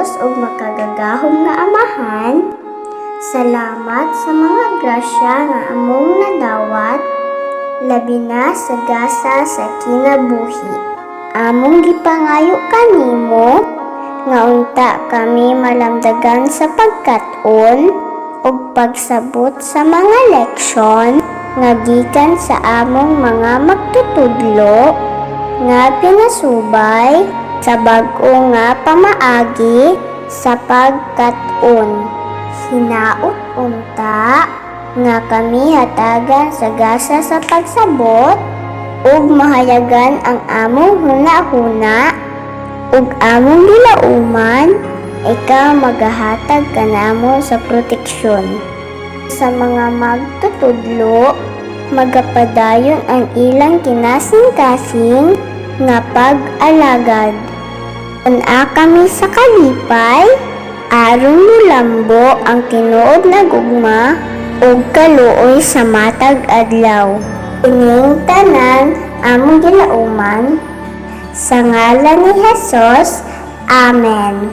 Dios ug makagagahom nga Amahan, salamat sa mga grasya nga among nadawat, labi na sa gasa sa kinabuhi. Among gipangayo kanimo nga unta kami malamdagan sa pagkat-on ug pagsabot sa mga leksyon nga gikan sa among mga magtutudlo nga pinasubay sa bag-o nga pamaagi sa pagkat-on. Hinaot unta nga kami hatagan sa gasa sa pagsabot ug mahayagan ang among hunahuna ug among gilauman, ikaw magahatag kanamo sa proteksyon. Sa mga magtutudlo, magapadayon ang ilang kinasing-kasing nga pag-alagad. Una kami sa kalipay, aron mulambo ang tinuod na gugma ug kaluoy sa matag adlaw. Ining tanan among gilauman, sa ngalan ni Jesus, Amen.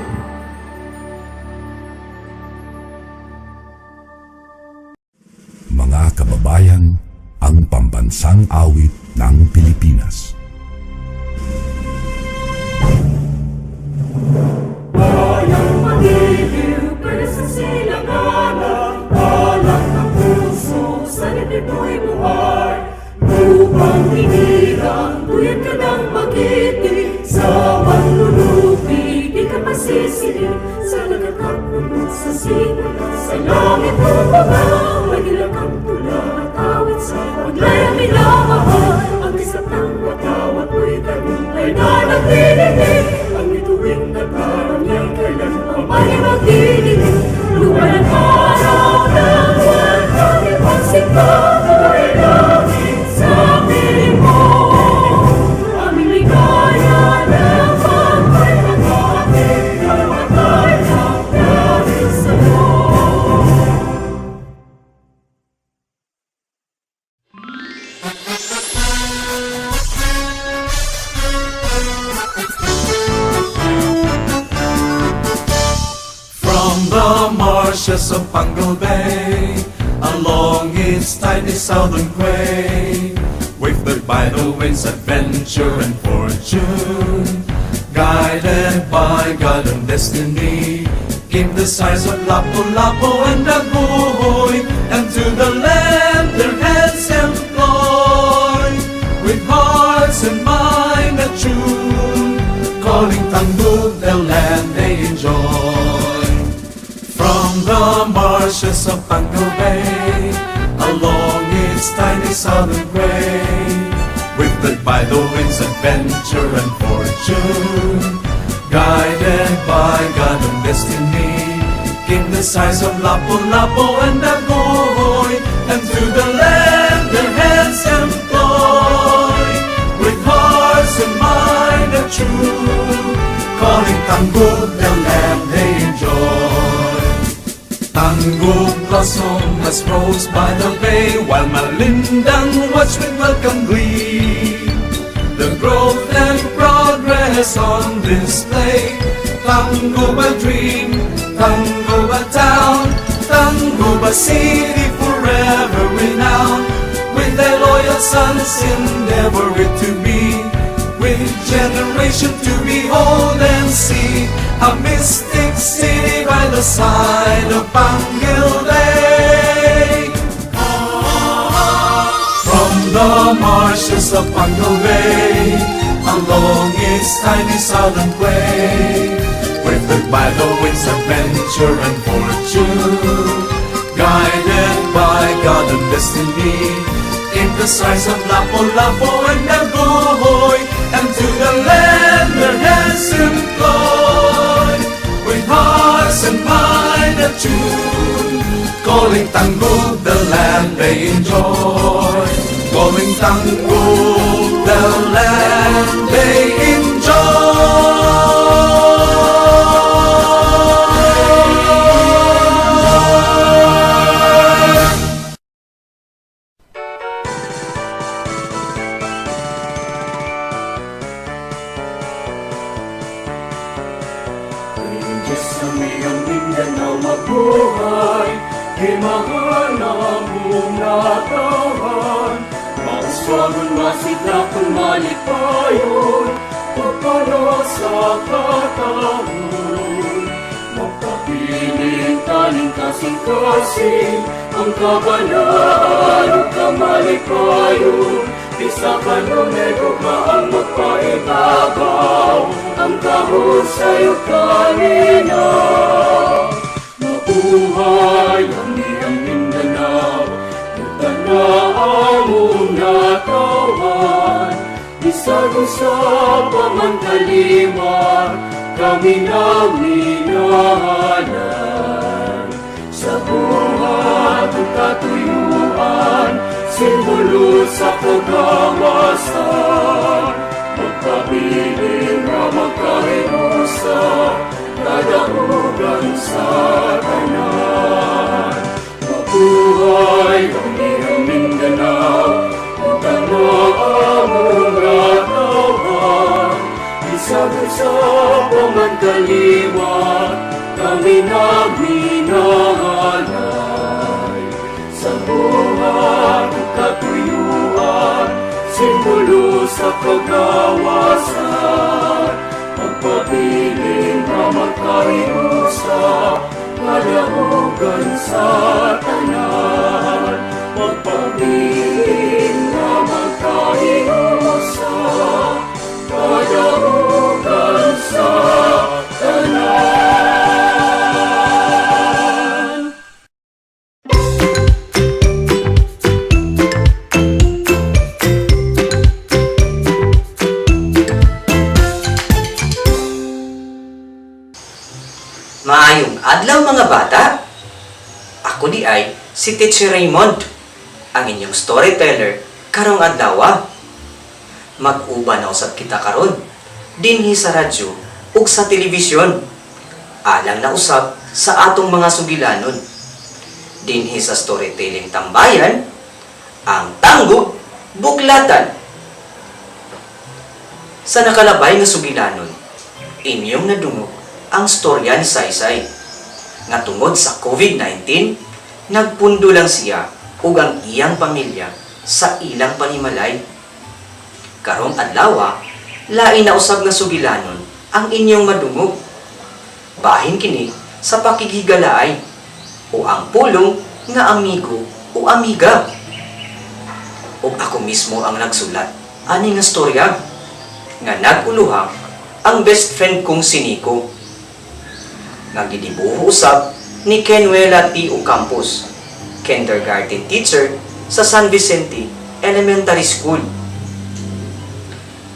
Mga kababayan, ang pambansang awit ng Pilipinas. Bayang magiliw, pero sa silanganan, alak ng puso, sa liblib mo'y buhay. Lupang inilang, tuyan ka ng magiti, sa manlulupi, di ka masisiling, sa lagat at puno sa simula, sa langit mo mga, magilang kang tula at awit sa paglayang minamahal. Ang isa't ng watawat mo'y tagumpay na nagdidinig, ang ituwing nagkaroon niya'y kailan ang may magdidinig. Luwan ang araw ng walang ipagsikap, ay langit sa piling mo. Aming ligaya ng pagkay ng ating kamatay ng dahil sa'yo. From the marshes of Pungle Bay, along its tiny southern quay, wafted by the winds, adventure and fortune, guided by God and destiny, came the sighs of Lapu-Lapu and Daguhoy, and to the land their hands employed, with hearts and mind attuned, calling Tanggug the land they enjoy. From the marshes of Pungle Bay, along its tiny southern quay, wafted by the winds, adventure and fortune, guided by God and destiny, came the sighs of Lapu-Lapu and Daguhoy, and to the land their hands employed, with hearts and mind attuned, calling Tanggug the land they enjoy. Tanggug blossom as rose by the bay, while Malindang watched with welcome glee the growth and progress on display. Tanggug a dream, Tanggug a town, Tanggug a city forever renowned, with their loyal sons endeavor it to be, with generation to behold and see, a mystic city by the side of Pungle Bay. From the marshes of Pungle Bay, along its tiny southern quay, wafted by the winds, adventure and fortune, guided by God and destiny, came the sighs of Lapu-Lapu and Daguhoy, and to the land their hands employed, with hearts and mind attuned, calling Tanggug the land they enjoy, calling Tanggug the land they enjoy. among natawan. Mauswagon masigla kung malipayon, papalo sa katahon. Magpapiling taning kasing-kasing, ang kabanaan o kamalipayon. Di sa kanunay gugmaan magpaibabaw, ang kahon sa'yo kanina. Mabuhay ang iyang Mindanao, Yutan na among natawan. Bisag usab pa man kalimar, kami na minahalan. Sa buhat ang katuyuan, simbolo sa kagawasan. Magpabiling na magkahinusa, kadaugan sa tanan. Mabuhay ang iyong Mindanao, Yutan na among natawan. Bisag-usab pa man kaliwat, kami na minahalay. Sa buhat ang katuyuan, simbolo sa kagawasan. Magpabiling na magkahinusa, kadaugan sa tanan. Magpabiling na magkahinusa, kadaugan sa tanan. Maayong adlaw mga bata! Ako di ay si Teacher Raymond, ang inyong storyteller karong adlaw. Mag-uban na usab kita karon dinhi sa radyo ug sa telebisyon. Alang na usab sa atong mga sugilanon. Dinhi sa storytelling tambayan, ang Tanggog Buklatan. Sa nakalabay nga sugilanon, inyong nadungog ang storya ni Saysay nga tungod sa COVID-19, nagpundo lang siya ug ang iyang pamilya sa ilang panimalay. Karong adlaw, lain na usab nga sugilanon ang inyong madungog. Bahin kini sa pakigigalaay o ang pulong nga amigo o amiga. Ug ako mismo ang nagsulat ani nga storya nga naguluhang ang best friend kong si Nico, nga gidibuho usab ni Kenuela T. Ocampos, kindergarten teacher sa San Vicente Elementary School.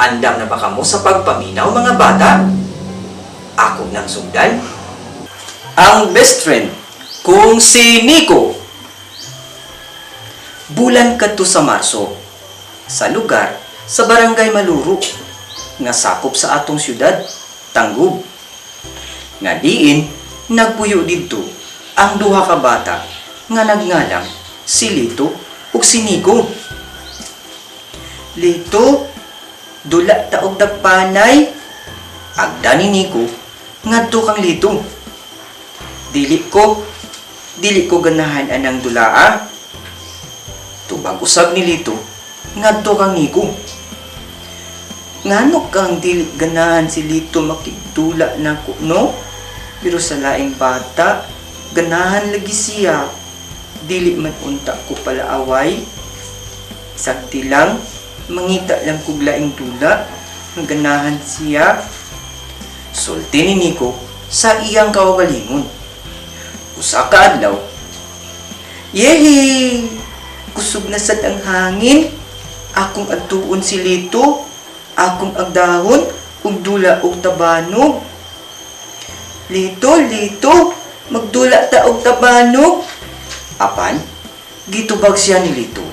Andam na ba kamo sa pagpaminaw mga bata? Ako nang sundan ang best friend kung si Nico. Bulan kadto sa Marso, sa lugar sa Barangay Maluro nga sakop sa atong syudad, Tanggog. Nga diin nagpuyo didto ang duha ka bata nga nagngalang si Lito ug si Nico. Lito, dula ta og dagpanay. Agda ni Nico ngadto kang Lito. Dili ko ganahan anang dulaa. Tubag usab ni Lito ngadto kang Nico. Ngano kang dili ganahan si Lito makigdula nako no? Pero sa laing bata, ganahan lagi siya. Dili man unta ko pala away. Sakti lang, mangita lang kog laing dula, ang ganahan siya. Sulti ni Nico sa iyang kaugalingon. Usa ka adlaw, yehe! Kusog na sad ang hangin. Akong adtuon si Lito, akong agdahon, ug dula og tabanog. Lito, magdula ta og tabanog. Apan, gitubag siya ni Lito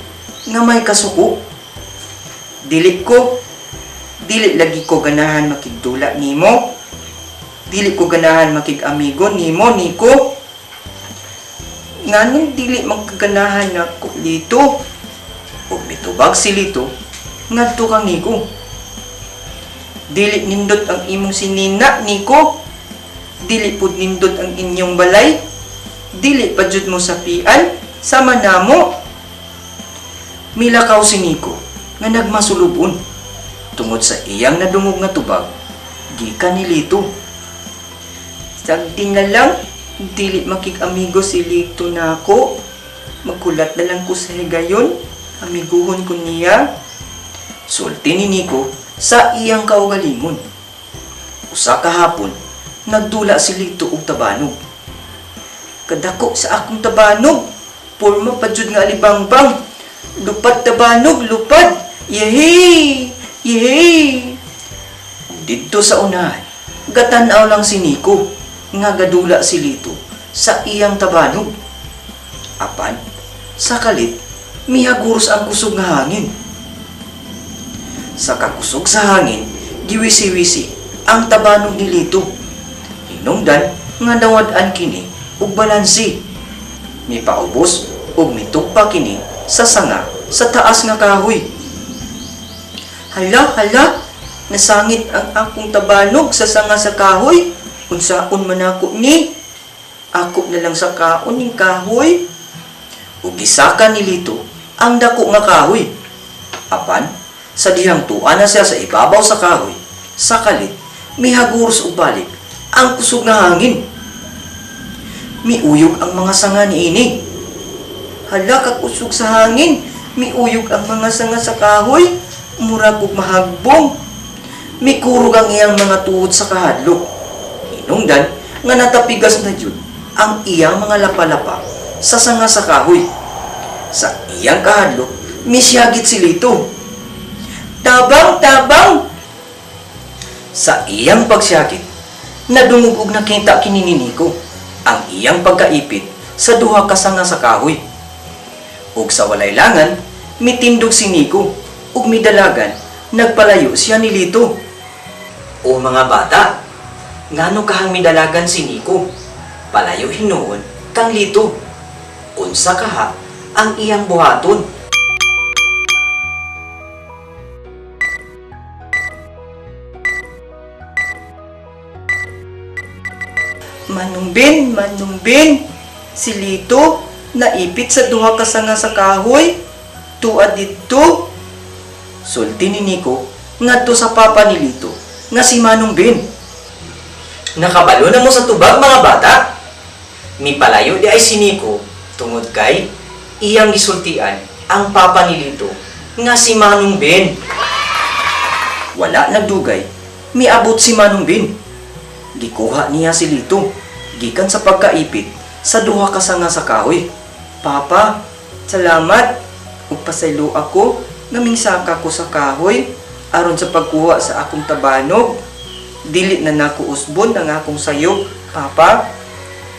nga may kasuko. Dili lagi ko ganahan makigdula nimo. Dili ko ganahan makig-amigo nimo, Nico. Nganong dili magkaganahan nako, Lito? Ug mitubag si Lito ngadto kang Nico. Dili nindot ang imong sinina, Nico. Dili pud nindot ang inyong balay. Dili pa jud mo sapian Sama namo. Milakaw si Nico nga nagmasulubon tungod sa iyang nadungog nga tubag gikan ni Lito. Sagdi na lang, dili makik-amigo si Lito na ako. Magkulat na lang ko sa higayon, amiguhon ko niya. Sulti ni Nico sa iyang kaugalingon. Usa ka hapon, nagdula si Lito og tabanog. Kadako sa akong tabanog, porma pa jud nga alibangbang. Lupad tabanog, lupad! Yehey! Yehey! Dito sa unahan, gatanaw lang si Nico nga gadula si Lito sa iyang tabanog. Apan, sa kalit, mihaguros ang kusog nga hangin. Sa kakusog sa hangin, giwisi-wisi ang tabanog ni Lito. Hinungdan nga nawad-an kini ug balansi. Mipaubos ug mitugpa kini sa sanga sa taas nga kahoy. Hala, hala, nasangit ang akong tabanog sa sanga sa kahoy. Unsaon man ako ni? Ako na lang sa kaon ning kahoy. Ug gisaka ni Lito ang dako nga kahoy. Apan, sa dihang tuan na siya sa ibabaw sa kahoy, sa kalit, mihaguros ug balik ang kusog nga hangin. Miuyog ang mga sanga ni ini. Hala, kakusog sa hangin, miuyog ang mga sanga sa kahoy, murag ug mahagbong. Mikurog ang iyang mga tuhod sa kahadlok. Hinungdan nga natapigas na jud ang iyang mga lapalapa sa sanga sa kahoy. Sa iyang kahadlok, misyagit si Lito. Tabang, tabang! Sa iyang pagsyagit, nadungog ug nakita kini ni Nico ang iyang pagkaipit sa duha ka sanga sa kahoy. Ug sa walay langan, mitindog si Nico ug midalagan, nagpalayo siya ni Lito. O mga bata, ngano kahang midalagan si Nico? Palayo hinuon kang Lito. Unsa kaha ang iyang buhaton? Manumbin, manumbin, si Lito naipit sa duha ka sanga sa kahoy. Tuad didto. Sulti ni Nico ngadto sa papa ni Lito nga si Manumbin. Nakabalo na mo sa tubag mga bata. Mipalayo di ay si Nico tungod kay iyang gisultian ang papa ni Lito nga si Manumbin. Wala nagdugay, miabot si Manumbin. Gikuha niya si Lito gikan sa pagkaipit sa duha ka sanga sa kahoy. Papa, salamat. Ug pasaylo ako nga mingsaka ko sa kahoy aron sa pagkuha sa akong tabanog. Dili na nako usbon ang akong sayop, Papa.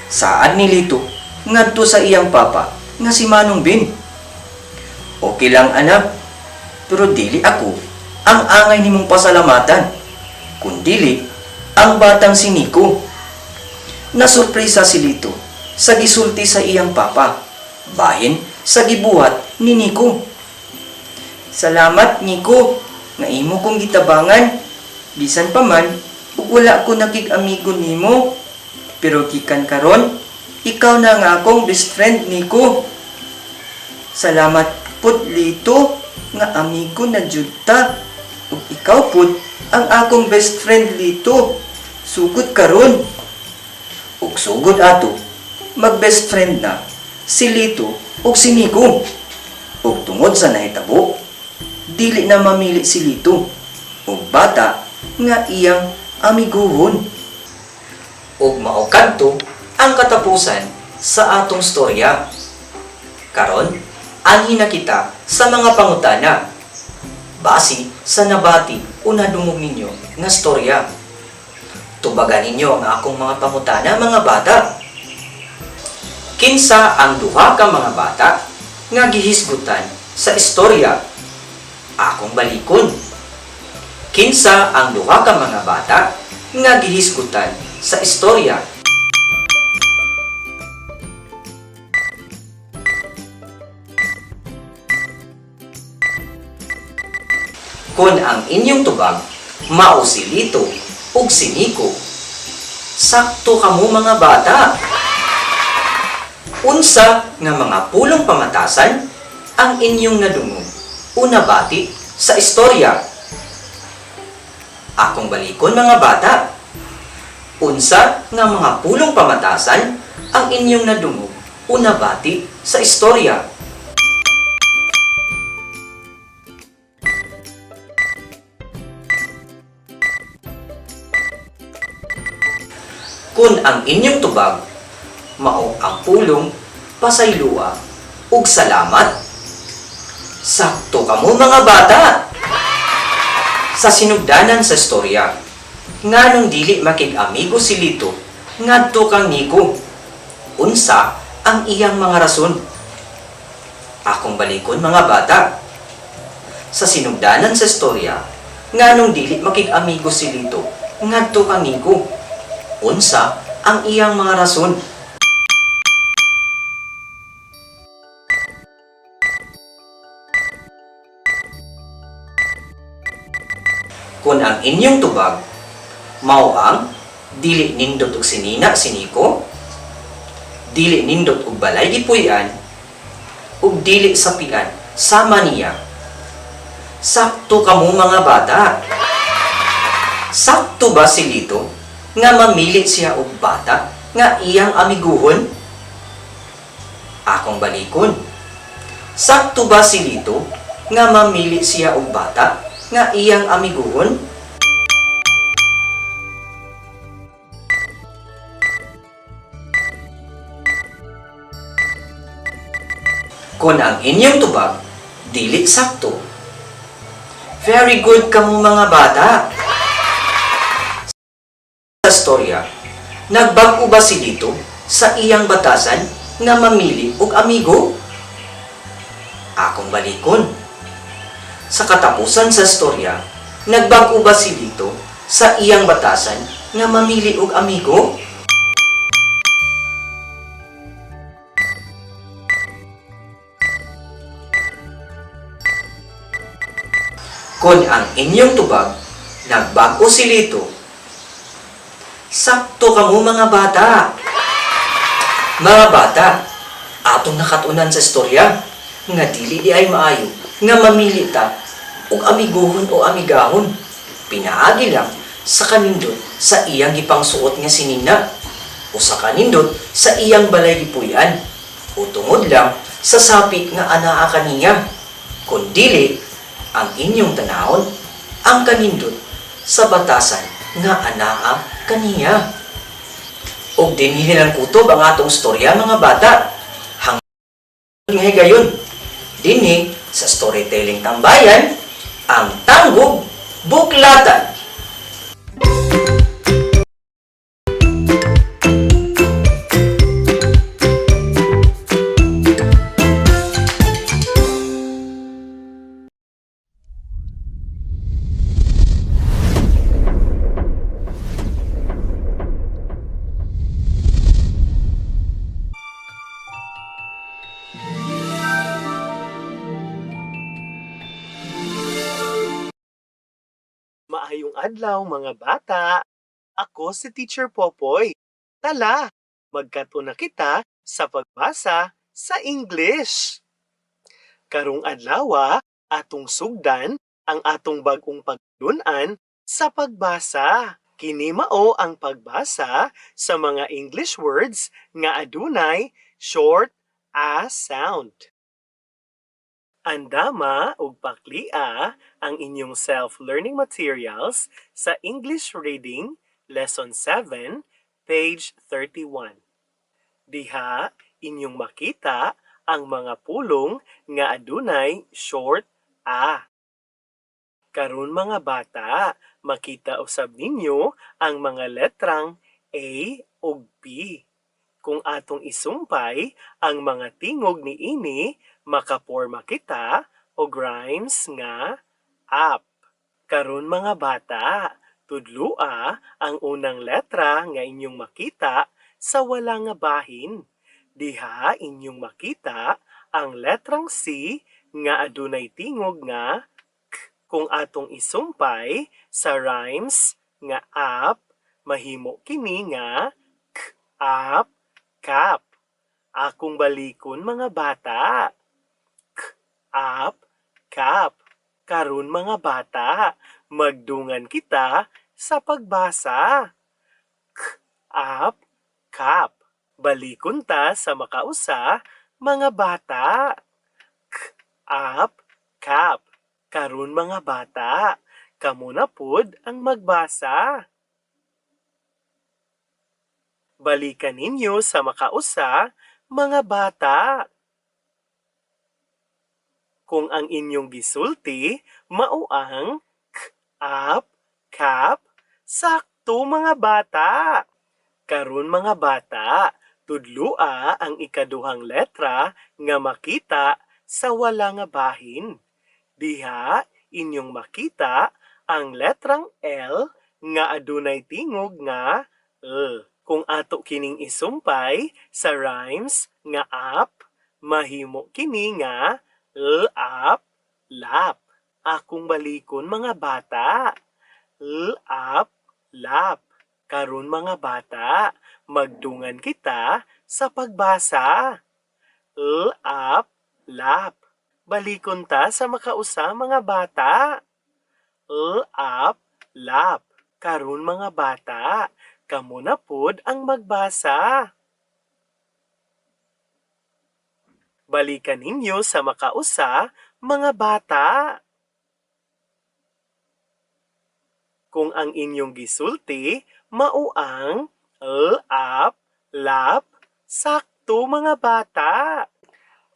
Saad ni Lito ngadto sa iyang papa nga si Manumbin. Okay lang anak, pero dili ako ang angay nimong pasalamatan, kundili ang batang si Nico. Nasurpresa si Lito sa gisulti sa iyang papa, bahin sa gibuhat ni Nico. Salamat Nico, nga imo kong gitabangan. Bisan pa man, ug wala ko nakig-amigo nimo. Pero gikan karon, ikaw na nga akong best friend Nico. Salamat pud Lito, nga amigo na jud ta. Ug ikaw pud ang akong best friend Lito. Sugod karon. Ug sugod ato, mag-best friend na si Lito ug si Nico. Ug tungod sa nahitabo, dili na mamili si Lito ug bata nga iyang amiguhon. Ug mao kadto ang katapusan sa atong storya. Karon, anhi na kita sa mga pangutana base sa nabati o nadungog ninyo nga storya. Tubagan ninyo ang akong mga pangutana mga bata. Kinsa ang duha ka mga bata nga gihisgutan sa istorya? Akong balikon. Kinsa ang duha ka mga bata nga gihisgutan sa istorya? Kung ang inyong tubag mao si Lito ug si Nico, sakto kamo mga bata. Unsa nga mga pulong pamatasan ang inyong nadungog o nabati sa istorya? Akong balikon mga bata. Unsa nga mga pulong pamatasan ang inyong nadungog o nabati sa istorya? Kung ang inyong tubag mao ang pulong pasaylua ug salamat, sakto kamo mga bata. Sa sinugdanan sa istorya, nganong dili makig-amigo si Lito ngadto kang Nico. Unsa ang iyang mga rason? Akong balikon mga bata. Sa sinugdanan sa istorya, nganong dili makig-amigo si Lito ngadto kang Nico. Unsa ang iyang mga rason? Kung ang inyong tubag mao ang dili nindot og sinina siniko, dili nindot og balay gipuy-an, ug dili sapian sama niya. Sakto kamo mga bata. Sakto ba si Lito nga mamili siya og bata nga iyang amiguhon? Akong balikon. Sakto ba si Lito nga mamili siya og bata nga iyang amiguhon? Kung ang inyong tubag dili sakto. Very good kamo mga bata. Sa storya, nagbag-o ba si Lito sa iyang batasan nga mamili og amigo? Akong balikon. Sa katapusan sa storya, nagbag-o ba si Lito sa iyang batasan nga mamili og amigo? Kung ang inyong tubag nagbag-o si Lito, sakto kamo mga bata. Mga bata, atong nakatunan sa istorya nga dili di ay maayo nga mamili ta og amiguhon o amigahon. Pinaagi lang sa kanindot sa iyang gipangsuot nga sinina o sa kanindot sa iyang balay gipuy-an o tungod lang sa sapi nga anaa kaniya. Kun dili ang inyong tanahon ang kanindot sa batasan nga anaa kaniya. Og dinhi lang kutob ang atong storya mga bata. Hanggang nga gayon, dinhi sa storytelling tambayan, ang Tanggog Buklatan. Maayong adlaw mga bata. Ako si Teacher Popoy. Tala, magkatuna kita sa pagbasa sa English. Karong adlaw, atong sugdan ang atong bag-ong pagtun-an sa pagbasa. Kini mao ang pagbasa sa mga English words nga adunay short a sound. Andama ug paklia ang inyong self-learning materials sa English Reading, Lesson 7, page 31. Diha, inyong makita ang mga pulong nga adunay short a. Karon mga bata, makita usab ninyo ang mga letrang A ug B. Kung atong isumpay ang mga tingog niini, makaporma kita og rhymes nga up. Karon mga bata, tudlua ang unang letra nga inyong makita sa wala nga bahin. Diha inyong makita ang letrang C nga adunay tingog nga k. Kung atong isumpay sa rhymes nga up, mahimo kini nga k, up, cap. Akong balikon mga bata. Up, kap. Karon mga bata, magdungan kita sa pagbasa. Up, kap. Balikon ta sa makausa, mga bata. Up, kap. Karon mga bata, kamo na pod ang magbasa. Balikan ninyo sa makausa, mga bata. Kung ang inyong gisulti, mao ang up, kap, sakto mga bata. Karon mga bata, tudlua ang ikaduhang letra nga makita sa wala nga bahin. Diha inyong makita ang letrang L nga adunay tingog nga L. Kung ato kining isumpay sa rhymes nga up, mahimo kini nga L up, lap. Akong balikon mga bata. L up, lap. Karon mga bata, magdungan kita sa pagbasa. L up, lap. Balikon ta sa makausa mga bata. L up, lap. Karon mga bata, kamo na pod ang magbasa. Balikan ninyo sa makausa, mga bata. Kung ang inyong gisulti, mao ang L up, lap, sakto mga bata.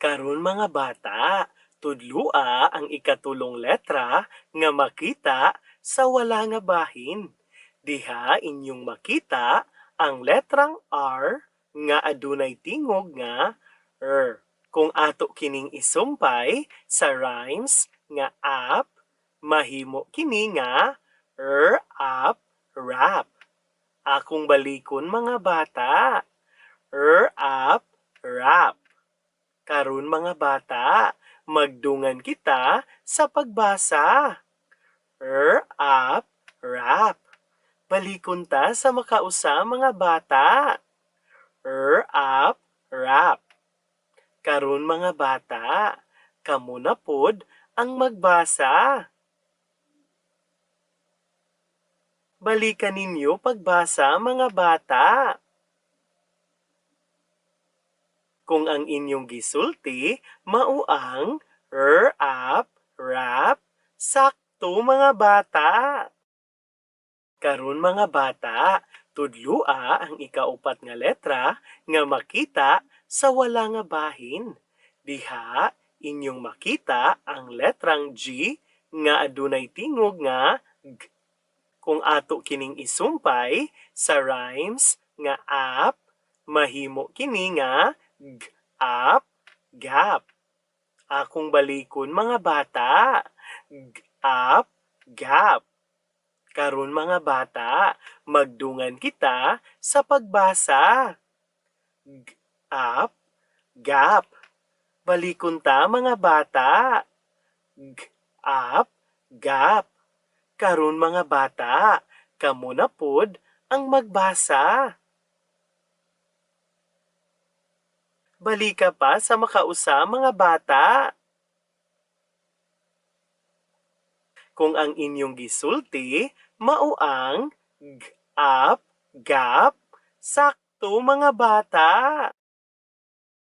Karon mga bata, tudlua ang ikatulong letra nga makita sa wala nga bahin. Diha inyong makita ang letrang R nga adunay tingog nga R. Kung ato kining isumpay sa rhymes nga up, mahimo kini nga R up, rap. Akong balikon mga bata. R up, rap. Karon mga bata, magdungan kita sa pagbasa. R up, rap. Balikon ta sa makausa mga bata. R up, rap. Karon mga bata, kamo na pod ang magbasa. Balikan ninyo pagbasa mga bata. Kung ang inyong gisulti, mao ang R up, rap, sakto mga bata. Karon mga bata, tudlua ang ikaupat nga letra nga makita sa wala nga bahin. Diha inyong makita ang letrang G nga adunay tingog nga G. Kung ato kining isumpay sa rhymes nga up, mahimo kini nga G up, gap. Akong balikon mga bata. G up, gap. Karon mga bata, magdungan kita sa pagbasa. G up, gap. Balikon ta mga bata. G up, gap. Karon mga bata, kamo na pod ang magbasa. Balika pa sa makausa mga bata. Kung ang inyong gisulti, mao ang G up, gap, sakto mga bata.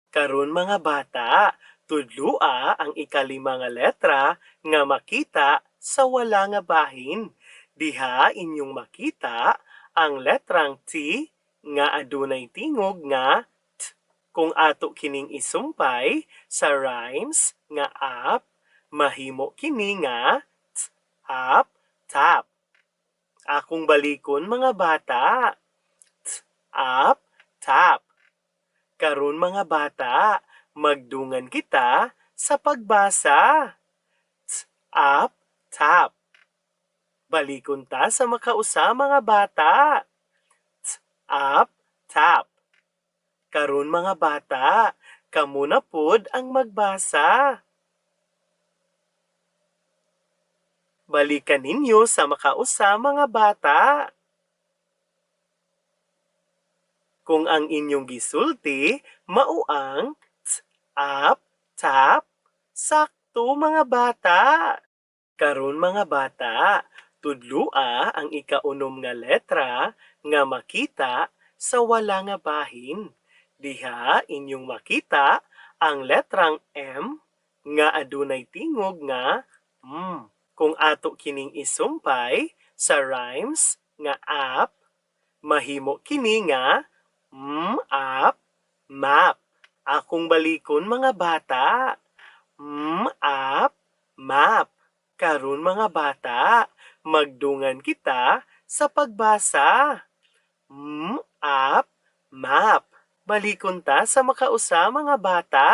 Karon mga bata, tudlua ang ikalima nga letra nga makita sa wala nga bahin. Diha inyong makita ang letrang T nga adunay tingog nga T. Kung ato kining isumpay sa rhymes nga up, mahimo kini nga T, up, tap. Akong balikon mga bata. T, up, tap. Karon mga bata, magdungan kita sa pagbasa. T, up, tap. Balikon ta sa makausa mga bata. T, up, tap. Karon mga bata, kamo na pod ang magbasa. Balikan ninyo sa makausa mga bata. Kung ang inyong gisulti, mauang up, tap, sakto mga bata. Karon mga bata, tudlua ang ikaunom nga letra nga makita sa wala nga bahin. Diha inyong makita ang letrang M nga adunay tingog nga M. Kung ato kining isumpay sa rhymes nga up, mahimo kini nga up, map. Akong balikon mga bata. Up, map. Karon mga bata, magdungan kita sa pagbasa. Up, map. Balikon ta sa makausa mga bata.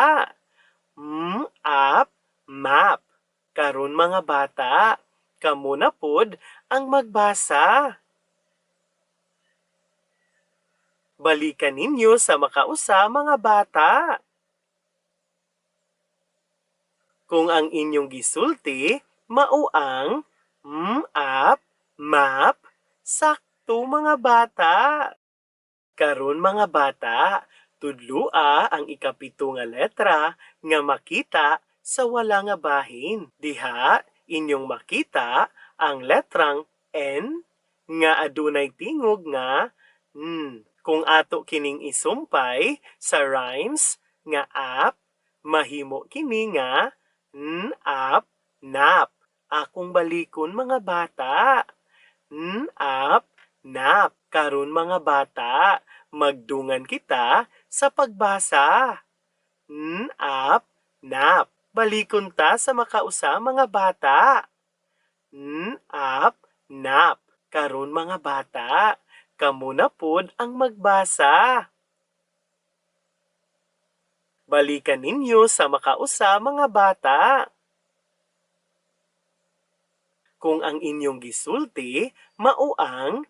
Up, map. Karon mga bata, kamo na pod ang magbasa. Balikan ninyo sa makausa mga bata. Kung ang inyong gisulti, mauang, up, map, sakto mga bata. Karon mga bata, tudlua ang ikapito nga letra nga makita sa wala nga bahin. Diha, inyong makita ang letrang N nga adunay tingog nga N. Kung ato kining isumpay sa rhymes nga up, mahimo kini nga up, nap. Akong balikon mga bata. Up, nap. Karon mga bata, magdungan kita sa pagbasa. Up, nap. Balikon ta sa makausa mga bata. Up, nap. Karon mga bata, kamo na pod ang magbasa. Balikan ninyo sa makausa mga bata. Kung ang inyong gisulti, mauang,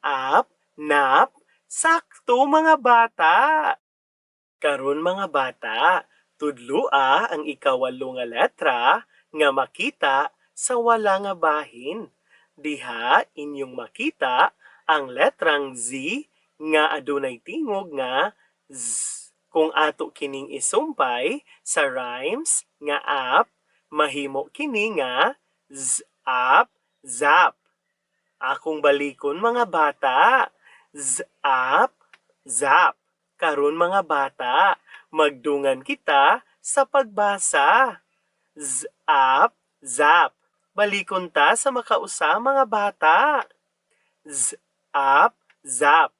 up, nap, sakto mga bata. Karon mga bata, tudlua ang ikawalo nga letra nga makita sa wala nga bahin. Diha inyong makita ang letrang Z nga adunay tingog nga Z. Kung ato kining isumpay sa rhymes nga up, mahimo kini nga z up, zap. Akong balikon mga bata. Z up, zap. Karon mga bata, magdungan kita sa pagbasa. Z up, zap. Balikon ta sa makausa mga bata. Z up, zap.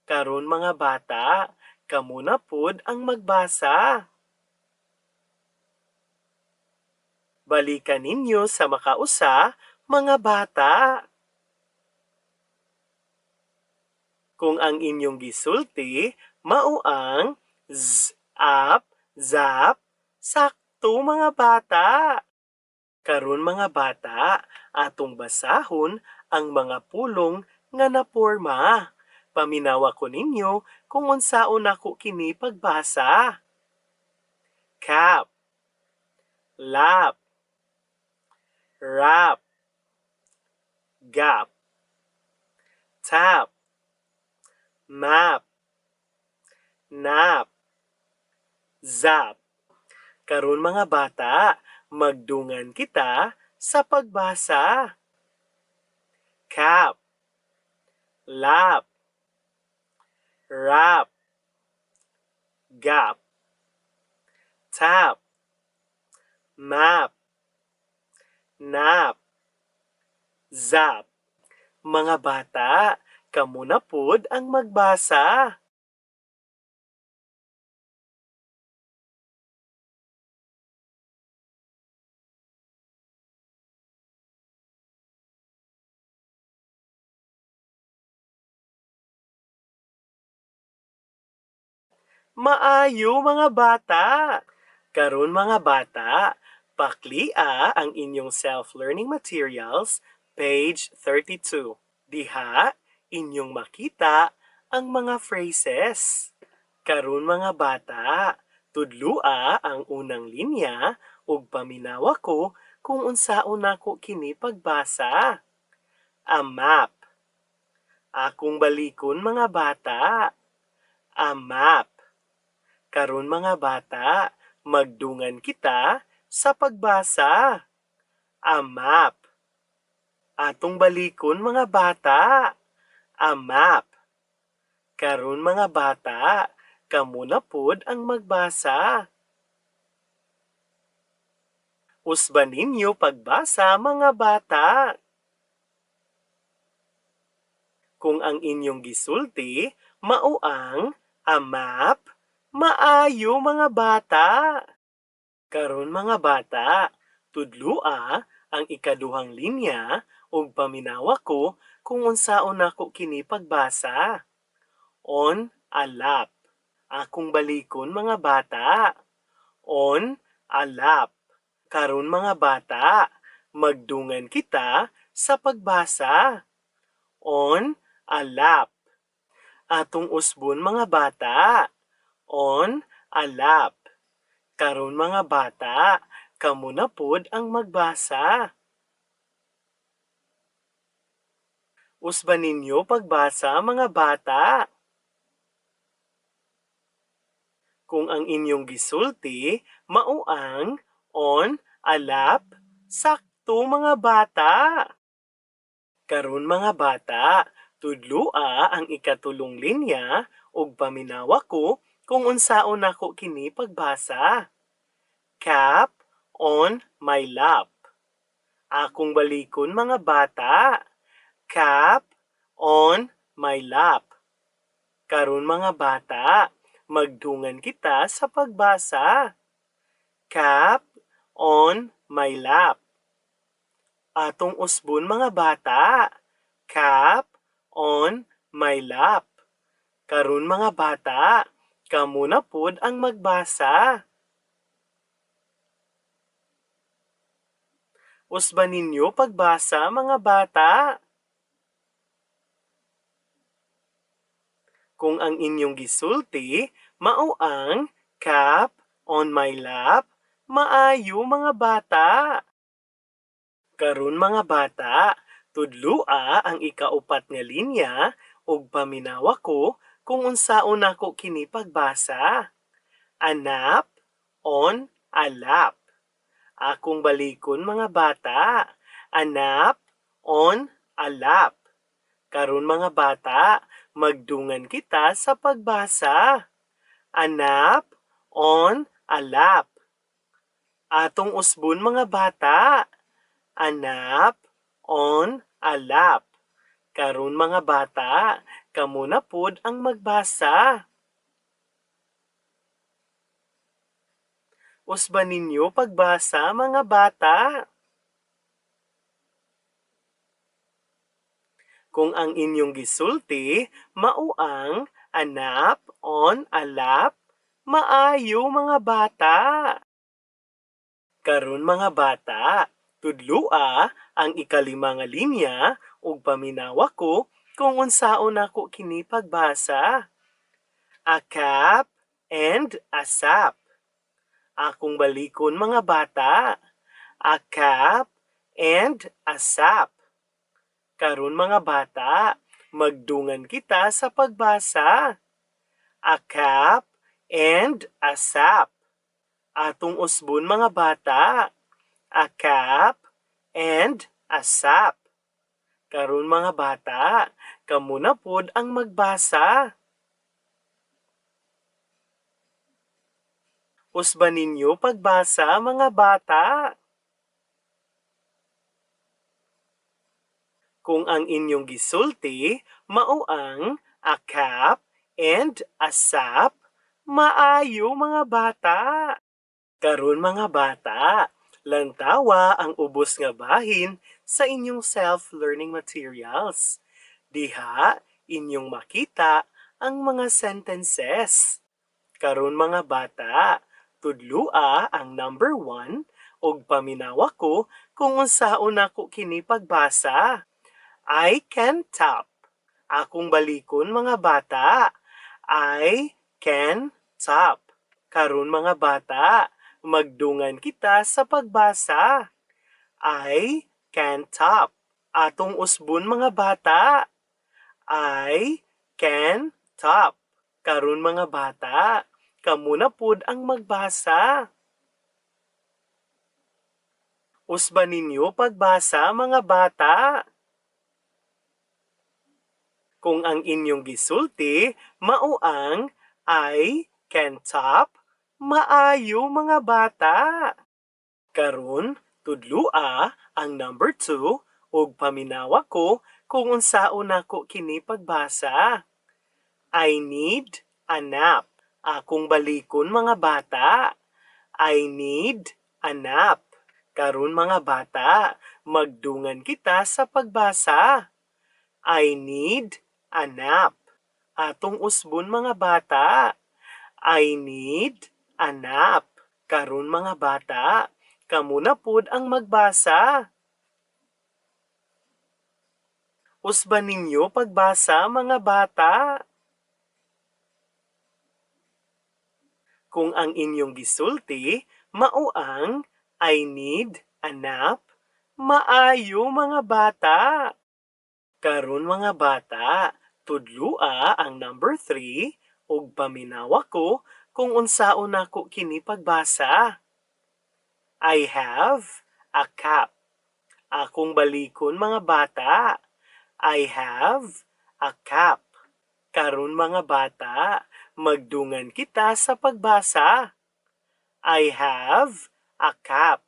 Karon mga bata, kamo na pod ang magbasa. Balikan ninyo sa makausa, mga bata. Kung ang inyong gisulti, mauang, z, up, zap, sakto mga bata. Karon mga bata, atong basahon ang mga pulong nga naporma. Paminawa ko ninyo kung unsaon ako kini pagbasa. Cap, lap, wrap, gap, tap, map, nap, zap. Karon mga bata, magdungan kita sa pagbasa. Cap, lap, wrap, gap, tap, map, nap, zap. Mga bata, kamo na pod ang magbasa. Maayo mga bata! Karon mga bata, paklia ang inyong self-learning materials, page 32. Diha, inyong makita ang mga phrases. Karon mga bata, tudlua ang unang linya ug paminawa ko kung unsaon nako kini pagbasa. A map. Akong balikon mga bata. a map. Karon mga bata, magdungan kita sa pagbasa. A map. Atong balikon mga bata. A map. Karon mga bata, kamo na pod ang magbasa. Usban ninyo pagbasa mga bata. Kung ang inyong gisulti, mao ang a map, maayo mga bata. Karon mga bata, tudlua ang ikaduhang linya ug paminawa ko kung unsaon nako kini pagbasa. On a lap. Akong balikon mga bata. On a lap. Karon mga bata, magdungan kita sa pagbasa. On a lap. Atong usbon mga bata. On a lap. Karon mga bata, kamo na pod ang magbasa. Usban ninyo pagbasa mga bata. Kung ang inyong gisulti, mao ang on a lap, sakto mga bata. Karon mga bata, tudlua ang ikatulong linya ug paminawa ko kung unsaon nako kini pagbasa. Cap on my lap. Akong balikon mga bata. Cap on my lap. Karon mga bata, magdungan kita sa pagbasa. Cap on my lap. Atong usbon mga bata. Cap on my lap. Karon mga bata, kamo na pod ang magbasa. Usban ninyo pagbasa mga bata. Kung ang inyong gisulti, mao ang cap on my lap, maayo mga bata. Karon mga bata, tudlua ang ikaupat nga linya ug paminawa ko kung unsaon nako kini pagbasa. A nap on a lap. Akong balikon mga bata. A nap on a lap. Karon mga bata, magdungan kita sa pagbasa. A nap on a lap. Atong usbon mga bata. A nap on a lap. Karon mga bata, kamo na pod ang magbasa. Usban ninyo pagbasa mga bata. Kung ang inyong gisulti, mao ang a nap on a lap, maayo mga bata. Karon mga bata, tudlua ang ikalima nga linya ug paminawa ko kung unsaon nako kini pagbasa. A cap and a sap. Akong balikon mga bata. A cap and a sap. Karon mga bata, magdungan kita sa pagbasa. A cap and a sap. Atong usbon mga bata. A cap and a sap. Karon mga bata, kamo na pod ang magbasa. Usban ninyo pagbasa mga bata. Kung ang inyong gisulti, mao ang a cap and a sap, maayo mga bata. Karon mga bata, lantawa ang ubos nga bahin sa inyong self-learning materials. Diha, inyong makita ang mga sentences. Karon mga bata, tudlua ang number 1 ug paminawa ko kung unsaon nako kini pagbasa. I can tap. Akong balikon mga bata. I can tap. Karon mga bata, magdungan kita sa pagbasa. I can tap. Atong usbon mga bata. I can tap. Karon mga bata, kamo na pud ang magbasa. Usba ninyo pagbasa mga bata. Kung ang inyong gisulti, mao ang I can top, maayo mga bata. Karon, tudlua ang number 2 ug paminawa ko kung unsaon nako kini pagbasa. I need a nap. Akong balikon mga bata. I need a nap. Karon mga bata, magdungan kita sa pagbasa. I need a nap. Atong usbon mga bata. I need a nap. Karon mga bata, kamo na pud ang magbasa. Usba ninyo pagbasa mga bata. Kung ang inyong gisulti, mao ang I need a nap, maayo mga bata. Karon mga bata, tudlua ang number 3 ug paminawa ko kung unsaon nako kini pagbasa. I have a cap. Akong balikon mga bata. I have a cap. Karon mga bata, magdungan kita sa pagbasa. I have a cap.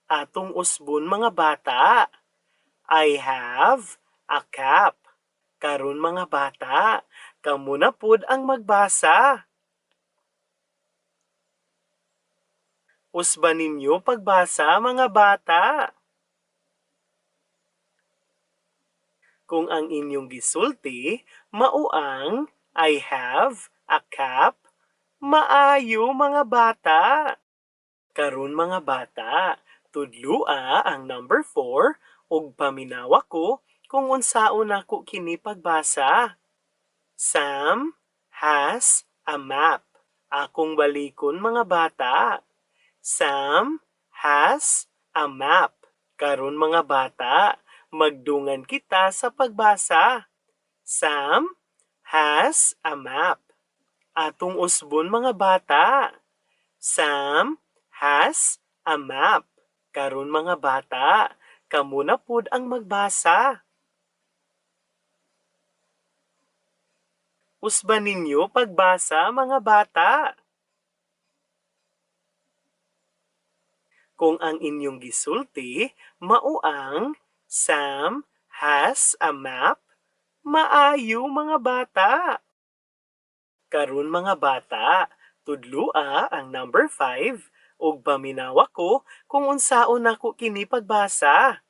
Atong usbon mga bata. I have a cap. Karon mga bata, kamo na pud ang magbasa. Usba ninyo pagbasa mga bata. Kung ang inyong gisulti, mao ang I have a cap, maayo mga bata. Karon mga bata, tudlua ang number 4 ug paminawa ko kung unsaon nako kini pagbasa. Sam has a map. Akong balikon mga bata. Sam has a map. Karon mga bata, magdungan kita sa pagbasa. Sam has a map. Atong usbon mga bata. Sam has a map. Karon mga bata, kamo na pud ang magbasa. Usba ninyo pagbasa mga bata. Kung ang inyong gisulti, mao ang Sam has a map, maayo mga bata. Karon mga bata, tudlua ang number 5 ug paminawa ko kung unsaon nako kini pagbasa.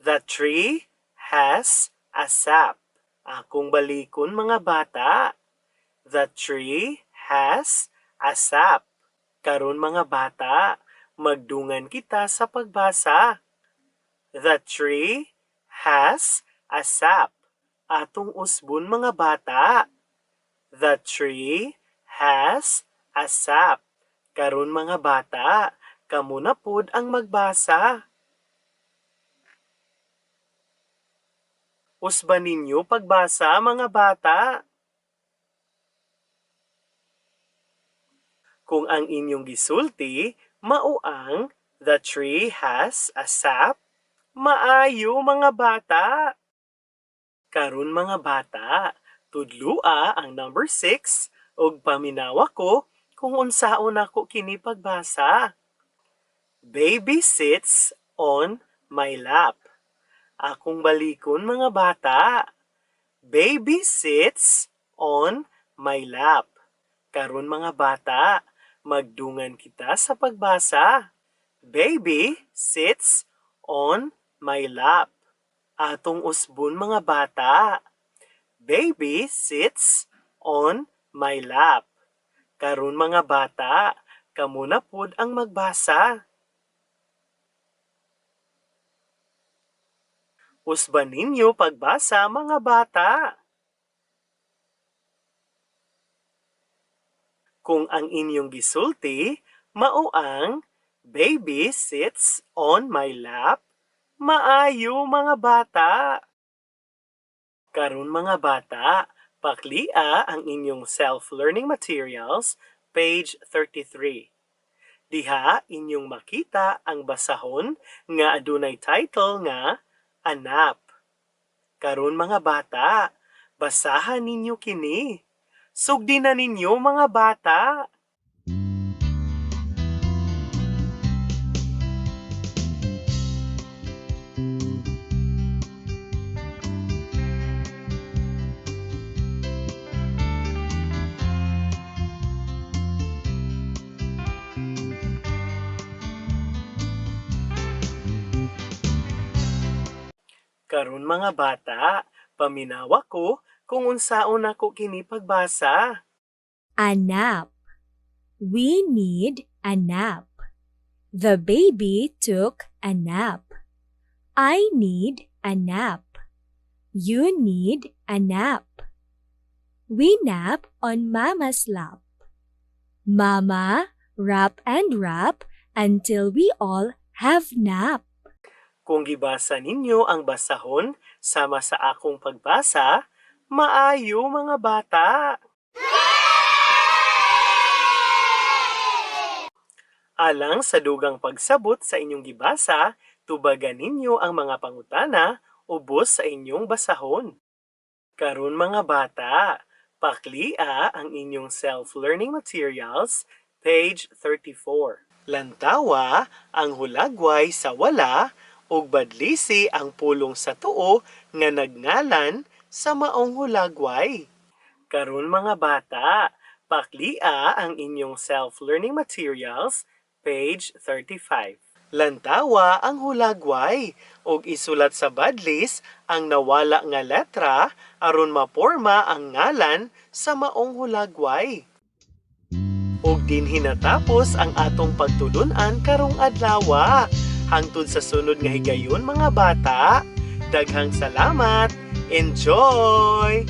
The tree has a sap. Akong balikon mga bata. The tree has a sap. Karon mga bata, magdungan kita sa pagbasa. The tree has a sap. Atong usbon mga bata. The tree has a sap. Karon mga bata, kamo na pud ang magbasa. Usba ninyo pagbasa mga bata. Kung ang inyong gisulti, mao ang the tree has a sap, maayo mga bata. Karon mga bata, tudlua ang number 6 ug paminawa ko kung unsaon nako kini pagbasa. Baby sits on my lap. Akong balikon mga bata. Baby sits on my lap. Karon mga bata, magdungan kita sa pagbasa. Baby sits on my lap. Atong usbon mga bata. Baby sits on my lap. Karon mga bata, kamo na pud ang magbasa. Usba ninyo pagbasa mga bata. Kung ang inyong gisulti, mao ang baby sits on my lap, maayo mga bata. Karon mga bata, Paklia ang inyong self-learning materials, page 33. Diha inyong makita ang basahon nga adunay title nga Anap. Karon mga bata, basahan ninyo kini. Sugdi na ninyo mga bata. Karon mga bata, paminawa ko kung unsaon ako kini pagbasa. A nap. We need a nap. The baby took a nap. I need a nap. You need a nap. We nap on Mama's lap. Mama, wrap and wrap until we all have nap. Kung gibasa ninyo ang basahon sama sa akong pagbasa, maayo mga bata. Alang sa dugang pagsabot sa inyong gibasa, tubagan ninyo ang mga pangutana ubos sa inyong basahon. Karon mga bata, paklia ang inyong self-learning materials, page 34. Lantawa ang hulagway sa wala ug badlisi ang pulong sa tuo nga nagngalan sa maong hulagway. Karon mga bata, paklia ang inyong self-learning materials, page 35. Lantawa ang hulagway ug isulat sa badlis ang nawala nga letra aron maporma ang ngalan sa maong hulagway. Ug din hinatapos ang atong pagtulun-an karong adlaw. Hangtod sa sunod nga higayon mga bata. Daghang salamat. Enjoy!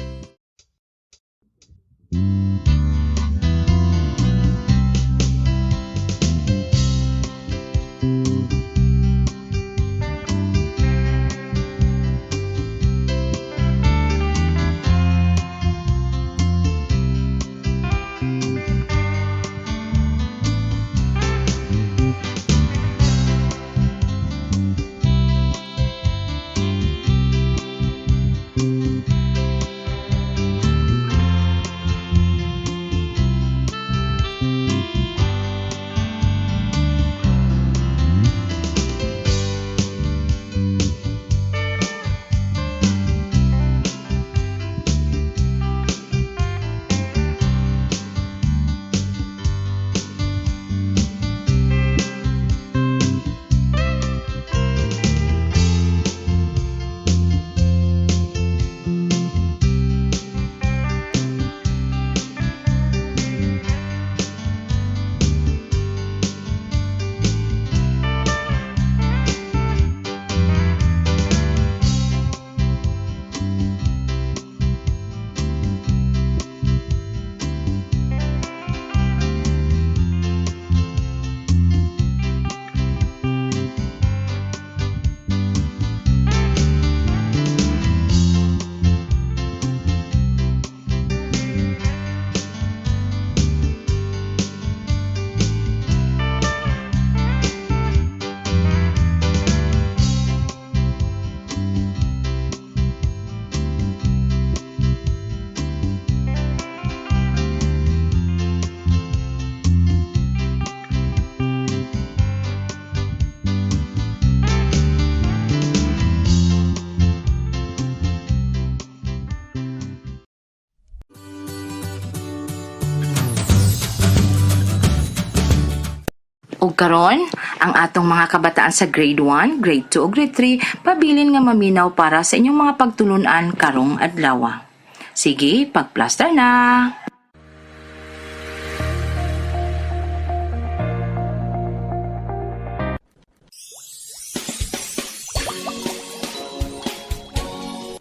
Ug karon, ang atong mga kabataan sa grade 1, grade 2 ug grade 3 pabilin nga maminaw para sa inyong mga pagtulunan karong adlaw. Sige, pagplaster na.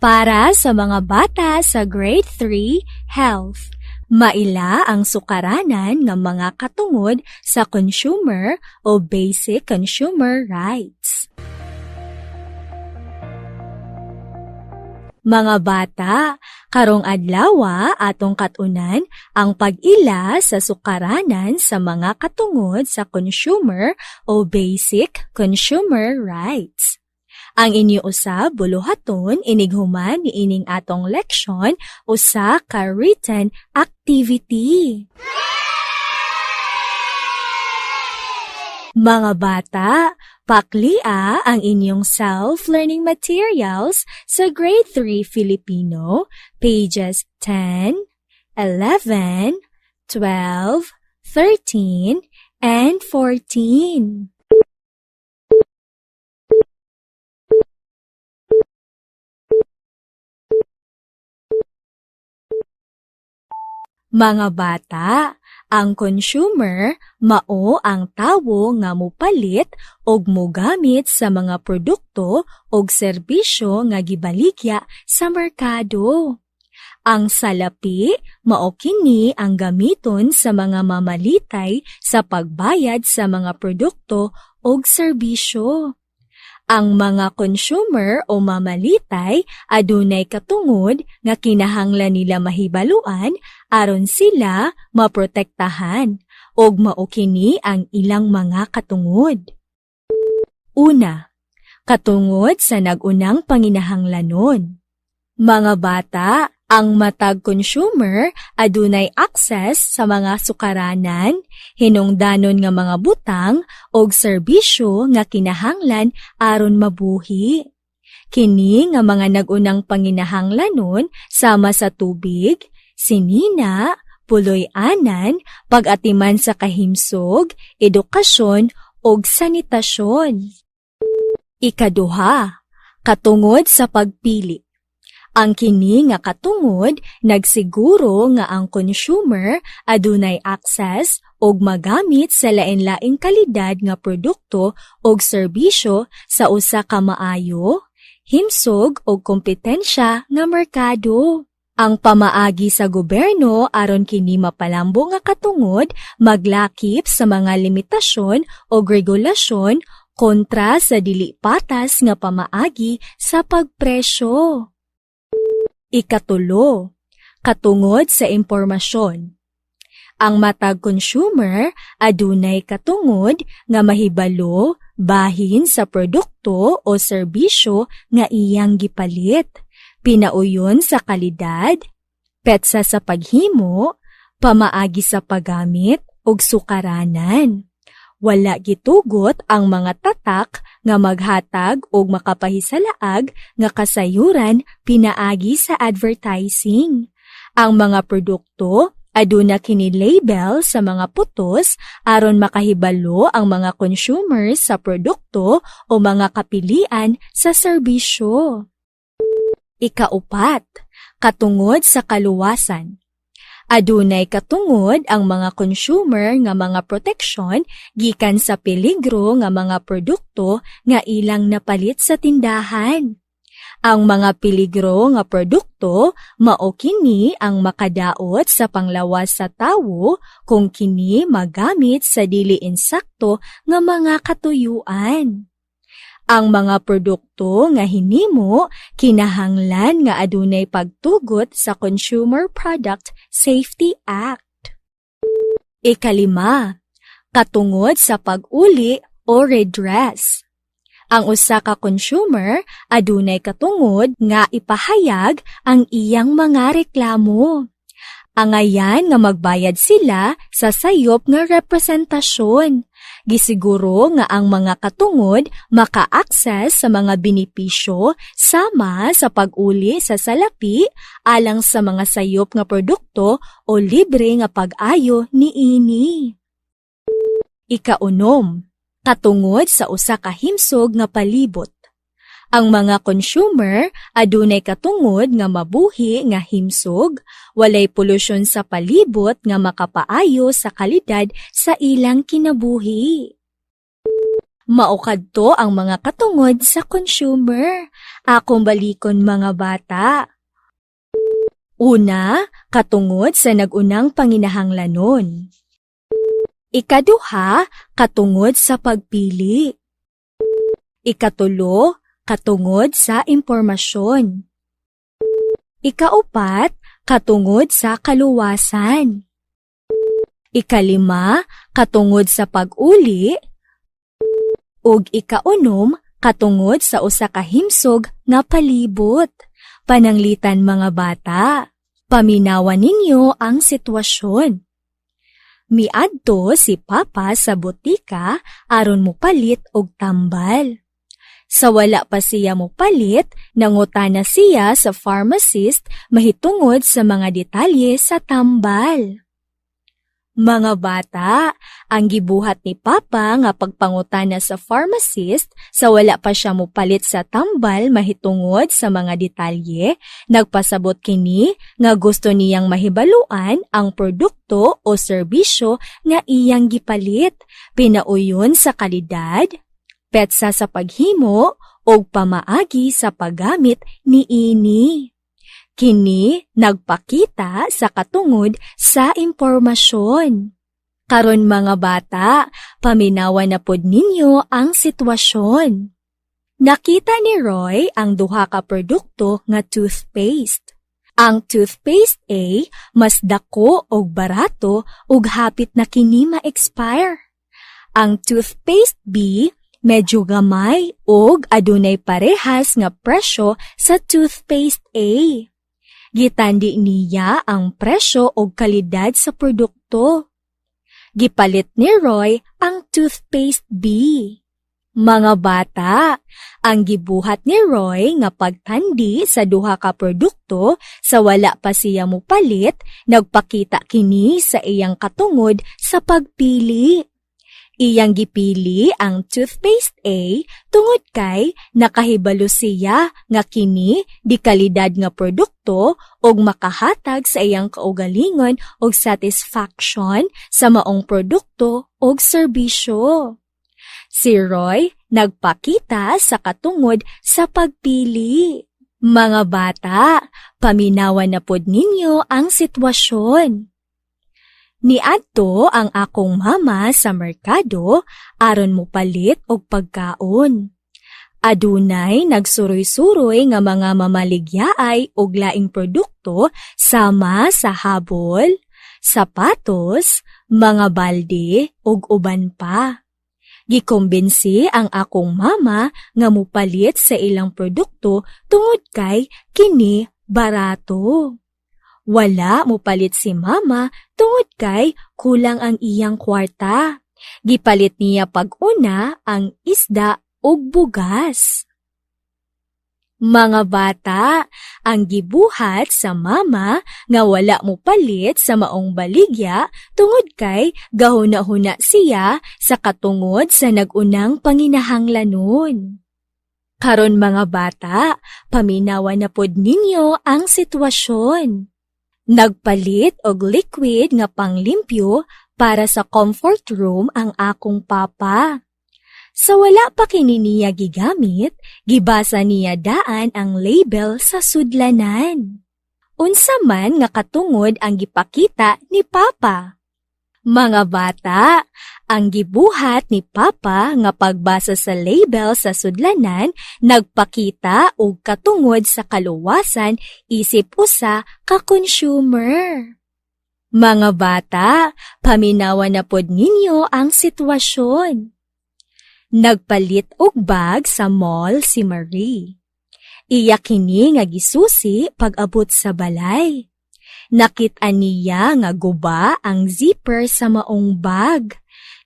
Para sa mga bata sa grade 3, health. Maila ang sukaranan ng mga katungod sa consumer o basic consumer rights. Mga bata, karong adlaw atong katunan ang pag-ila sa sukaranan sa mga katungod sa consumer o basic consumer rights. Ang inyo usab buluhaton inighuman ni ining atong leksyon usa ka written activity. Mga bata, paklia ang inyong self-learning materials sa Grade 3 Filipino, pages 10, 11, 12, 13, and 14. Mga bata, ang consumer mao ang tawo nga mopalit og mogamit sa mga produkto og serbisyo nga gibaligya sa merkado. Ang salapi mao kini ang gamiton sa mga mamalitay sa pagbayad sa mga produkto og serbisyo. Ang mga consumer o mamalitay adunay katungod nga kinahanglan nila mahibaluan aron sila maprotektahan ug mao kini ang ilang mga katungod. Una, katungod sa nagunang panginahanglanon. Mga bata, ang matag consumer adunay access sa mga sukaranan, hinungdanon nga mga butang og serbisyo nga kinahanglan aron mabuhi. Kini nga mga nagunang panginahanglanon sama sa tubig, sinina, puloy-anan, pag-atiman sa kahimsog, edukasyon ug sanitasyon. Ikaduha, katungod sa pagpili. Ang kini nga katungod nagsiguro nga ang consumer adunay access og magamit sa lain-laing kalidad nga produkto og serbisyo sa usa ka maayo, himsog og kompetensya nga merkado. Ang pamaagi sa gobyerno aron kini mapalambo nga katungod maglakip sa mga limitasyon o regulasyon kontra sa dili patas nga pamaagi sa pagpresyo. Ikatulo, katungod sa impormasyon. Ang matag consumer adunay katungod nga mahibalo bahin sa produkto o serbisyo nga iyang gipalit. Pinauyon sa kalidad, petsa sa paghimo, pamaagi sa paggamit ug sukaranan. Wala gitugot ang mga tatak nga maghatag og makapahisalaag nga kasayuran pinaagi sa advertising. Ang mga produkto aduna kini label sa mga putos aron makahibalo ang mga consumers sa produkto o mga kapilian sa serbisyo. Ikaupat, katungod sa kaluwasan. Adunay katungod ang mga consumer nga mga proteksyon gikan sa peligro nga mga produkto nga ilang napalit sa tindahan. Ang mga peligro nga produkto mao kini ang makadaot sa panglawas sa tawo kung kini magamit sa dili insakto nga mga katuyuan. Ang mga produkto nga hinimo kinahanglan nga adunay pagtugot sa Consumer Product Safety Act. Ikalima, katungod sa pag-uli o redress. Ang usa ka consumer adunay katungod nga ipahayag ang iyang mga reklamo. Angayan nga magbayad sila sa sayop nga representasyon. Gisiguro nga ang mga katungod maka-access sa mga benepisyo sama sa pag-uli sa salapi alang sa mga sayop nga produkto o libre nga pag-ayo niini. Ikaunom, katungod sa usa ka himsog nga palibot. Ang mga consumer adunay katungod nga mabuhi nga himsog, walay polusyon sa palibot nga makapaayo sa kalidad sa ilang kinabuhi. Mao kadto ang mga katungod sa consumer. Akong balikon mga bata. Una, katungod sa nagunang panginahanglanon. Ikaduha, katungod sa pagpili. Ikatulo, katungod sa impormasyon. Ikaupat, katungod sa kaluwasan. Ikalima, katungod sa pag-uli. Ug ikaunom, katungod sa usa ka himsog nga palibot. Pananglitan mga bata, paminawan ninyo ang sitwasyon. Miadto si Papa sa butika aron mopalit og tambal. Sa wala pa siya mopalit, nangutana siya sa pharmacist mahitungod sa mga detalye sa tambal. Mga bata, ang gibuhat ni Papa nga pagpangutana sa pharmacist sa wala pa siya mopalit sa tambal mahitungod sa mga detalye, nagpasabot kini nga gusto niyang mahibaluan ang produkto o serbisyo nga iyang gipalit, pinauyon sa kalidad, petsa sa paghimo, o pamaagi sa paggamit niini. Kini nagpakita sa katungod sa impormasyon. Karon mga bata, paminawan na pod ninyo ang sitwasyon. Nakita ni Roy ang duha ka produkto nga toothpaste. Ang toothpaste A mas dako og barato ug hapit na kini ma-expire. Ang toothpaste B medyo gamay ug adunay parehas nga presyo sa toothpaste A. Gitandi niya ang presyo o kalidad sa produkto. Gipalit ni Roy ang toothpaste B. Mga bata, ang gibuhat ni Roy nga pagtandi sa duha ka produkto sa wala pa siya mopalit, nagpakita kini sa iyang katungod sa pagpili. Iyang gipili ang toothpaste A tungod kay nakahibalo siya nga kini di kalidad nga produkto ug makahatag sa iyang kaugalingon og satisfaction sa maong produkto ug serbisyo. Si Roy nagpakita sa katungod sa pagpili. Mga bata, paminawan na pod ninyo ang sitwasyon. Niadto ang akong mama sa merkado aron mopalit og pagkaon. Adunay nagsuroy-suroy nga mga mamaligyaay og laing produkto sama sa habol, sapatos, mga balde ug uban pa. Gikumbinsi ang akong mama nga mopalit sa ilang produkto tungod kay kini barato. Wala mopalit si mama tungod kay kulang ang iyang kwarta. Gipalit niya pag-una ang isda ug bugas. Mga bata, ang gibuhat sa mama nga wala mopalit sa maong baligya tungod kay gahuna-huna siya sa katungod sa nagunang panginahanglanon. Karon mga bata, paminawan na pod ninyo ang sitwasyon. Nagpalit og liquid nga panglimpyo para sa comfort room ang akong papa. Sa wala pa kini niya gigamit, gibasa niya daan ang label sa sudlanan. Unsa man nga katungod ang gipakita ni papa. Mga bata, ang gibuhat ni Papa nga pagbasa sa label sa sudlanan nagpakita og katungod sa kaluwasan isip usa ka consumer. Mga bata, paminawan na pod ninyo ang sitwasyon. Nagpalit og bag sa mall si Marie. Iya kini nga gisusi pag-abot sa balay. Nakita niya nga guba ang zipper sa maong bag.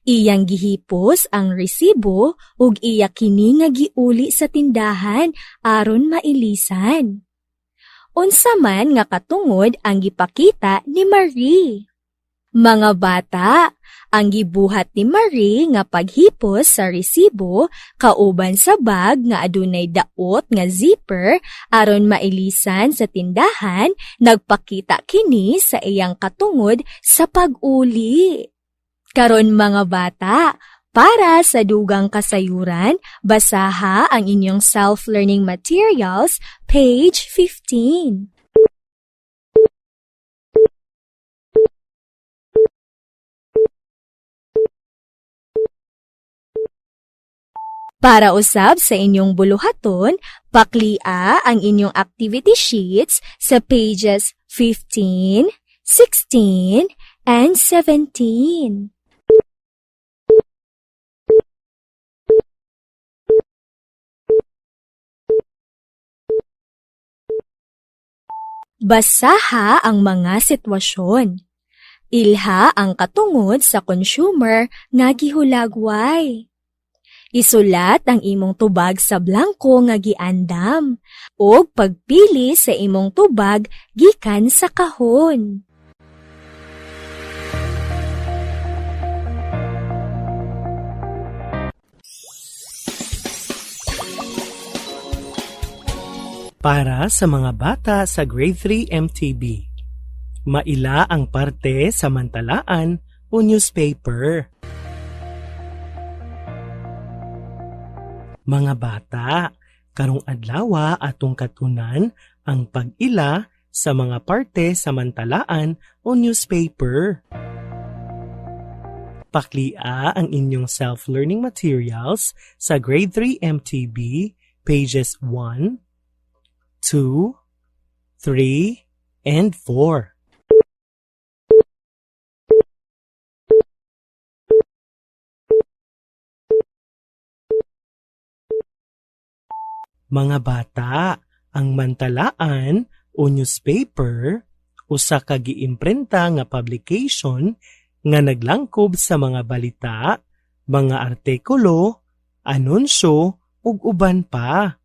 Iyang gihipos ang resibo ug iya kini nga giuli sa tindahan aron mailisan. Unsa man nga katungod ang gipakita ni Marie. Mga bata, ang gibuhat ni Marie nga paghipos sa resibo kauban sa bag nga adunay daot nga zipper aron mailisan sa tindahan, nagpakita kini sa iyang katungod sa pag-uli. Karon mga bata, para sa dugang kasayuran, basaha ang inyong self-learning materials, page 15. Para usab sa inyong buluhaton, paklia ang inyong activity sheets sa pages 15, 16, and 17. Basaha ang mga sitwasyon. Ilha ang katungod sa consumer nga gihulagway. Isulat ang imong tubag sa blanko nga giandam o pagpili sa imong tubag gikan sa kahon. Para sa mga bata sa Grade 3 MTB, maila ang parte samantalaan o newspaper. Mga bata, karong adlaw atong katunan ang pag-ila sa mga parte samantalaan o newspaper. Paklia ang inyong self-learning materials sa Grade 3 MTB, pages 1, 2, 3, and 4. Mga bata, ang mantalaan o newspaper usa ka giimprenta nga publication nga naglangkob sa mga balita, mga artikulo, anunsyo ug uban pa.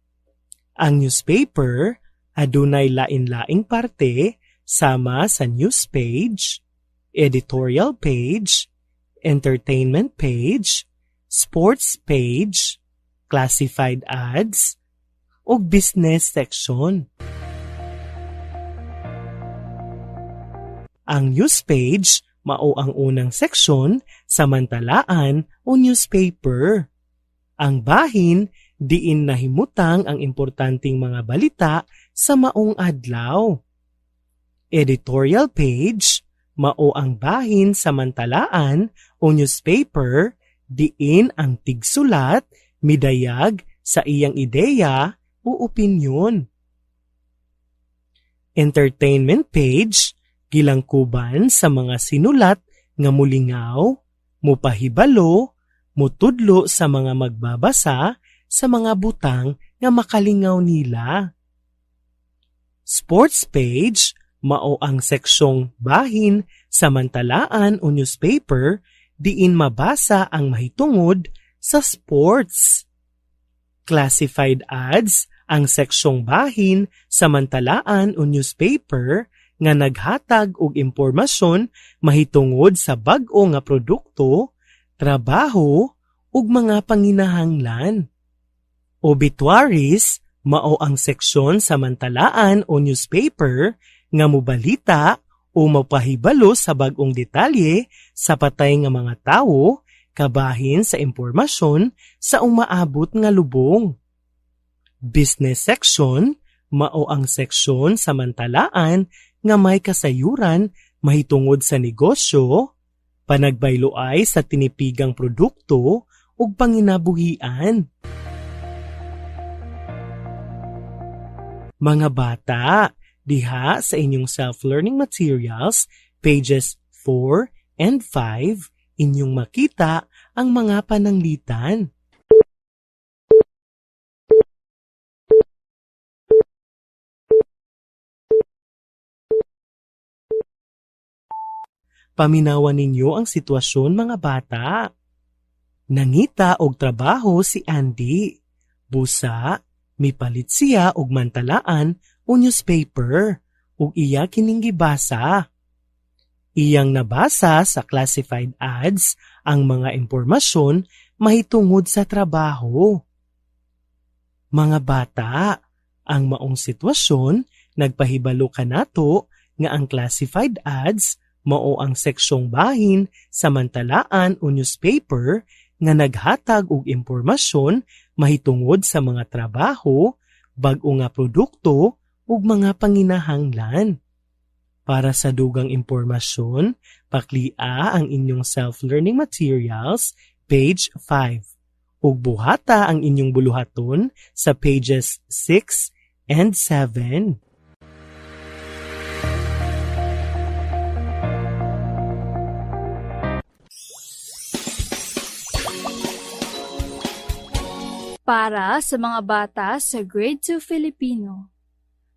Ang newspaper adunay lain-laing parte sama sa news page, editorial page, entertainment page, sports page, classified ads, ug business section. Ang news page mao ang unang seksyon sa mantalaan o newspaper. Ang bahin diin nahimutang ang importanteng mga balita sa maong adlaw. Editorial page mao ang bahin sa mantalaan o newspaper diin ang tigsulat midayag sa iyang ideya o opinyon. Entertainment page gilangkuban sa mga sinulat nga mulingaw, mupahibalo, mutudlo sa mga magbabasa sa mga butang nga makalingaw nila. Sports page mao ang seksyong bahin sa mantalaan o newspaper diin mabasa ang mahitungod sa sports. Classified ads ang seksyong bahin sa mantalaan o newspaper nga naghatag og impormasyon mahitungod sa bag-o nga produkto, trabaho ug mga panginahanglan. Obituaries mao ang seksyon sa mantalaan o newspaper nga mobalita o mapahibalo sa bag-ong detalye sa patay nga mga tawo kabahin sa impormasyon sa umaabot nga lubong. Business section mao ang seksyon sa mantalaan nga may kasayuran mahitungod sa negosyo, panagbayloay sa tinipigang produkto ug panginabuhian. Mga bata, diha sa inyong self-learning materials, pages 4 and 5, inyong makita ang mga pananglitan. Paminawan ninyo ang sitwasyon mga bata. Nangita og trabaho si Andy. Busa, mipalit siya og mantalaan o newspaper ug iya kining gibasa. Iyang nabasa sa classified ads ang mga impormasyon mahitungod sa trabaho. Mga bata, ang maong sitwasyon nagpahibalo kanato nga ang classified ads mao ang seksyong bahin sa mantalaan o newspaper nga naghatag og impormasyon mahitungod sa mga trabaho, bag-o nga produkto ug mga panginahanglan. Para sa dugang impormasyon, paklia ang inyong self-learning materials, page 5. ug buhata ang inyong buluhaton sa pages 6 and 7. Para sa mga bata sa Grade 2 Filipino,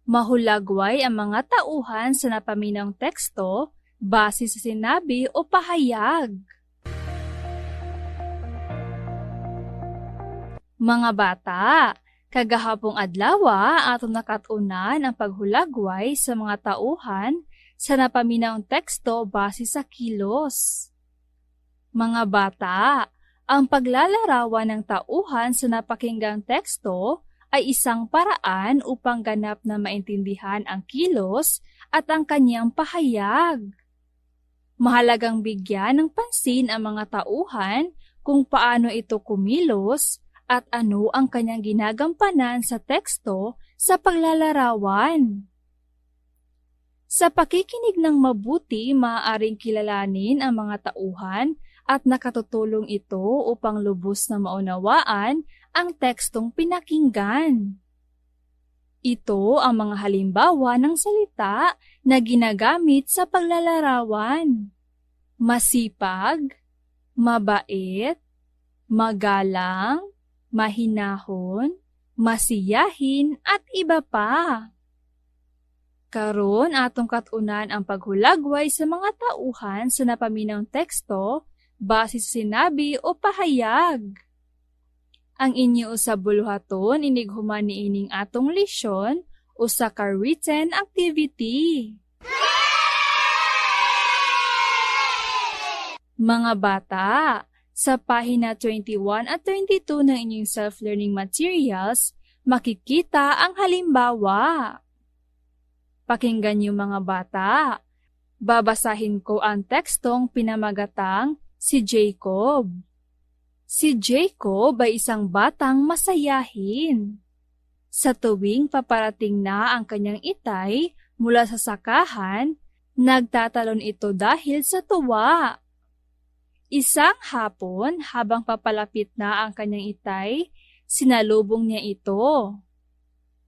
mahulagway ang mga tauhan sa napaminang teksto base sa sinabi o pahayag. Mga bata, kagahapong adlaw atong nakatunan ang paghulagway sa mga tauhan sa napaminang teksto base sa kilos. Mga bata, ang paglalarawan ng tauhan sa napakinggang teksto ay isang paraan upang ganap na maintindihan ang kilos at ang kanyang pahayag. Mahalagang bigyan ng pansin ang mga tauhan kung paano ito kumilos at ano ang kanyang ginagampanan sa teksto sa paglalarawan. Sa pakikinig ng mabuti, maaaring kilalanin ang mga tauhan at nakatutulong ito upang lubos na maunawaan ang tekstong pinakinggan. Ito ang mga halimbawa ng salita na ginagamit sa paglalarawan. Masipag, mabait, magalang, mahinahon, masiyahin at iba pa. Karon atong katunan ang paghulagway sa mga tauhan sa napaminang teksto base sa sinabi o pahayag. Ang inyo sa buluhaton inighuman niining atong lesyon o sa written activity. Mga bata, sa pahina 21 at 22 ng inyong self-learning materials, makikita ang halimbawa. Pakinggan niyo mga bata. Babasahin ko ang tekstong pinamagatang si Jacob. Si Jacob ay isang batang masayahin. Sa tuwing paparating na ang kanyang itay mula sa sakahan, nagtatalon ito dahil sa tuwa. Isang hapon, habang papalapit na ang kanyang itay, sinalubong niya ito.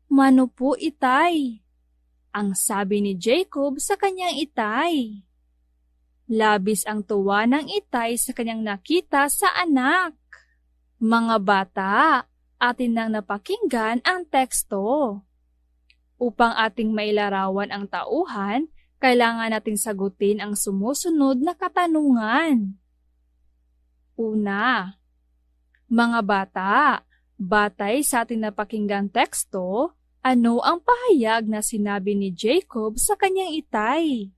"Mano po, itay?" ang sabi ni Jacob sa kanyang itay. Labis ang tuwa ng itay sa kanyang nakita sa anak. Mga bata, atin nang napakinggan ang teksto. Upang ating mailarawan ang tauhan, kailangan nating sagutin ang sumusunod na katanungan. Una, mga bata, batay sa ating napakinggang teksto, ano ang pahayag na sinabi ni Jacob sa kanyang itay?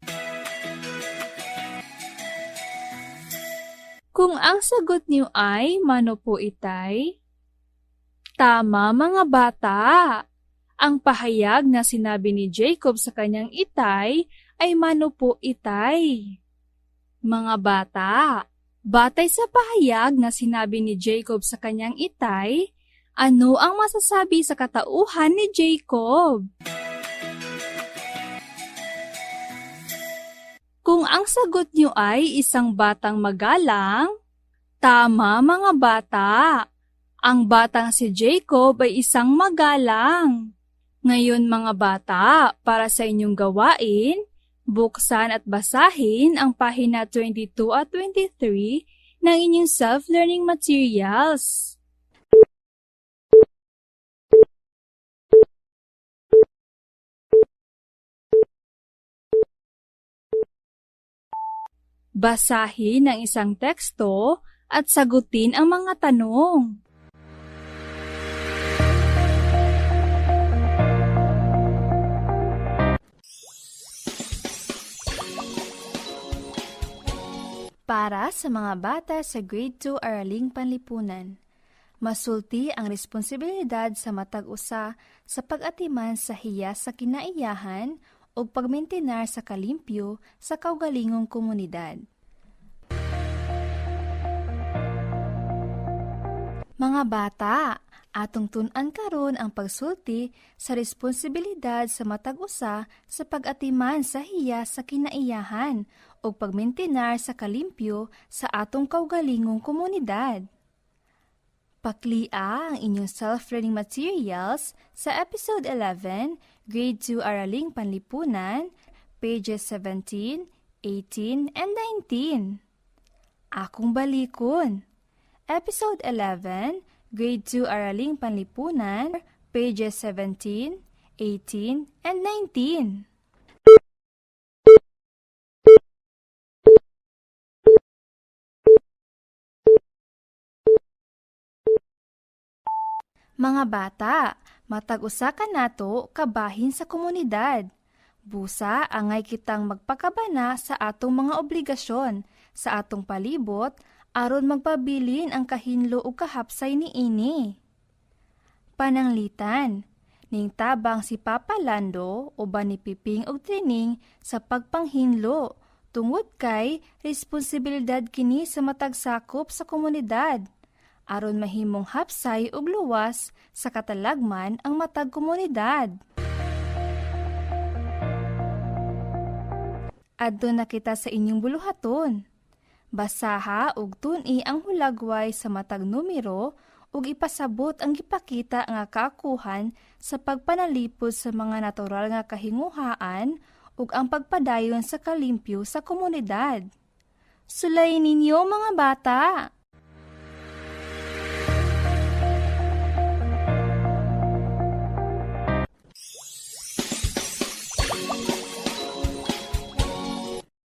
Kung ang sagot niyo ay mano po, itay? Tama, mga bata. Ang pahayag na sinabi ni Jacob sa kanyang itay ay mano po, itay. Mga bata, batay sa pahayag na sinabi ni Jacob sa kanyang itay, ano ang masasabi sa katauhan ni Jacob? Kung ang sagot niyo ay isang batang magalang, tama, mga bata. Ang batang si Jacob ay isang magalang. Ngayon mga bata, para sa inyong gawain, buksan at basahin ang pahina 22 at 23 ng inyong self-learning materials. Basahin ang isang teksto at sagutin ang mga tanong. Para sa mga bata sa Grade 2 Araling Panlipunan, masulti ang responsibilidad sa matag-usa sa pag-atiman sa hiya sa kinaiyahan o pagmintinar sa kalimpyo sa kaugalingong komunidad. Mga bata, atong tun-an karon ang pagsulti sa responsibilidad sa matag-usa sa pag-atiman sa hiya sa kinaiyahan o pagmintinar sa kalimpyo sa atong kaugalingong komunidad. Paklia ang inyong self-learning materials sa Episode 11, Grade 2 Araling Panlipunan, pages 17, 18, and 19. Akong Balikon. Episode 11, Grade 2 Araling Panlipunan, pages 17, 18, and 19. Mga bata, matag usa ka nato kabahin sa komunidad. Busa angay kitang magpakabana sa atong mga obligasyon sa atong palibot aron magpabilin ang kahinlo ug kahapsay niini. Pananglitan, ning tabang si Papa Lando uban ni Piping og training sa pagpanghinlo tungod kay responsibilidad kini sa matag sakop sa komunidad. Aron mahimong hapsay ug luwas sa katalagman ang matag komunidad. Adto na kita sa inyong buluhaton. Basaha ug tun-i ang hulagway sa matag numero ug ipasabot ang gipakita nga kaakuhan sa pagpanalipod sa mga natural nga kahinguhaan ug ang pagpadayon sa kalimpyo sa komunidad. Sulay ninyo mga bata!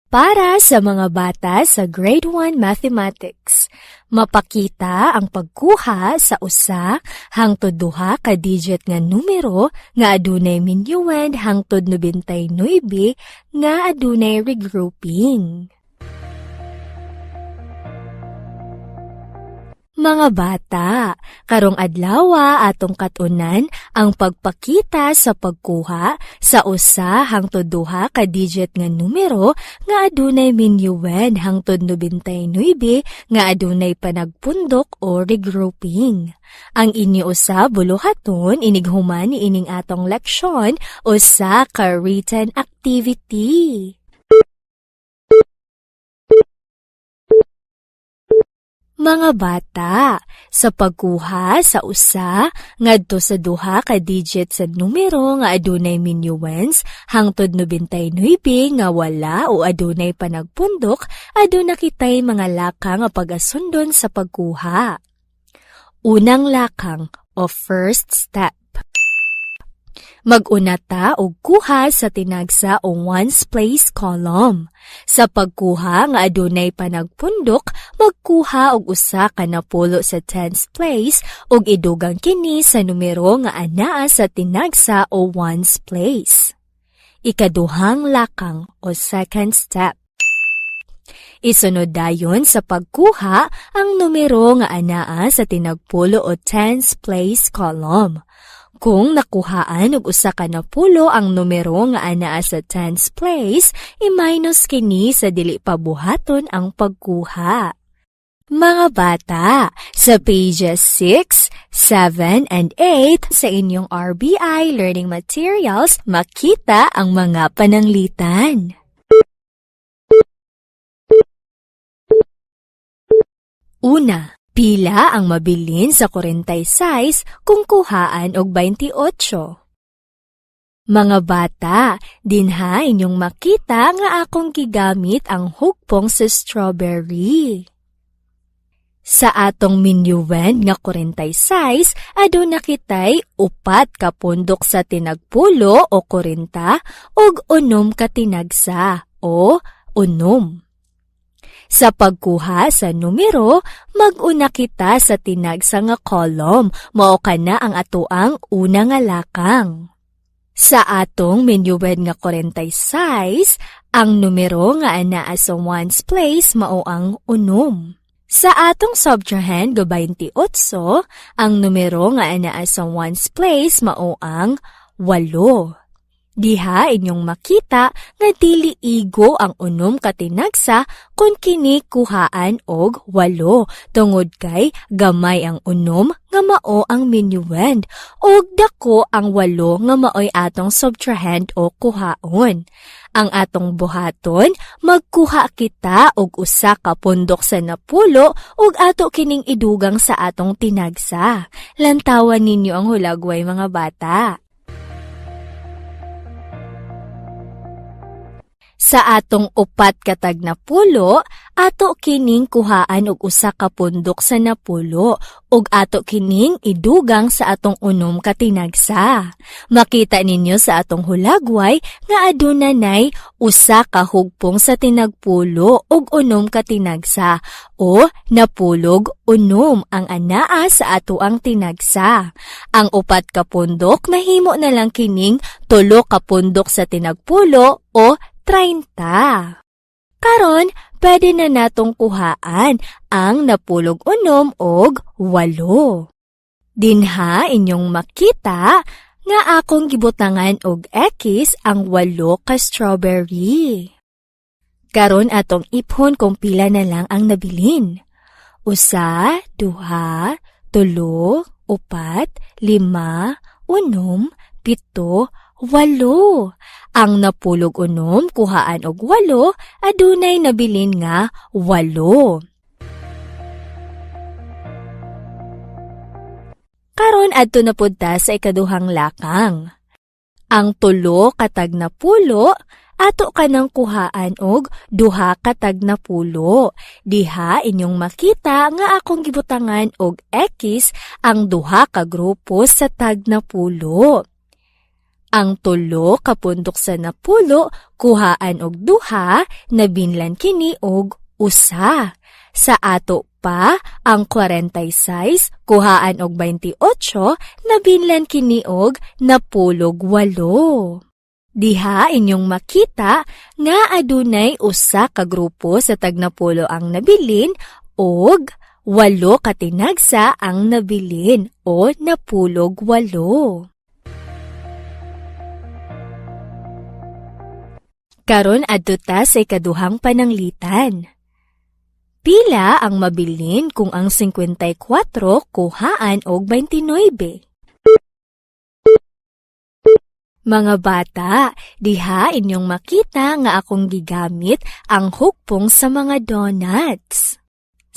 Para sa mga bata sa Grade 1 Mathematics, mapakita ang pagkuha sa usa hangtod duha ka digit nga numero nga adunay minuend hangtod 99 nga adunay regrouping. Mga bata, karong adlaw atong katunan ang pagpakita sa pagkuha sa usa hangtod duha ka digit nga numero nga adunay minuend hangtod 99 nga adunay panagpundok o regrouping. Ang inyo usa buluhaton inighuman ni ining atong leksyon usa ka written activity. Mga bata, sa pagkuha sa usa ngadto sa duha ka digit sa numero nga adunay minuends hangtod 99 nga wala o adunay panagpundok, aduna kitay mga lakang nga pagasundon sa pagkuha. Unang lakang o first step. Mag-unata og kuha sa tinagsa o ones place column. Sa pagkuha nga adunay panagpundok, magkuha og usa ka napulo sa tens place ug idugang kini sa numero nga anaa sa tinagsa o ones place. Ikaduhang lakang o second step. Isunod dayon sa pagkuha ang numero nga anaa sa tinagpulo o tens place column. Kung nakuhaan og usa ka napulo ang numero nga anaa sa tens place, i-minus kini sa dili pabuhaton ang pagkuha. Mga bata, sa pages 6, 7, and 8 sa inyong RBI Learning Materials, makita ang mga pananglitan. Una, pila ang mabilin sa 46 kung kuhaan og 28? Mga bata, dinha inyong makita nga akong gigamit ang hugpong sa strawberry. Sa atong minuend nga 46, aduna kitay upat ka pundok sa tinagpulo o 40 ug unom ka tinagsa o unom. Sa pagkuha sa numero, mag-una kita sa tinagsa nga column, mao kana ang atoang una nga lakang. Sa atong minuend nga 46, ang numero nga anaa sa ones place mao ang unom. Sa atong subtrahend nga 28, ang numero nga anaa sa ones place mao ang 8. Diha inyong makita nga dili igo ang unom katinagsa kun kini kuhaan og 8 tungod kay gamay ang unom nga mao ang minuend og dako ang 8 nga maoy atong subtrahend o kuhaon. Ang atong buhaton, magkuha kita og usa ka pundok sa 10 ug ato kining idugang sa atong tinagsa. Lantawan ninyo ang hulagway mga bata. Sa atong 4 katag na pulo, ato kining kuhaan og usa ka pundok sa 10 ug ato kining idugang sa atong 6 katinagsa. Makita ninyo sa atong hulagway nga aduna nay usa ka hugpong sa tinagpulo ug 6 katinagsa o napulog 6 ang anaa sa ato ang tinagsa. Ang 4 ka pundok mahimo na lang kining 3 ka pundok sa tinagpulo o 30. Karon, pwede na natong kuhaan ang napulog 6 og 8. Dinha inyong makita nga akong gibutangan og X ang 8 ka strawberry. Karon atong iphon kung pila na lang ang nabilin. 1, 2, 3, 4, 5, 6, 7, 8. Ang napulog 6 kuhaan og 8 adunay nabilin nga 8. Karon adto na pud ta sa ikaduhang lakang. Ang 3 katag na pulo ato kanang kuhaan og 2 katag na pulo. Diha inyong makita nga akong gibutangan og X ang 2 ka grupo sa tag na pulo. Ang 3 ka pundok sa 10 kuhaan og 2 nabinlan kini og 1. Sa ato pa ang 46 kuhaan og 28 nabinlan kini og napulog 8. Diha inyong makita nga adunay 1 ka grupo sa tag 10 ang nabilin og 8 katinagsa ang nabilin o napulog 8. Karon adto ta sa ikaduhang pananglitan. Pila ang mabilin kung ang 54 kuhaan og 29? Mga bata, diha inyong makita nga akong gigamit ang hugpong sa mga donuts.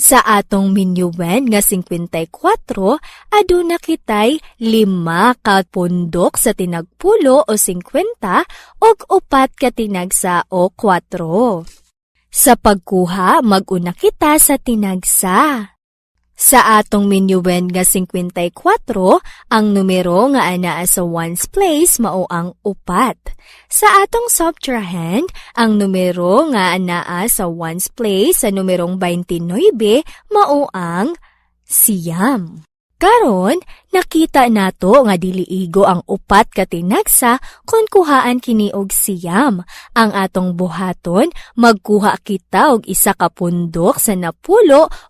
Sa atong minuwen nga 54, aduna kitay 5 ka pundok sa tinagpulo o 50 ug 4 ka tinagsa o 4. Sa pagkuha, mag-una kita sa tinagsa. Sa atong minuwen nga 54, ang numero nga anaa sa ones place mao ang 4. Sa atong subtrahend, ang numero nga anaa sa ones place sa numerong 29 mao ang 9. Karon, nakita nato nga dili igo ang 4 ka tinagsa kun kuhaan kini og 9. Ang atong buhaton, magkuha kita og 1 ka pundok sa 10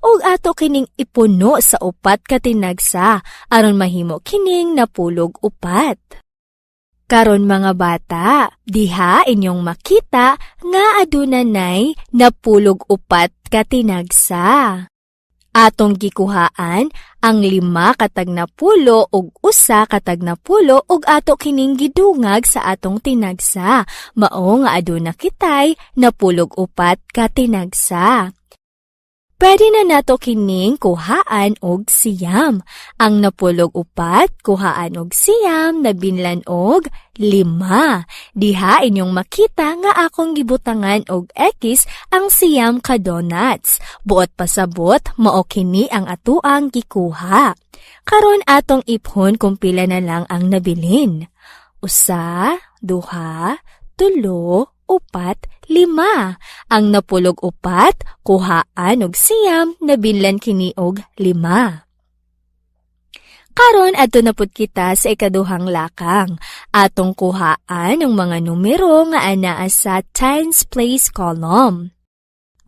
ug ato kining ipuno sa 4 ka tinagsa aron mahimo kining napulog 4. Karon mga bata, diha inyong makita nga aduna nay napulog 4 ka tinagsa. Atong gikuhaan ang 5 katag na pulo ug 1 katag na pulo ug ato kining gidungag sa atong tinagsa. Mao nga aduna kitay napulog 4 ka tinagsa. Pwede na nato kining kuhaan og 9. Ang napulog 4 kuhaan og 9 nabinlan og 5. Diha inyong makita nga akong gibutangan og X ang 9 ka donuts. Buot pasabot mao kini ang atuang gikuha. Karon atong iphon kung pila na lang ang nabilin. 1, 2, 3, 4, 5. Ang napulog 4, kuhaan og 9, nabinlan kini og 5. Karon adto na pud kita sa ikaduhang lakang. Atong kuhaan ang mga numero nga anaa sa tens place column.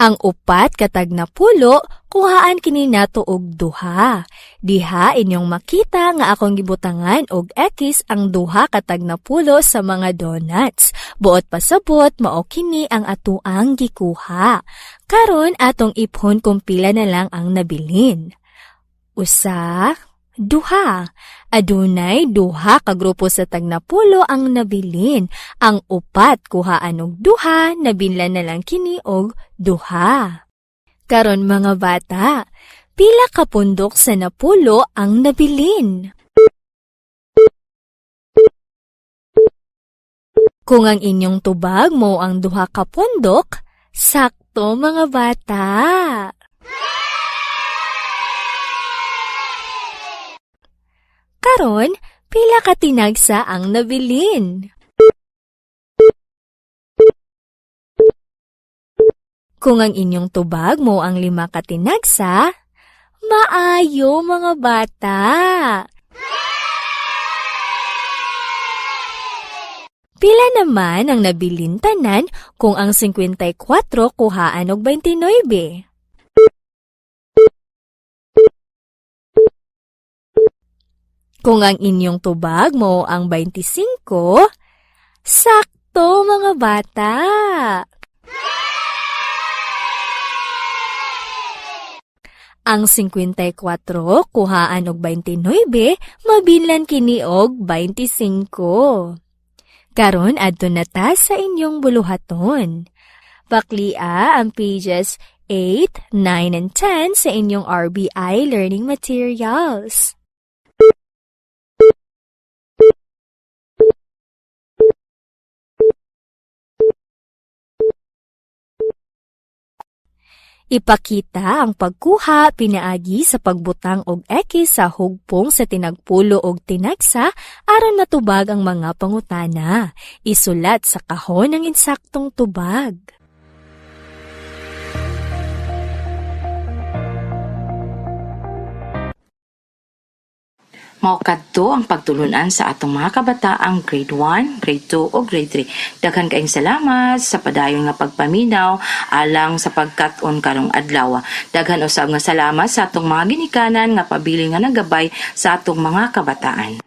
Ang upat katag na pulo, kuhaan kini nato og duha. Diha inyong makita nga akong gibutangan og X ang duha katag na pulo sa mga donuts. Buot pasabot, mao kini ang atuang gikuha. Karon atong iphon kung pila na lang ang nabilin. Usa, duha. Adunay duha ka grupo sa tagnapulo ang nabilin. Ang upat kuhaan og duha, nabinlan na lang kini og duha. Karon mga bata, pila ka pundok sa napulo ang nabilin? Kung ang inyong tubag mo ang duha ka pundok, sakto mga bata. Karon, pila ka tinagsa ang nabilin? Kung ang inyong tubag mo ang 5 ka tinagsa, maayo mga bata. Pila naman ang nabilin tanan kung ang 54 kuhaan og 29? Kung ang inyong tubag mo ang 25, sakto mga bata. Ang 54 kuhaan og 29, mabilan kini og 25. Karon adto na ta sa inyong buluhaton. Paklia ang pages 8, 9, and 10 sa inyong RBI Learning Materials. Ipakita ang pagkuha pinaagi sa pagbutang og X sa hugpong sa tinagpulo og tinagsa aron matubag ang mga pangutana. Isulat sa kahon ang insaktong tubag. Mao kadto ang pagtulunan sa atong mga kabataang grade 1, grade 2 o grade 3. Daghan kaayong salamat sa padayon nga pagpaminaw alang sa pagkat-on karong adlaw. Daghan usab nga salamat sa atong mga ginikanan nga pabilin nga nagabay sa atong mga kabataan.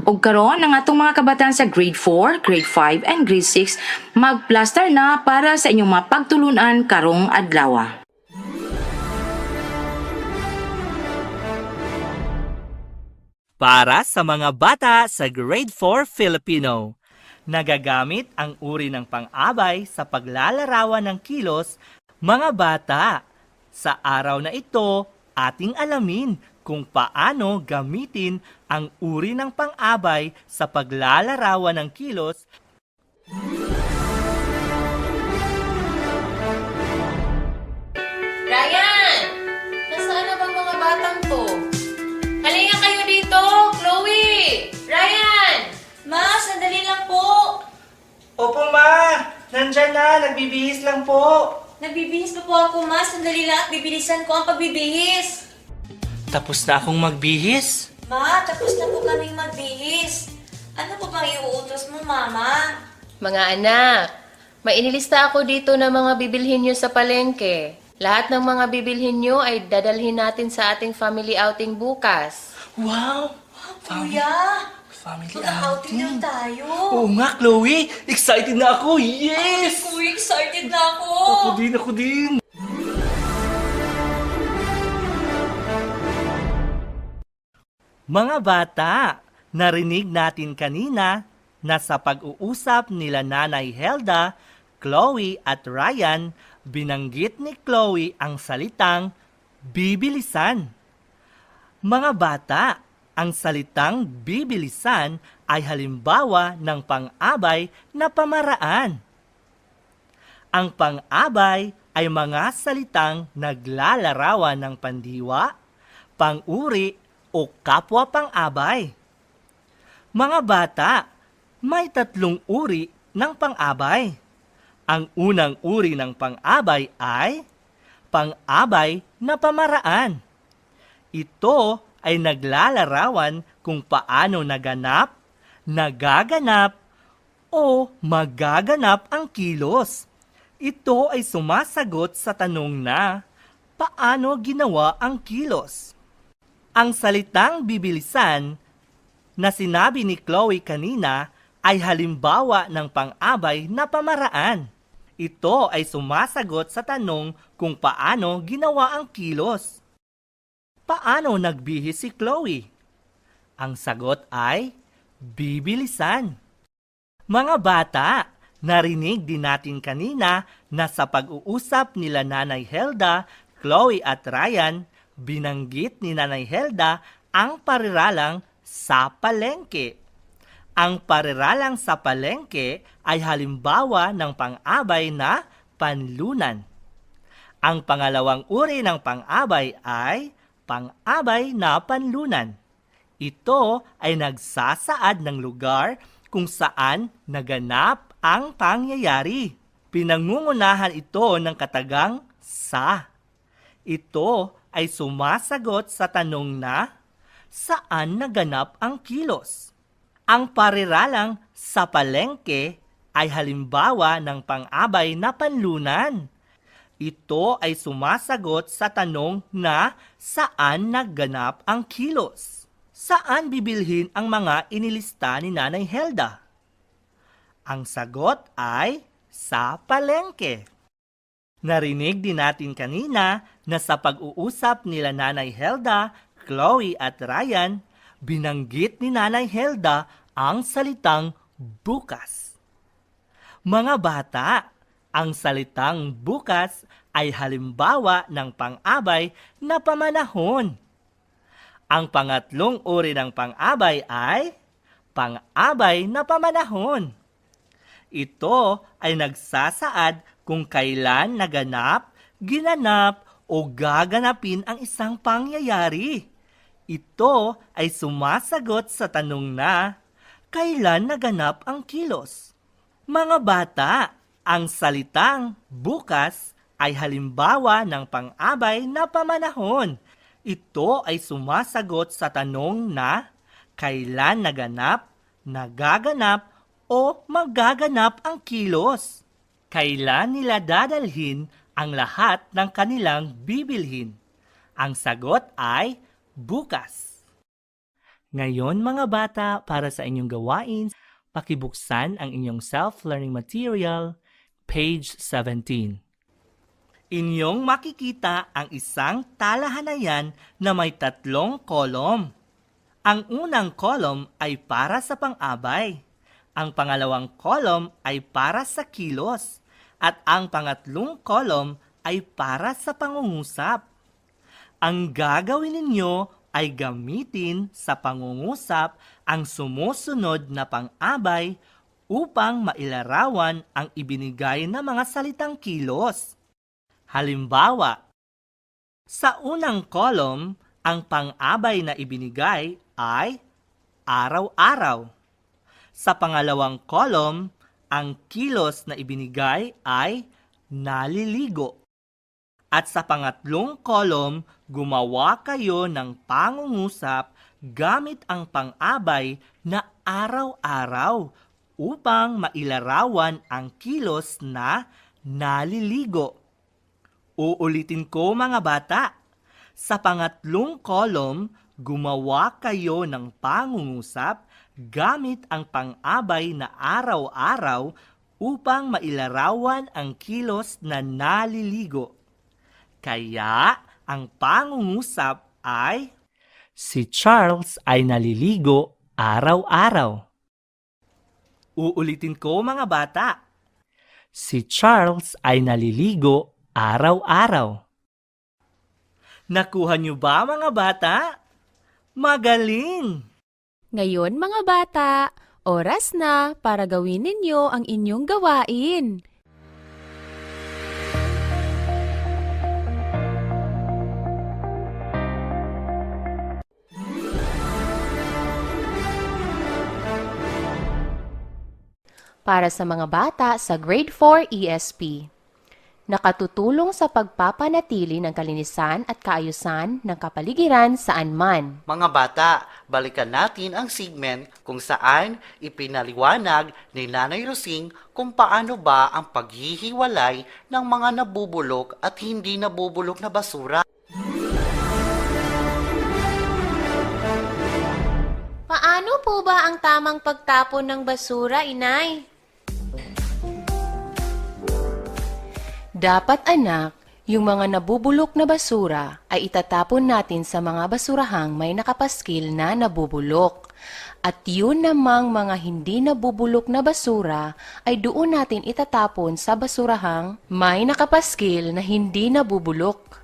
Og karon ang atong mga kabataan sa grade 4, grade 5, and grade 6 magplaster na para sa inyong mga pagtulunan karong adlaw. Para sa mga bata sa grade 4 Filipino, nagagamit ang uri ng pang-abay sa paglalarawan ng kilos, mga bata. Sa araw na ito, ating alamin kung paano gamitin ang uri ng pang-abay sa paglalarawan ng kilos. Ryan! Nasaan na bang mga batang to? Halika kayo dito! Chloe! Ryan! Ma, sandali lang po! Opo ma, nandyan na, nagbibihis lang po. Nagbibihis pa po ako, ma. Sandali lang at bibilisan ko ang pagbibihis. Tapos na akong magbihis. Ma, tapos na po kaming magbihis. Ano po bang iuutos mo, Mama? Mga anak, may inilista ako dito ng mga bibilhin nyo sa palengke. Lahat ng mga bibilhin nyo ay dadalhin natin sa ating family outing bukas. Wow! Kuya! Family Mag-outing na tayo! Oo nga, Chloe! Excited na ako! Yes! Kuya, excited na ako! Ako din! Mga bata, narinig natin kanina na sa pag-uusap nila Nanay Helda, Chloe at Ryan, binanggit ni Chloe ang salitang bibilisan. Mga bata, ang salitang bibilisan ay halimbawa ng pang-abay na pamaraan. Ang pang-abay ay mga salitang naglalarawan ng pandiwa, pang-uri o kapwa pang-abay. Mga bata, may 3 uri ng pang-abay. Ang unang uri ng pang-abay ay pang-abay na pamaraan. Ito ay naglalarawan kung paano naganap, nagaganap, o magaganap ang kilos. Ito ay sumasagot sa tanong na, paano ginawa ang kilos? Ang salitang bibilisan na sinabi ni Chloe kanina ay halimbawa ng pang-abay na pamaraan. Ito ay sumasagot sa tanong kung paano ginawa ang kilos. Paano nagbihis si Chloe? Ang sagot ay bibilisan. Mga bata, narinig din natin kanina na sa pag-uusap nila Nanay Helda, Chloe at Ryan, binanggit ni Nanay Helda ang pariralang sa palengke. Ang pariralang sa palengke ay halimbawa ng pang-abay na panlunan. Ang pangalawang uri ng pang-abay ay pang-abay na panlunan. Ito ay nagsasaad ng lugar kung saan naganap ang pangyayari. Pinangungunahan ito ng katagang sa. Ito ay sumasagot sa tanong na, saan naganap ang kilos? Ang pariralang sa palengke ay halimbawa ng pang-abay na panlunan. Ito ay sumasagot sa tanong na saan naganap ang kilos. Saan bibilhin ang mga inilista ni Nanay Helda? Ang sagot ay sa palengke. Narinig din natin kanina na sa pag-uusap nila Nanay Helda, Chloe at Ryan, binanggit ni Nanay Helda ang salitang bukas. Mga bata, ang salitang bukas ay halimbawa ng pang-abay na pamanahon. Ang pangatlong uri ng pang-abay ay pang-abay na pamanahon. Ito ay nagsasaad kung kailan naganap, ginanap o gaganapin ang isang pangyayari. Ito ay sumasagot sa tanong na, kailan naganap ang kilos? Mga bata, ang salitang bukas ay halimbawa ng pang-abay na pamanahon. Ito ay sumasagot sa tanong na, kailan naganap, nagaganap, o magaganap ang kilos? Kailan nila dadalhin ang lahat ng kanilang bibilhin? Ang sagot ay bukas. Ngayon mga bata, para sa inyong gawain, pakibuksan ang inyong self-learning material, page 17. Inyong makikita ang isang talahanayan na may 3 kolom. Ang unang kolom ay para sa pang-abay. Ang pangalawang kolom ay para sa kilos. At ang pangatlong kolom ay para sa pangungusap. Ang gagawin ninyo ay gamitin sa pangungusap ang sumusunod na pang-abay upang mailarawan ang ibinigay na mga salitang kilos. Halimbawa, sa unang kolom, ang pang-abay na ibinigay ay araw-araw. Sa pangalawang kolom, ang kilos na ibinigay ay naliligo. At sa pangatlong kolom, gumawa kayo ng pangungusap gamit ang pang-abay na araw-araw upang mailarawan ang kilos na naliligo. Uulitin ko mga bata, sa pangatlong kolom, gumawa kayo ng pangungusap gamit ang pang-abay na araw-araw upang mailarawan ang kilos na naliligo. Kaya, ang pangungusap ay, si Charles ay naliligo araw-araw. Uulitin ko mga bata, si Charles ay naliligo araw-araw. Nakuha niyo ba mga bata? Magaling! Ngayon mga bata, oras na para gawin ninyo ang inyong gawain. Para sa mga bata sa Grade 4 ESP. nakatutulong sa pagpapanatili ng kalinisan at kaayusan ng kapaligiran saan man. Mga bata, balikan natin ang segment kung saan ipinaliwanag ni Nanay Rosing kung paano ba ang paghihiwalay ng mga nabubulok at hindi nabubulok na basura. Paano po ba ang tamang pagtapon ng basura, Inay? Dapat anak, yung mga nabubulok na basura ay itatapon natin sa mga basurahang may nakapaskil na nabubulok. At yun namang mga hindi nabubulok na basura ay doon natin itatapon sa basurahang may nakapaskil na hindi nabubulok.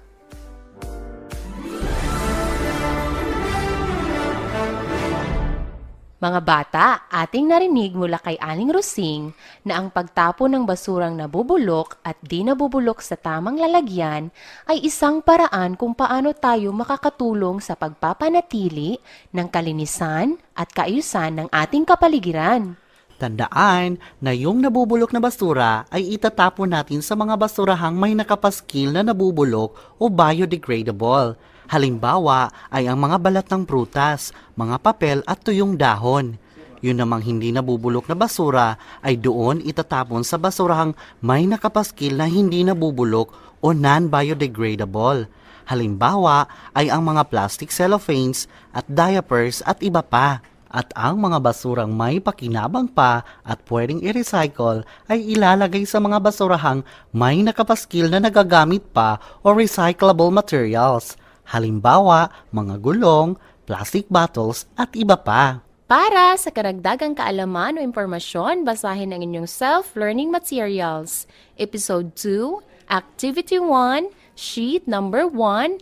Mga bata, ating narinig mula kay Aling Rosing na ang pagtapon ng basurang nabubulok at di nabubulok sa tamang lalagyan ay isang paraan kung paano tayo makakatulong sa pagpapanatili ng kalinisan at kaayusan ng ating kapaligiran. Tandaan na yung nabubulok na basura ay itatapon natin sa mga basurahang may nakapaskil na nabubulok o biodegradable. Halimbawa ay ang mga balat ng prutas, mga papel at tuyong dahon. Yun namang hindi nabubulok na basura ay doon itatapon sa basurahang may nakapaskil na hindi nabubulok o non-biodegradable. Halimbawa ay ang mga plastic cellophanes at diapers at iba pa. At ang mga basurang may pakinabang pa at pwedeng i-recycle ay ilalagay sa mga basurahang may nakapaskil na nagagamit pa o recyclable materials. Halimbawa, mga gulong, plastic bottles at iba pa. Para sa karagdagang kaalaman o impormasyon, basahin ang inyong self-learning materials. Episode 2, Activity 1, Sheet Number 1,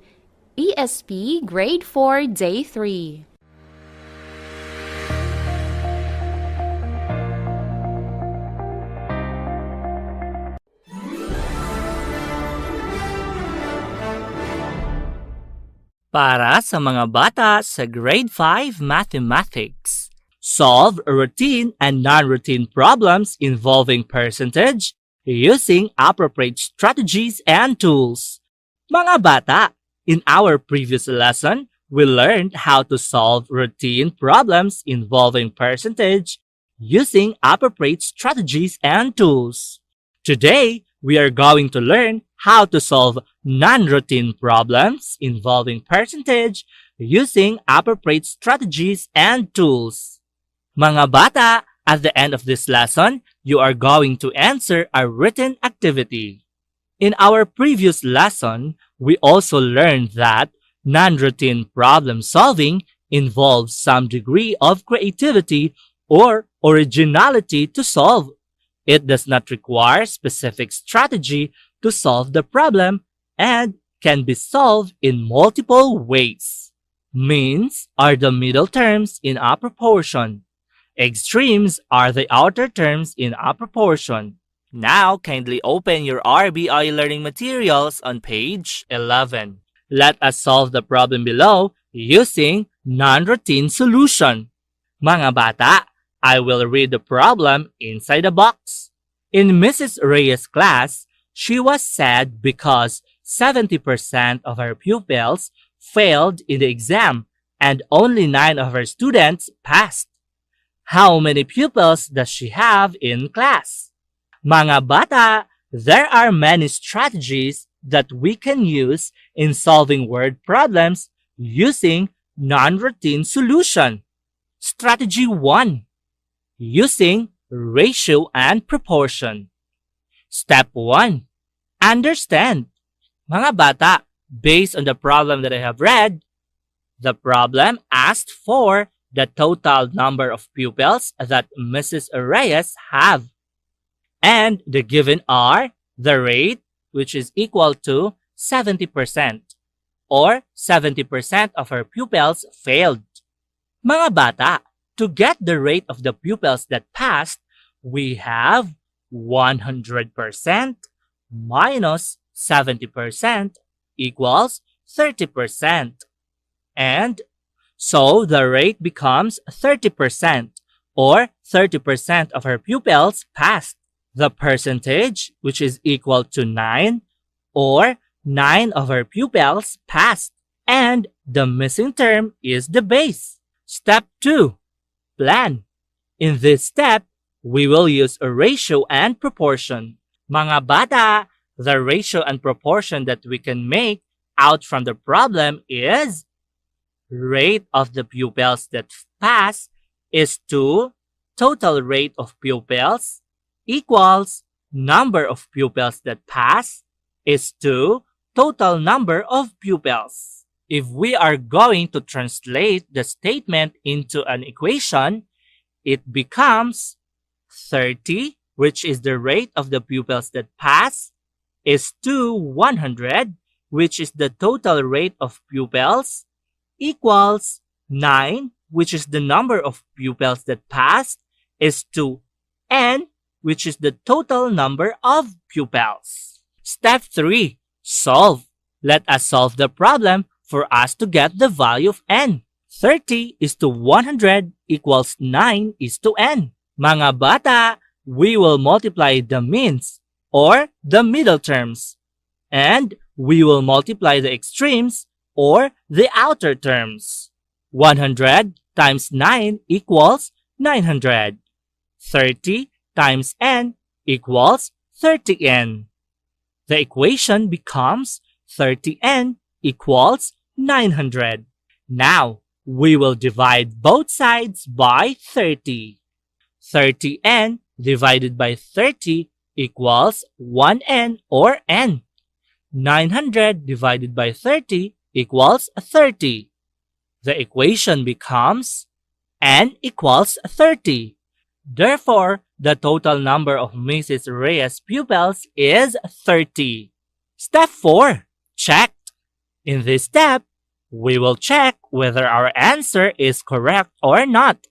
ESP Grade 4, Day 3. Para sa mga bata sa Grade 5 Mathematics, solve routine and non-routine problems involving percentage using appropriate strategies and tools. Mga bata, in our previous lesson, we learned how to solve routine problems involving percentage using appropriate strategies and tools. Today, we are going to learn how to solve non-routine problems involving percentage using appropriate strategies and tools. Mga bata, at the end of this lesson, you are going to answer a written activity. In our previous lesson, we also learned that non-routine problem solving involves some degree of creativity or originality to solve. It does not require specific strategy to solve the problem and can be solved in multiple ways. Means are the middle terms in a proportion. Extremes are the outer terms in a proportion. Now, kindly open your RBI learning materials on page 11. Let us solve the problem below using non-routine solution. Mga bata, I will read the problem inside the box. In Mrs. Reyes' class, she was sad because 70% of her pupils failed in the exam and only 9 of her students passed. How many pupils does she have in class? Mga bata, there are many strategies that we can use in solving word problems using non-routine solution. Strategy 1. Using ratio and proportion. Step 1. Understand. Mga bata, based on the problem that I have read, the problem asked for the total number of pupils that Mrs. Reyes have. And the given are the rate, which is equal to 70%, or 70% of her pupils failed. Mga bata, to get the rate of the pupils that passed, we have 100% minus 70% equals 30%. And so the rate becomes 30%, or 30% of her pupils passed. the percentage, which is equal to 9, or 9 of our pupils passed, and the missing term is the base. Step 2. Plan. In this step, we will use a ratio and proportion. Mga bata, the ratio and proportion that we can make out from the problem is rate of the pupils that pass is to total rate of pupils equals number of pupils that pass is to total number of pupils. If we are going to translate the statement into an equation, it becomes 30, which is the rate of the pupils that pass, is to 100, which is the total rate of pupils, equals 9, which is the number of pupils that passed, is to n, which is the total number of pupils. Step 3. Solve. Let us solve the problem for us to get the value of n. 30 is to 100 equals 9 is to n. Mga bata, we will multiply the means or the middle terms, and we will multiply the extremes or the outer terms. 100 times 9 equals 900. 30 times n equals 30n. The equation becomes 30n equals 900. Now, we will divide both sides by 30. 30n divided by 30 equals 1n or n. 900 divided by 30 equals 30. The equation becomes n equals 30. Therefore, the total number of Mrs. Reyes pupils is 30. Step 4. Check. In this step, we will check whether our answer is correct or not.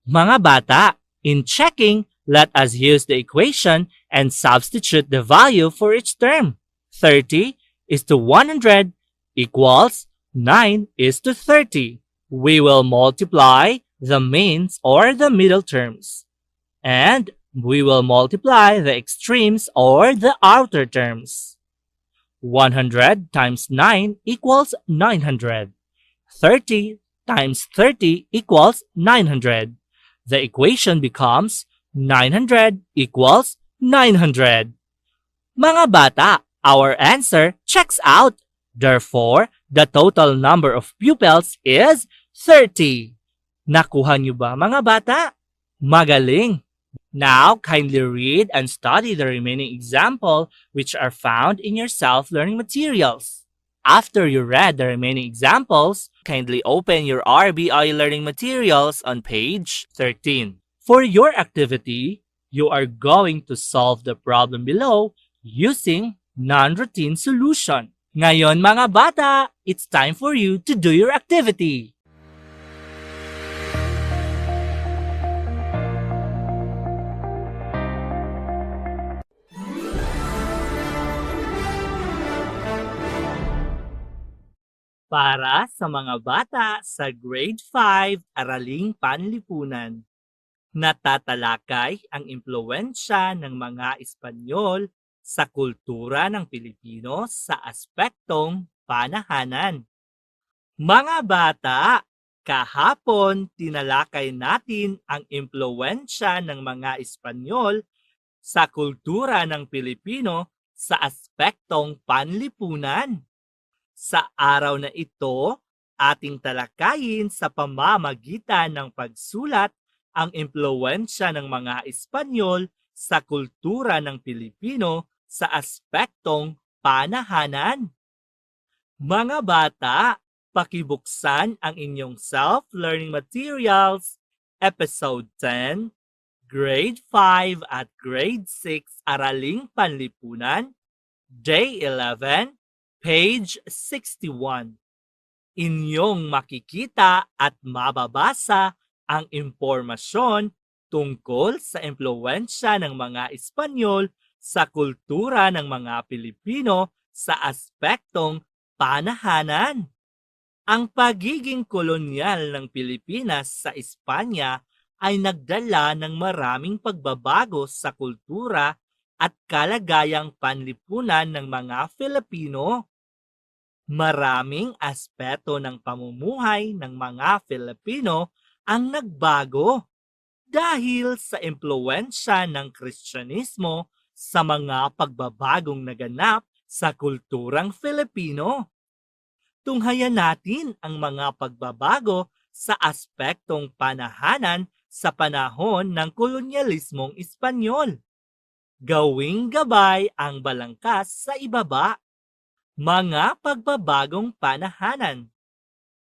Mga bata, in checking, let us use the equation and substitute the value for each term. 30 is to 100 equals 9 is to 30. We will multiply the means or the middle terms. And we will multiply the extremes or the outer terms. 100 times 9 equals 900. 30 times 30 equals 900. The equation becomes 900 equals 900. Mga bata, our answer checks out. Therefore, the total number of pupils is 30. Nakuha niyo ba, mga bata? Magaling! Now, kindly read and study the remaining example which are found in your self-learning materials. After you read the remaining examples, kindly open your RBI learning materials on page 13. For your activity, you are going to solve the problem below using non-routine solution. Ngayon mga bata, it's time for you to do your activity. Para sa mga bata sa Grade 5 Araling Panlipunan, natatalakay ang impluwensya ng mga Espanyol sa kultura ng Pilipino sa aspektong panahanan. Mga bata, kahapon tinalakay natin ang impluwensya ng mga Espanyol sa kultura ng Pilipino sa aspektong panlipunan. Sa araw na ito, ating talakayin sa pamamagitan ng pagsulat ang impluwensya ng mga Espanyol sa kultura ng Pilipino sa aspektong panahanan. Mga bata, pakibuksan ang inyong self-learning materials, Episode 10, Grade 5 at Grade 6 Araling Panlipunan, Day 11, Page 61. Inyong makikita at mababasa ang impormasyon tungkol sa impluwensya ng mga Espanyol sa kultura ng mga Pilipino sa aspektong panahanan. Ang pagiging kolonyal ng Pilipinas sa Espanya ay nagdala ng maraming pagbabago sa kultura at kalagayang panlipunan ng mga Filipino. Maraming aspeto ng pamumuhay ng mga Filipino ang nagbago dahil sa impluwensya ng Kristyanismo sa mga pagbabagong naganap sa kulturang Filipino. Tunghayan natin ang mga pagbabago sa aspektong panahanan sa panahon ng kolonyalismong Espanyol. Gawing gabay ang balangkas sa ibaba. Mga pagbabagong panahanan.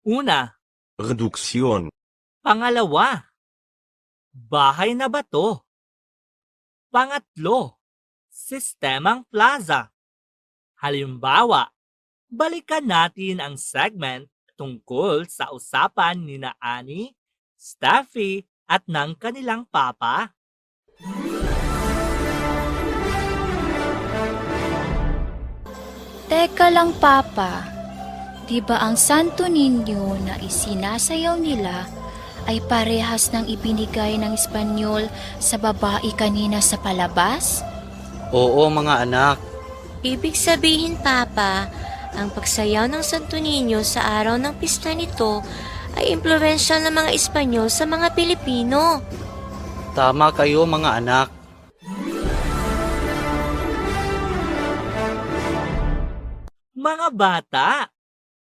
Una, reduksyon. Pangalawa, bahay na bato. Pangatlo, sistemang plaza. Halimbawa, balikan natin ang segment tungkol sa usapan ni na Annie, Steffi at ng kanilang papa. Teka lang, Papa. Di ba ang Santo Niño na isinasayaw nila ay parehas ng ibinigay ng Espanyol sa babae kanina sa palabas? Oo, mga anak. Ibig sabihin, Papa, ang pagsayaw ng Santo Niño sa araw ng pista nito ay impluwensya ng mga Espanyol sa mga Pilipino. Tama kayo, mga anak. Mga bata,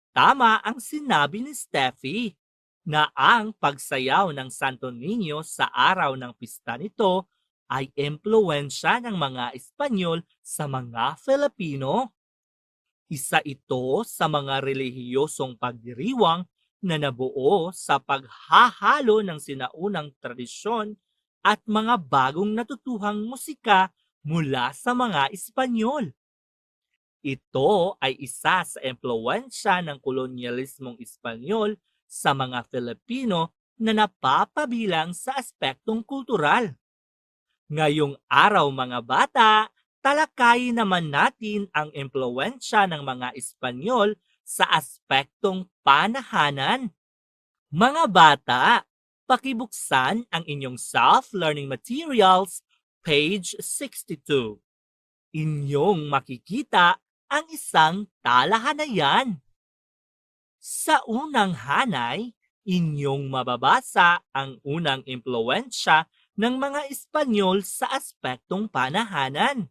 tama ang sinabi ni Steffi na ang pagsayaw ng Santo Niño sa araw ng pista nito ay impluwensya ng mga Espanyol sa mga Filipino. Isa ito sa mga relihiyosong pagdiriwang na nabuo sa paghahalo ng sinaunang tradisyon at mga bagong natutuhang musika mula sa mga Espanyol. Ito ay isa sa impluwensya ng kolonyalismong Espanyol sa mga Filipino na napapabilang sa aspektong kultural. Ngayong araw, mga bata, talakayin naman natin ang impluwensya ng mga Espanyol sa aspektong panahanan. Mga bata, pakibuksan ang inyong self-learning materials, page 62. Inyong makikita ang isang talahanayan. Sa unang hanay, inyong mababasa ang unang impluwensya ng mga Espanyol sa aspektong panahanan.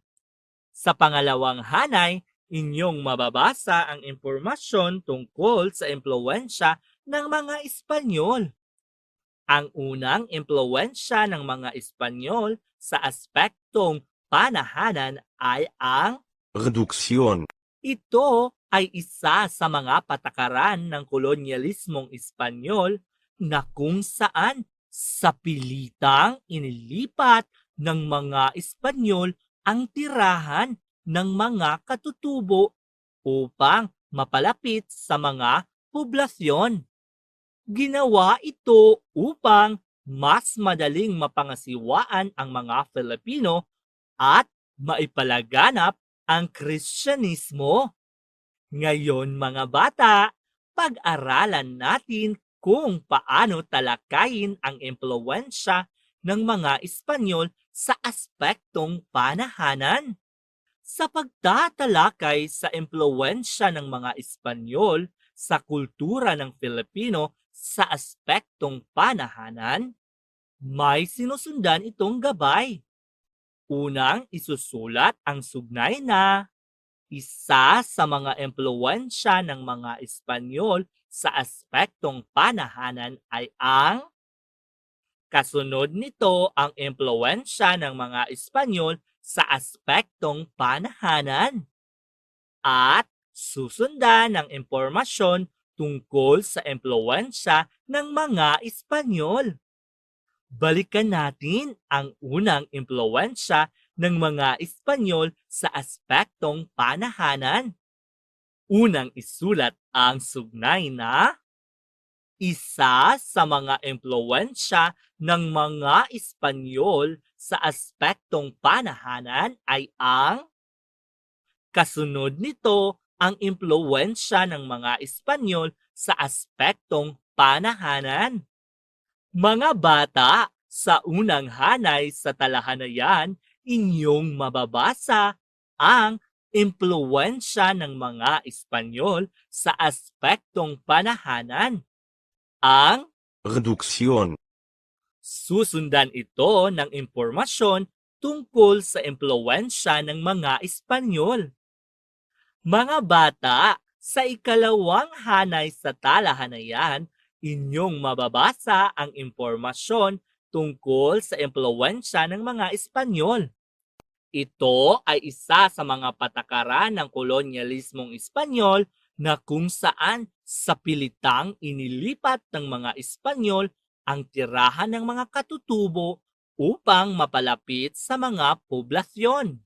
Sa pangalawang hanay, inyong mababasa ang impormasyon tungkol sa impluwensya ng mga Espanyol. Ang unang impluwensya ng mga Espanyol sa aspektong panahanan ay ang reduksyon. Ito ay isa sa mga patakaran ng kolonyalismong Espanyol na kung saan sa pilitang inilipat ng mga Espanyol ang tirahan ng mga katutubo upang mapalapit sa mga poblasyon. Ginawa ito upang mas madaling mapangasiwaan ang mga Filipino at maipalaganap ang Kristyanismo. Ngayon, mga bata, pag-aralan natin kung paano talakayin ang impluwensya ng mga Espanyol sa aspektong panahanan. Sa pagtatalakay sa impluwensya ng mga Espanyol sa kultura ng Filipino sa aspektong panahanan, may sinusundan itong gabay. Unang isusulat ang sugnay na isa sa mga impluwensya ng mga Espanyol sa aspektong panahanan ay ang kasunod nito ang impluwensya ng mga Espanyol sa aspektong panahanan at susundan ng impormasyon tungkol sa impluwensya ng mga Espanyol. Balikan natin ang unang impluwensya ng mga Espanyol sa aspektong panahanan. Unang isulat ang sugnay na isa sa mga impluwensya ng mga Espanyol sa aspektong panahanan ay ang kasunod nito ang impluwensya ng mga Espanyol sa aspektong panahanan. Mga bata, sa unang hanay sa talahanayan, inyong mababasa ang impluwensya ng mga Espanyol sa aspektong panahanan. Ang Reduksyon. susundan ito ng impormasyon tungkol sa impluwensya ng mga Espanyol. Mga bata, sa ikalawang hanay sa talahanayan, inyong mababasa ang impormasyon tungkol sa impluwensya ng mga Espanyol. Ito ay isa sa mga patakaran ng kolonyalismong Espanyol na kung saan sa pilitang inilipat ng mga Espanyol ang tirahan ng mga katutubo upang mapalapit sa mga poblasyon.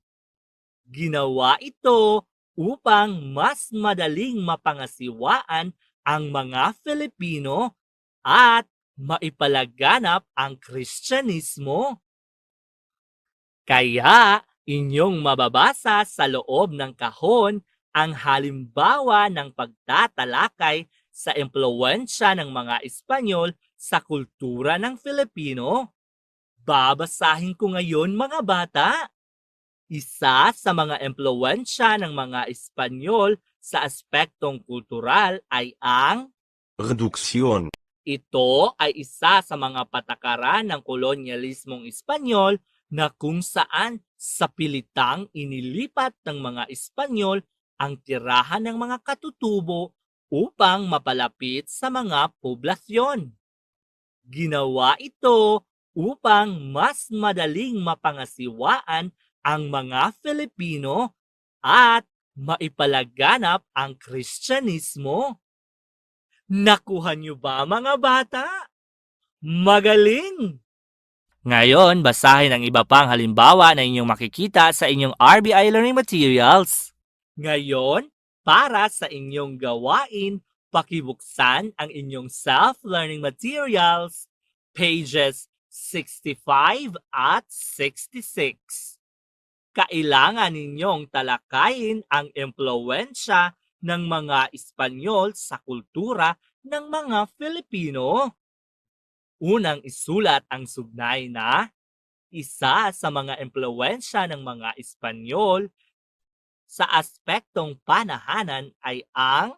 Ginawa ito upang mas madaling mapangasiwaan ang mga Filipino at maipalaganap ang Kristyanismo. Kaya inyong mababasa sa loob ng kahon ang halimbawa ng pagtatalakay sa impluwensya ng mga Espanyol sa kultura ng Filipino. Babasahin ko ngayon, mga bata. Isa sa mga impluwensya ng mga Espanyol sa aspektong kultural ay ang Reduksyon. ito ay isa sa mga patakaran ng kolonyalismong Espanyol na kung saan sa pilitang inilipat ng mga Espanyol ang tirahan ng mga katutubo upang mapalapit sa mga poblasyon. Ginawa ito upang mas madaling mapangasiwaan ang mga Filipino at maipalaganap ang Kristyanismo. Nakuha niyo ba, mga bata? Magaling! Ngayon, basahin ang iba pang halimbawa na inyong makikita sa inyong RBI Learning Materials. Ngayon, para sa inyong gawain, pakibuksan ang inyong self-learning materials, pages 65 at 66. Kailangan ninyong talakayin ang impluwensya ng mga Espanyol sa kultura ng mga Filipino. Unang isulat ang sugnay na isa sa mga impluwensya ng mga Espanyol sa aspektong panahanan ay ang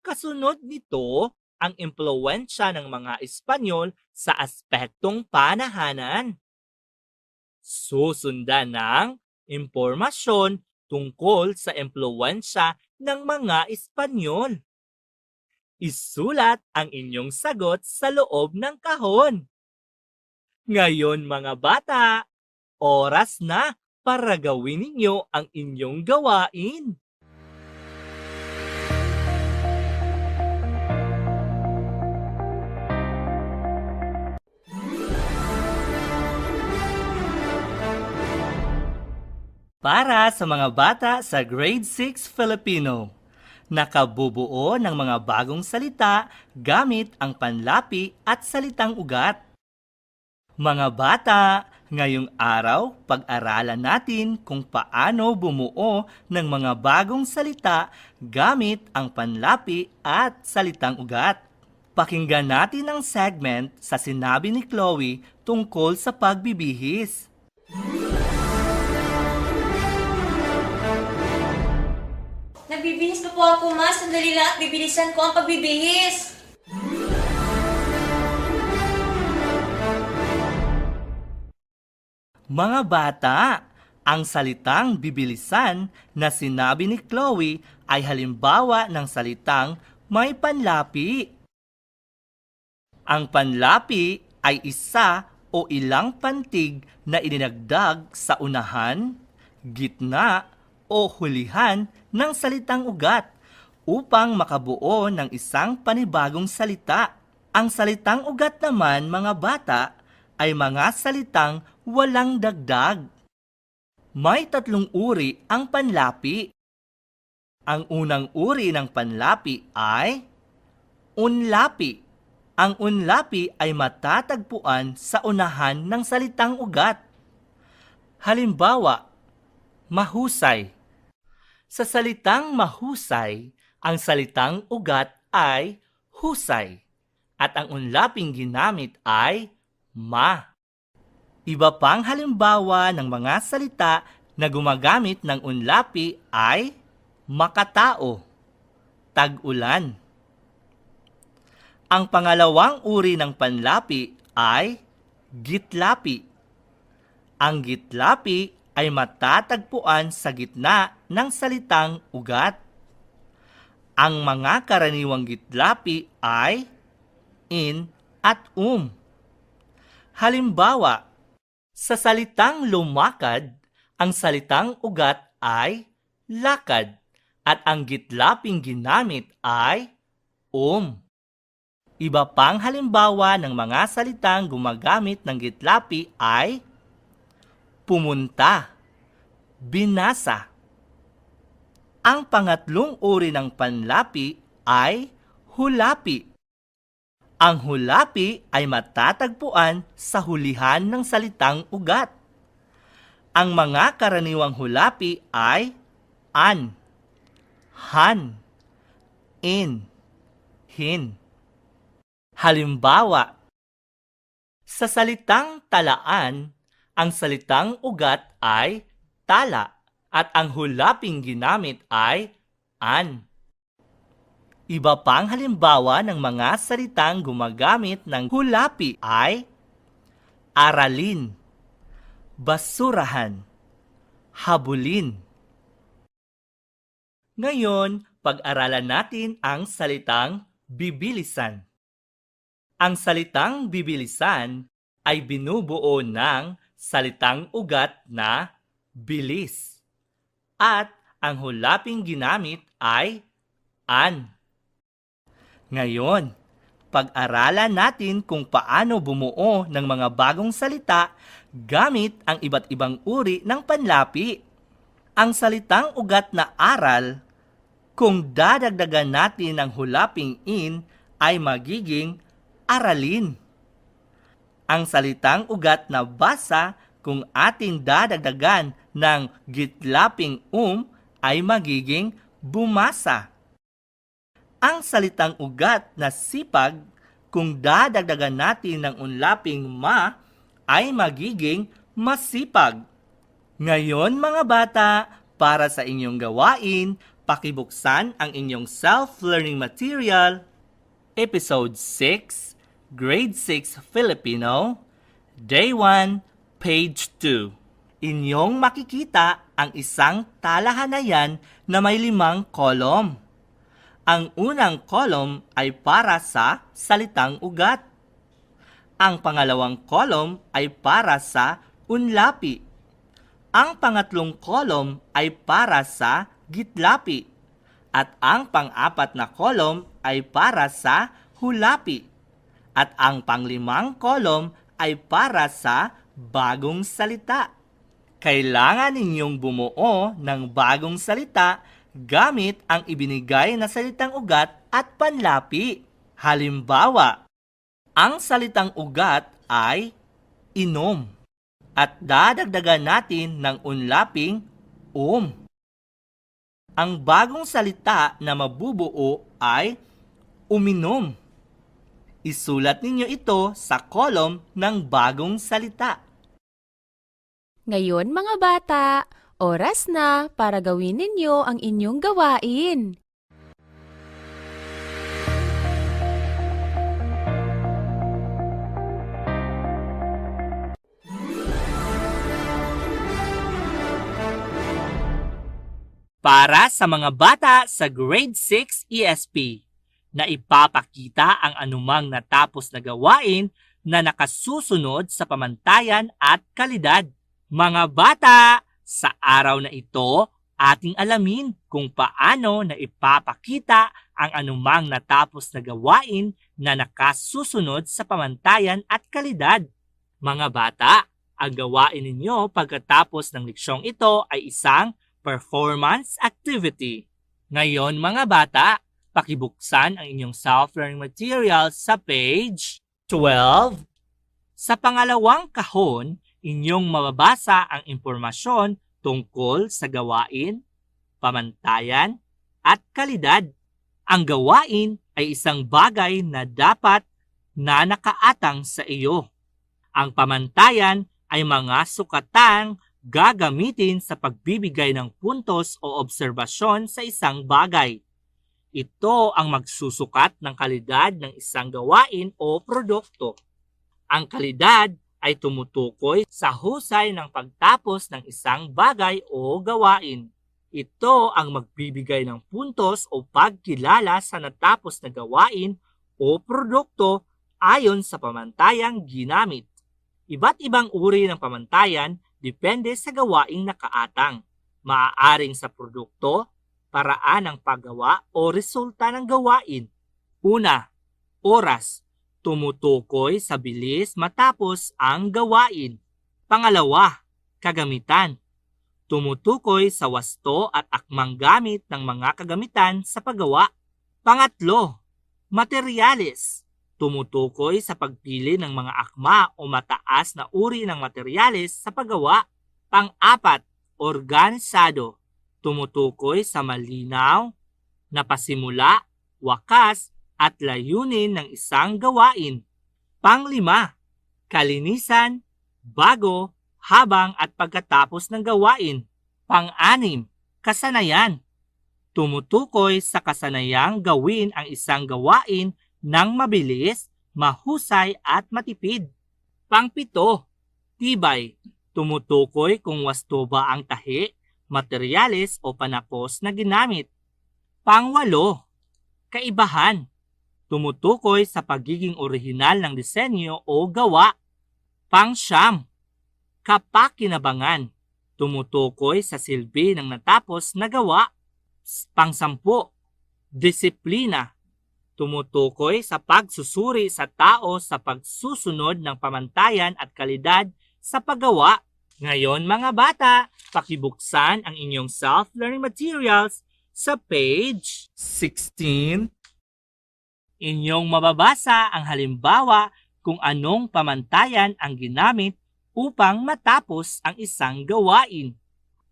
kasunod nito ang impluwensya ng mga Espanyol sa aspektong panahanan. Susundan ng impormasyon tungkol sa impluwensya ng mga Espanyol. Isulat ang inyong sagot sa loob ng kahon. Ngayon, mga bata, oras na para gawin ninyo ang inyong gawain. Para sa mga bata sa Grade 6 Filipino, nakabubuo ng mga bagong salita gamit ang panlapi at salitang ugat. Mga bata, ngayong araw, pag-aralan natin kung paano bumuo ng mga bagong salita gamit ang panlapi at salitang ugat. Pakinggan natin ang segment sa sinabi ni Chloe tungkol sa pagbibihis. Nagbibihis pa po ako, ma. Sandali lang at bibilisan ko ang pagbibihis. Mga bata, ang salitang bibilisan na sinabi ni Chloe ay halimbawa ng salitang may panlapi. Ang panlapi ay isa o ilang pantig na idinagdag sa unahan, gitna o hulihan ng salitang ugat upang makabuo ng isang panibagong salita. Ang salitang ugat naman, mga bata, ay mga salitang walang dagdag. May tatlong uri ang panlapi. Ang unang uri ng panlapi ay unlapi. Ang unlapi ay matatagpuan sa unahan ng salitang ugat. Halimbawa, mahusay. Sa salitang mahusay, ang salitang ugat ay husay at ang unlaping ginamit ay ma. Iba pang halimbawa ng mga salita na gumagamit ng unlapi ay makatao, tag-ulan. Ang pangalawang uri ng panlapi ay gitlapi. Ang gitlapi ay matatagpuan sa gitna ng salitang ugat. Ang mga karaniwang gitlapi ay in at Halimbawa, sa salitang lumakad, ang salitang ugat ay lakad at ang gitlaping ginamit ay Iba pang halimbawa ng mga salitang gumagamit ng gitlapi ay pumunta, binasa. Ang pangatlong uri ng panlapi ay hulapi. Ang hulapi ay matatagpuan sa hulihan ng salitang ugat. Ang mga karaniwang hulapi ay an, han, in, hin. Halimbawa, sa salitang talaan, ang salitang ugat ay tala at ang hulaping ginamit ay an. Iba pang halimbawa ng mga salitang gumagamit ng hulapi ay aralin, basurahan, habulin. Ngayon, pag-aralan natin ang salitang bibilisan. Ang salitang bibilisan ay binubuo ng salitang ugat na bilis. At ang hulaping ginamit ay an. Ngayon, pag-aralan natin kung paano bumuo ng mga bagong salita gamit ang iba't ibang uri ng panlapi. Ang salitang ugat na aral, kung dadagdagan natin ang hulaping in, ay magiging aralin. Ang salitang ugat na basa, kung ating dadagdagan ng gitlaping ay magiging bumasa. Ang salitang ugat na sipag, kung dadagdagan natin ng unlaping ma, ay magiging masipag. Ngayon mga bata, para sa inyong gawain, pakibuksan ang inyong self-learning material, Episode 6, Grade 6 Filipino, Day 1, Page 2. Inyong makikita ang isang talahanayan na may 5 kolom. Ang unang kolom ay para sa salitang ugat. Ang pangalawang kolom ay para sa unlapi. Ang pangatlong kolom ay para sa gitlapi. At ang pang-apat na kolom ay para sa hulapi. At ang panglimang kolom ay para sa bagong salita. Kailangan ninyong bumuo ng bagong salita gamit ang ibinigay na salitang ugat at panlapi. Halimbawa, ang salitang ugat ay inom at dadagdagan natin ng unlaping Ang bagong salita na mabubuo ay uminom. Isulat ninyo ito sa kolom ng bagong salita. Ngayon mga bata, oras na para gawin ninyo ang inyong gawain. Para sa mga bata sa Grade 6 ESP, na ipapakita ang anumang natapos na gawain na nakasusunod sa pamantayan at kalidad. Mga bata, sa araw na ito, ating alamin kung paano na ipapakita ang anumang natapos na gawain na nakasusunod sa pamantayan at kalidad. Mga bata, ang gawain ninyo pagkatapos ng leksyong ito ay isang performance activity. Ngayon mga bata, pakibuksan ang inyong self-learning material sa page 12. Sa pangalawang kahon, inyong mababasa ang impormasyon tungkol sa gawain, pamantayan, at kalidad. Ang gawain ay isang bagay na dapat na nakaatang sa iyo. Ang pamantayan ay mga sukatang gagamitin sa pagbibigay ng puntos o obserbasyon sa isang bagay. Ito ang magsusukat ng kalidad ng isang gawain o produkto. Ang kalidad ay tumutukoy sa husay ng pagtapos ng isang bagay o gawain. Ito ang magbibigay ng puntos o pagkilala sa natapos na gawain o produkto ayon sa pamantayang ginamit. Iba't ibang uri ng pamantayan depende sa gawaing nakaatang. Maaaring sa produkto, paraan ng paggawa o resulta ng gawain. Una, oras. Tumutukoy sa bilis matapos ang gawain. Pangalawa, kagamitan. Tumutukoy sa wasto at akmang gamit ng mga kagamitan sa paggawa. Pangatlo, materyales. Tumutukoy sa pagpili ng mga akma o mataas na uri ng materyales sa paggawa. Pang-apat, organisado. Tumutukoy sa malinaw na pasimula, wakas, at layunin ng isang gawain. Pang-lima, kalinisan, bago, habang at pagkatapos ng gawain. Pang-anim, kasanayan. Tumutukoy sa kasanayang gawin ang isang gawain ng mabilis, mahusay at matipid. Pang-pito, tibay. Tumutukoy kung wasto ba ang tahi, materyales o panapos na ginamit. Pang-walo, kaibahan. Tumutukoy sa pagiging orihinal ng disenyo o gawa. Pang-siyam, kapakinabangan. Tumutukoy sa silbi ng natapos na gawa. Pang-sampu, disiplina. Tumutukoy sa pagsusuri sa tao sa pagsusunod ng pamantayan at kalidad sa paggawa. Ngayon mga bata, pakibuksan ang inyong self-learning materials sa page 16. Inyong mababasa ang halimbawa kung anong pamantayan ang ginamit upang matapos ang isang gawain.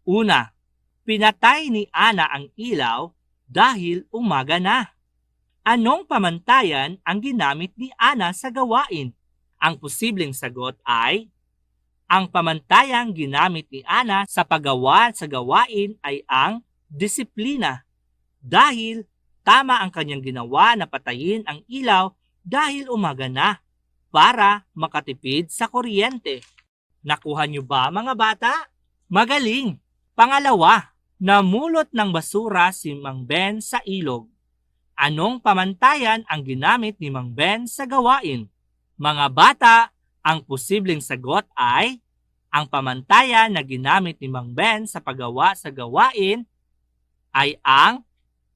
Una, pinatay ni Ana ang ilaw dahil umaga na. Anong pamantayan ang ginamit ni Ana sa gawain? Ang posibleng sagot ay, ang pamantayang ginamit ni Ana sa paggawa sa gawain ay ang disiplina. Dahil tama ang kanyang ginawa na patayin ang ilaw dahil umaga na para makatipid sa kuryente. Nakuha niyo ba mga bata? Magaling! Pangalawa, namulot ng basura si Mang Ben sa ilog. Anong pamantayan ang ginamit ni Mang Ben sa gawain? Mga bata, ang posibleng sagot ay, ang pamantayan na ginamit ni Mang Ben sa paggawa sa gawain ay ang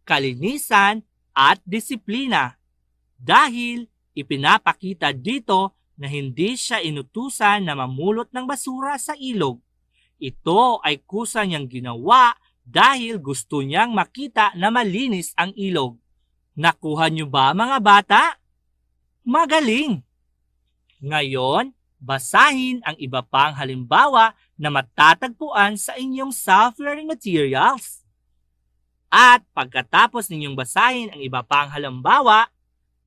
kalinisan at disiplina. Dahil ipinapakita dito na hindi siya inutusan na mamulot ng basura sa ilog. Ito ay kusa niyang ginawa dahil gusto niyang makita na malinis ang ilog. Nakuha niyo ba mga bata? Magaling! Ngayon, basahin ang iba pang halimbawa na matatagpuan sa inyong self-learning materials. At pagkatapos ninyong basahin ang iba pang halimbawa,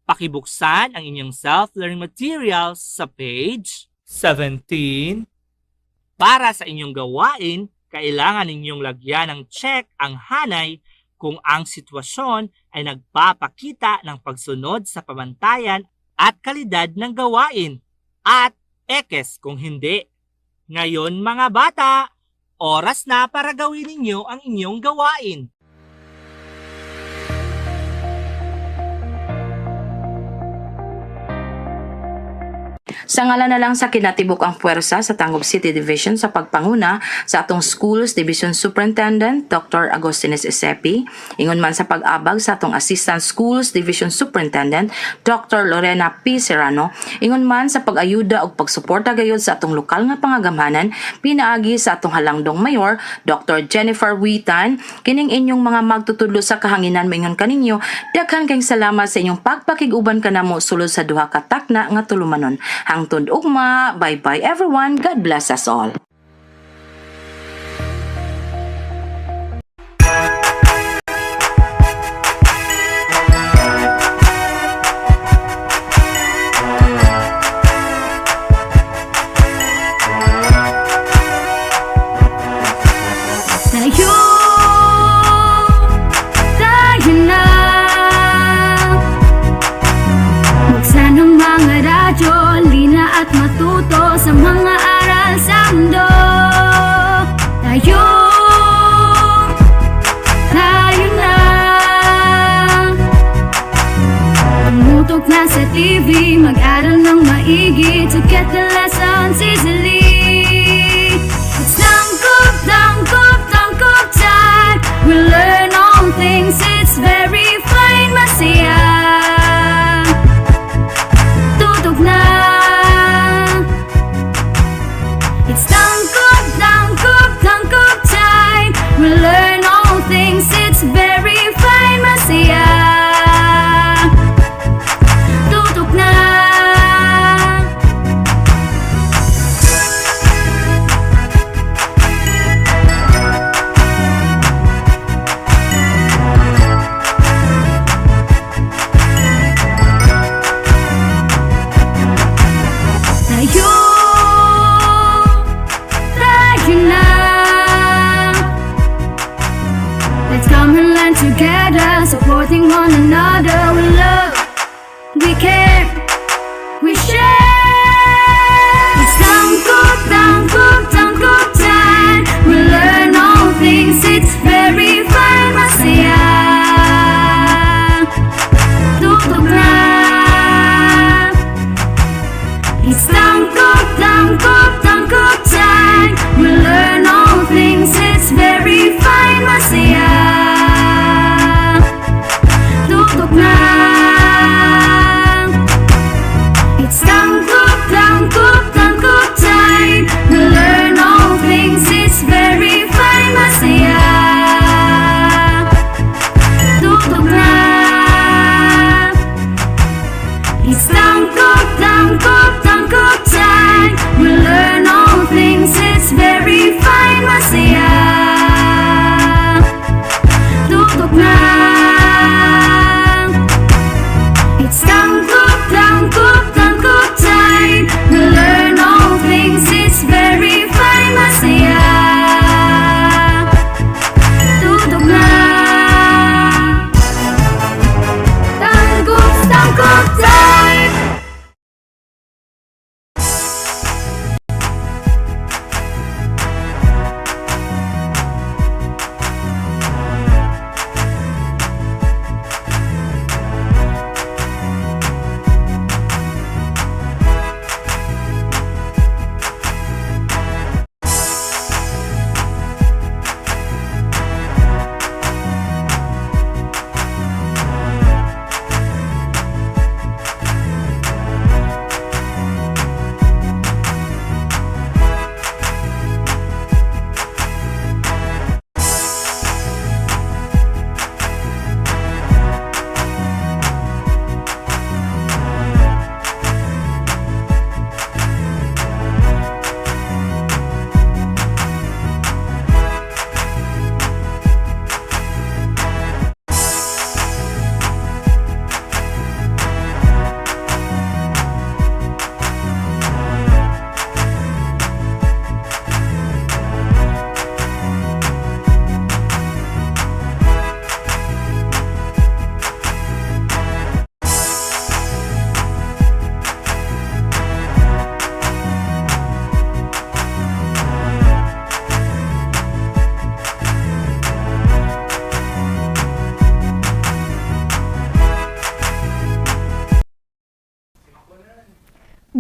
pakibuksan ang inyong self-learning materials sa page 17. Para sa inyong gawain, kailangan ninyong lagyan ng check ang hanay kung ang sitwasyon ay nagpapakita ng pagsunod sa pamantayan at kalidad ng gawain, at X kung hindi. Ngayon mga bata, oras na para gawin ninyo ang inyong gawain. Sa ngalan na lang sa kinatibuk ang puwersa sa Tangub City Division sa pagpanguna sa atong Schools Division Superintendent Dr. Agostines Esepi, ingon man sa pag-abag sa atong Assistant Schools Division Superintendent Dr. Lorena P. Serrano, ingon man sa pag-ayuda ug pagsuporta gayud sa atong lokal nga pangagamhanan, pinaagi sa atong halangdong mayor Dr. Jennifer Witan, kining inyong mga magtutudlo sa kahanginan maingon kaninyo, daghan kayong salamat sa inyong pagpakiguban kanamo sulod sa duha ka takna nga tulumanon. Hangtod ugma, bye-bye everyone, God bless us all. Tayo, tayo na. Buksan ang mga radyo, lina at matuto sa mga aral sa mundo. Tayo, tayo na. Tumutok na sa TV, mag-aral ng maigi to get the lessons easily. It's tangkop, tangkop, tangkop time. We learn all things, it's very fine, masaya. Tutok na. It's tangkop, tangkop, tangkop time. We learn all things, it's very fine, masaya. Tutok na. Tayo, tayo na. Let's come and learn together, supporting one another. We love, we care, we share. It's tangkop, tangkop, tangkop time. We learn all things, it's very fun, masaya. Tutok na. It's tangkop, tangkop, tangkop time. We learn all things, it's very fine, masaya. Tutok na. It's tangkop, tangkop, tangkop time. We learn all things, it's very fine, masaya. Tutok na. It's tangkop, tangkop, tangkop time. We learn all things, it's very fine, masaya. Tutok na. It's tangkop, tangkop, tangkop time. We learn all things, it's very fine, masaya. Tutok na. Tangkop, tangkop time.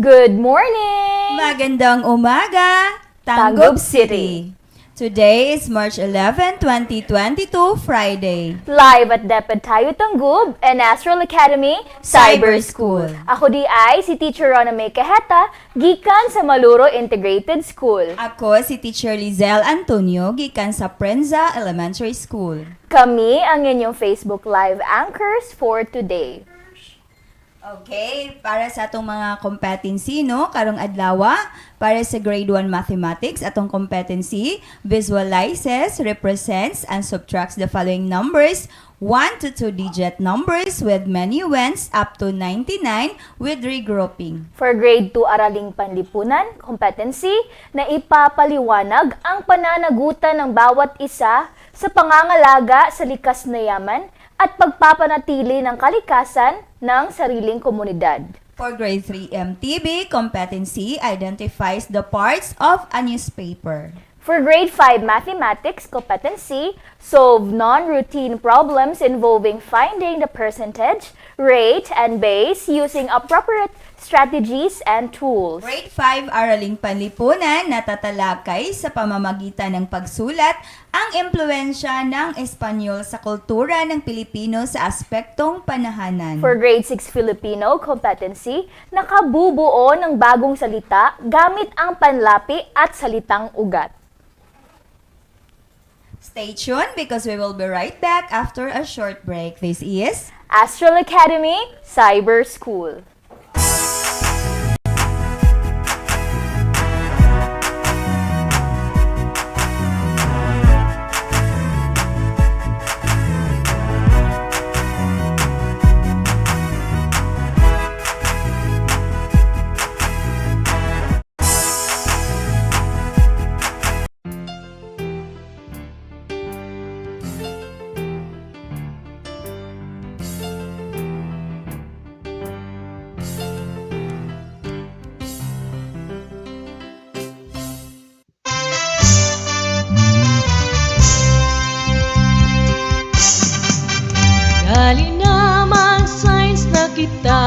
Good morning! Magandang umaga, Tangub City. Today is March 11, 2022, Friday. Live at DepEd tayo Tanggub and Astral Academy Cyber School. Ako di ay si Teacher Rona May Cajeta, gikan sa Maluro Integrated School. Ako si Teacher Lizelle Antonio, gikan sa Prenza Elementary School. Kami ang inyong Facebook Live anchors for today. Okay, para sa atong mga competency, no? Karong adlaw, para sa grade 1 mathematics, atong competency visualizes, represents, and subtracts the following numbers: 1 to 2-digit numbers with menuends up to 99 with regrouping. For grade 2 Araling Panlipunan, competency, na ipapaliwanag ang pananagutan ng bawat isa sa pangangalaga sa likas na yaman at pagpapanatili ng kalikasan ng sariling komunidad. For grade 3 MTB, competency identifies the parts of a newspaper. For grade 5 Mathematics competency, solve non-routine problems involving finding the percentage, rate, and base using appropriate strategies and tools. Grade 5 Araling Panlipunan natatalakay sa pamamagitan ng pagsulat ang impluensya ng Espanyol sa kultura ng Pilipino sa aspektong panahanan. For grade 6 Filipino competency, nakabubuo ng bagong salita gamit ang panlapi at salitang ugat. Stay tuned because we will be right back after a short break. This is Astral Academy Cyber School. Dali na mag-science na kita,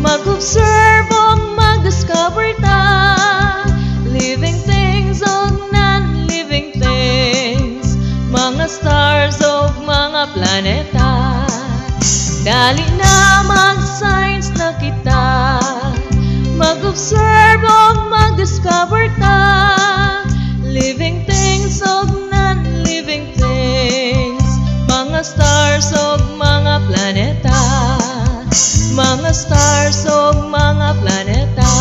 mag-observe o mag-discover ta, living things o non-living things, mga stars o mga planeta. Dali na mag-science na kita, mag-observe o mag-discover ta, living things o non-living things, mga stars o mga planeta, mga stars o mga planeta.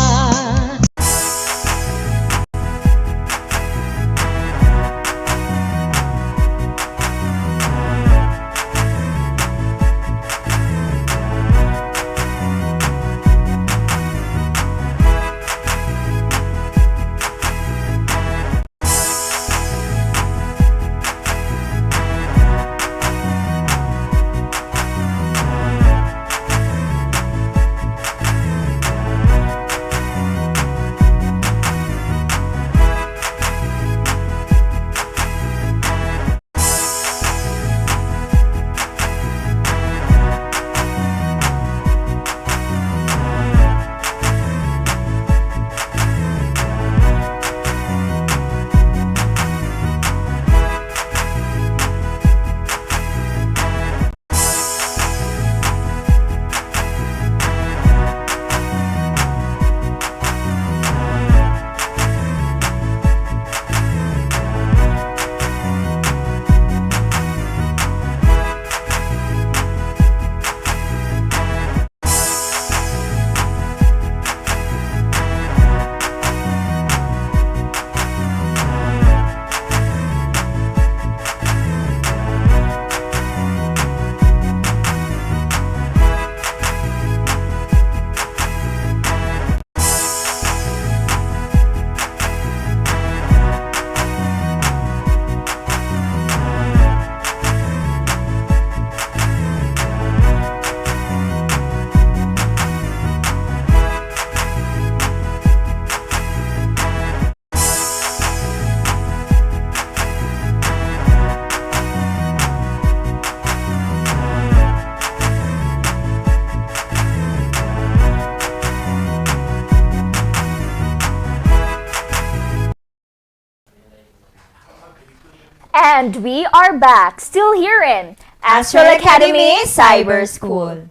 And we are back, still here in Astral Academy Cyber School.